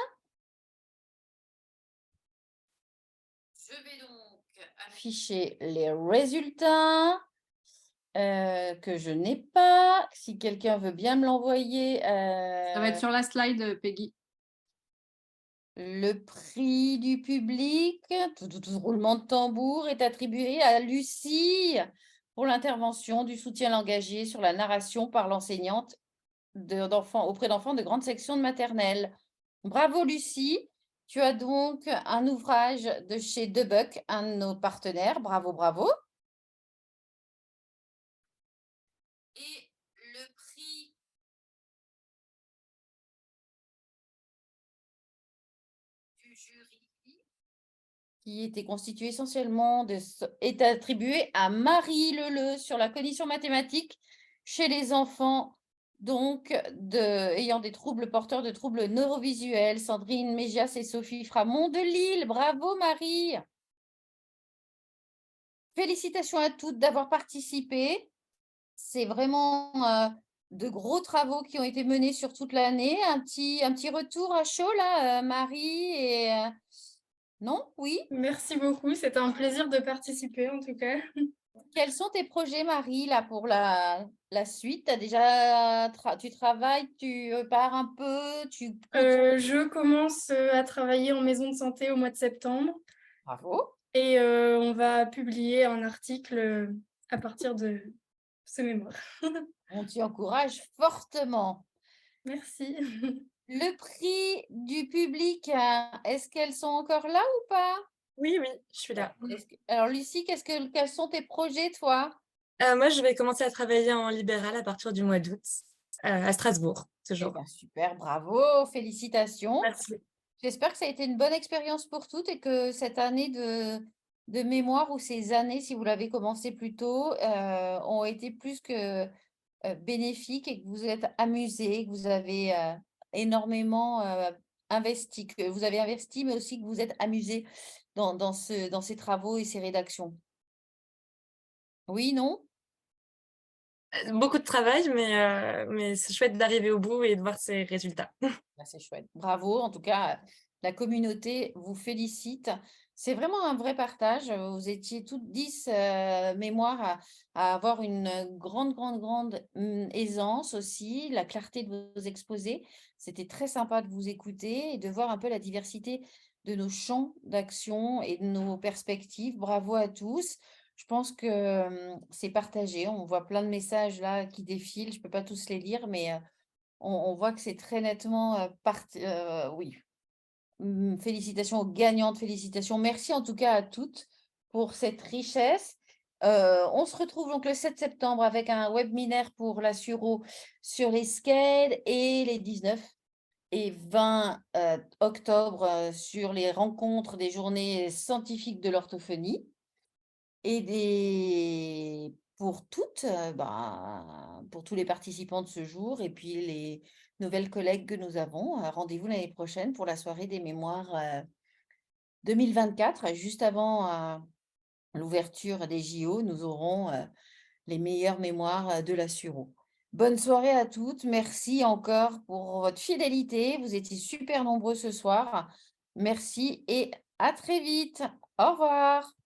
Je vais donc afficher les résultats que je n'ai pas. Si quelqu'un veut bien me l'envoyer. Ça va être sur la slide, Peggy. Le prix du public, roulement de tambour, est attribué à Lucie pour l'intervention du soutien langagier sur la narration par l'enseignante auprès d'enfants de grande section de maternelle. Bravo Lucie, tu as donc un ouvrage de chez Debuck, un de nos partenaires. Bravo, bravo. Et le prix du jury, qui était constitué essentiellement est attribué à Marie Leleu sur la cognition mathématique chez les enfants donc ayant des troubles porteurs de troubles neurovisuels. Sandrine Mégias et Sophie Framont de Lille. Bravo Marie. Félicitations à toutes d'avoir participé. C'est vraiment de gros travaux qui ont été menés sur toute l'année. Un petit retour à chaud là, Marie et non? Oui? Merci beaucoup, c'était un plaisir de participer en tout cas. Quels sont tes projets, Marie, là, pour la suite? T'as déjà tu travailles, tu pars un peu, Je commence à travailler en maison de santé au mois de septembre. Bravo. Et on va publier un article à partir de ce mémoire. On t'y encourage fortement. Merci. Le prix du public, est-ce qu'elles sont encore là ou pas? Oui, oui, je suis là. Alors, Lucie, quels sont tes projets, toi? Moi, je vais commencer à travailler en libéral à partir du mois d'août, à Strasbourg, Eh toujours. ben, super, bravo, félicitations. Merci. J'espère que ça a été une bonne expérience pour toutes et que cette année de mémoire ou ces années, si vous l'avez commencé plus tôt, ont été plus que bénéfiques et que vous êtes amusés, que vous avez énormément investi, que vous avez investi, mais aussi que vous êtes amusés dans ces travaux et ces rédactions. Oui, non? Beaucoup de travail, mais c'est chouette d'arriver au bout et de voir ces résultats. Ah, c'est chouette. Bravo. En tout cas, la communauté vous félicite. C'est vraiment un vrai partage. Vous étiez toutes 10 mémoires à avoir une grande aisance aussi, la clarté de vos exposés. C'était très sympa de vous écouter et de voir un peu la diversité de nos champs d'action et de nos perspectives. Bravo à tous. Je pense que c'est partagé. On voit plein de messages là qui défilent. Je ne peux pas tous les lire, mais on voit que c'est très nettement oui. Félicitations aux gagnantes, félicitations. Merci en tout cas à toutes pour cette richesse. On se retrouve donc le 7 septembre avec un webinaire pour la Suro sur les SCED et les 19 et 20 octobre sur les rencontres des journées scientifiques de l'orthophonie. Et pour toutes, pour tous les participants de ce jour et puis les nouvelles collègues que nous avons, rendez-vous l'année prochaine pour la soirée des mémoires 2024. Juste avant l'ouverture des JO, nous aurons les meilleures mémoires de la Suro. Bonne soirée à toutes. Merci encore pour votre fidélité. Vous étiez super nombreux ce soir. Merci et à très vite. Au revoir.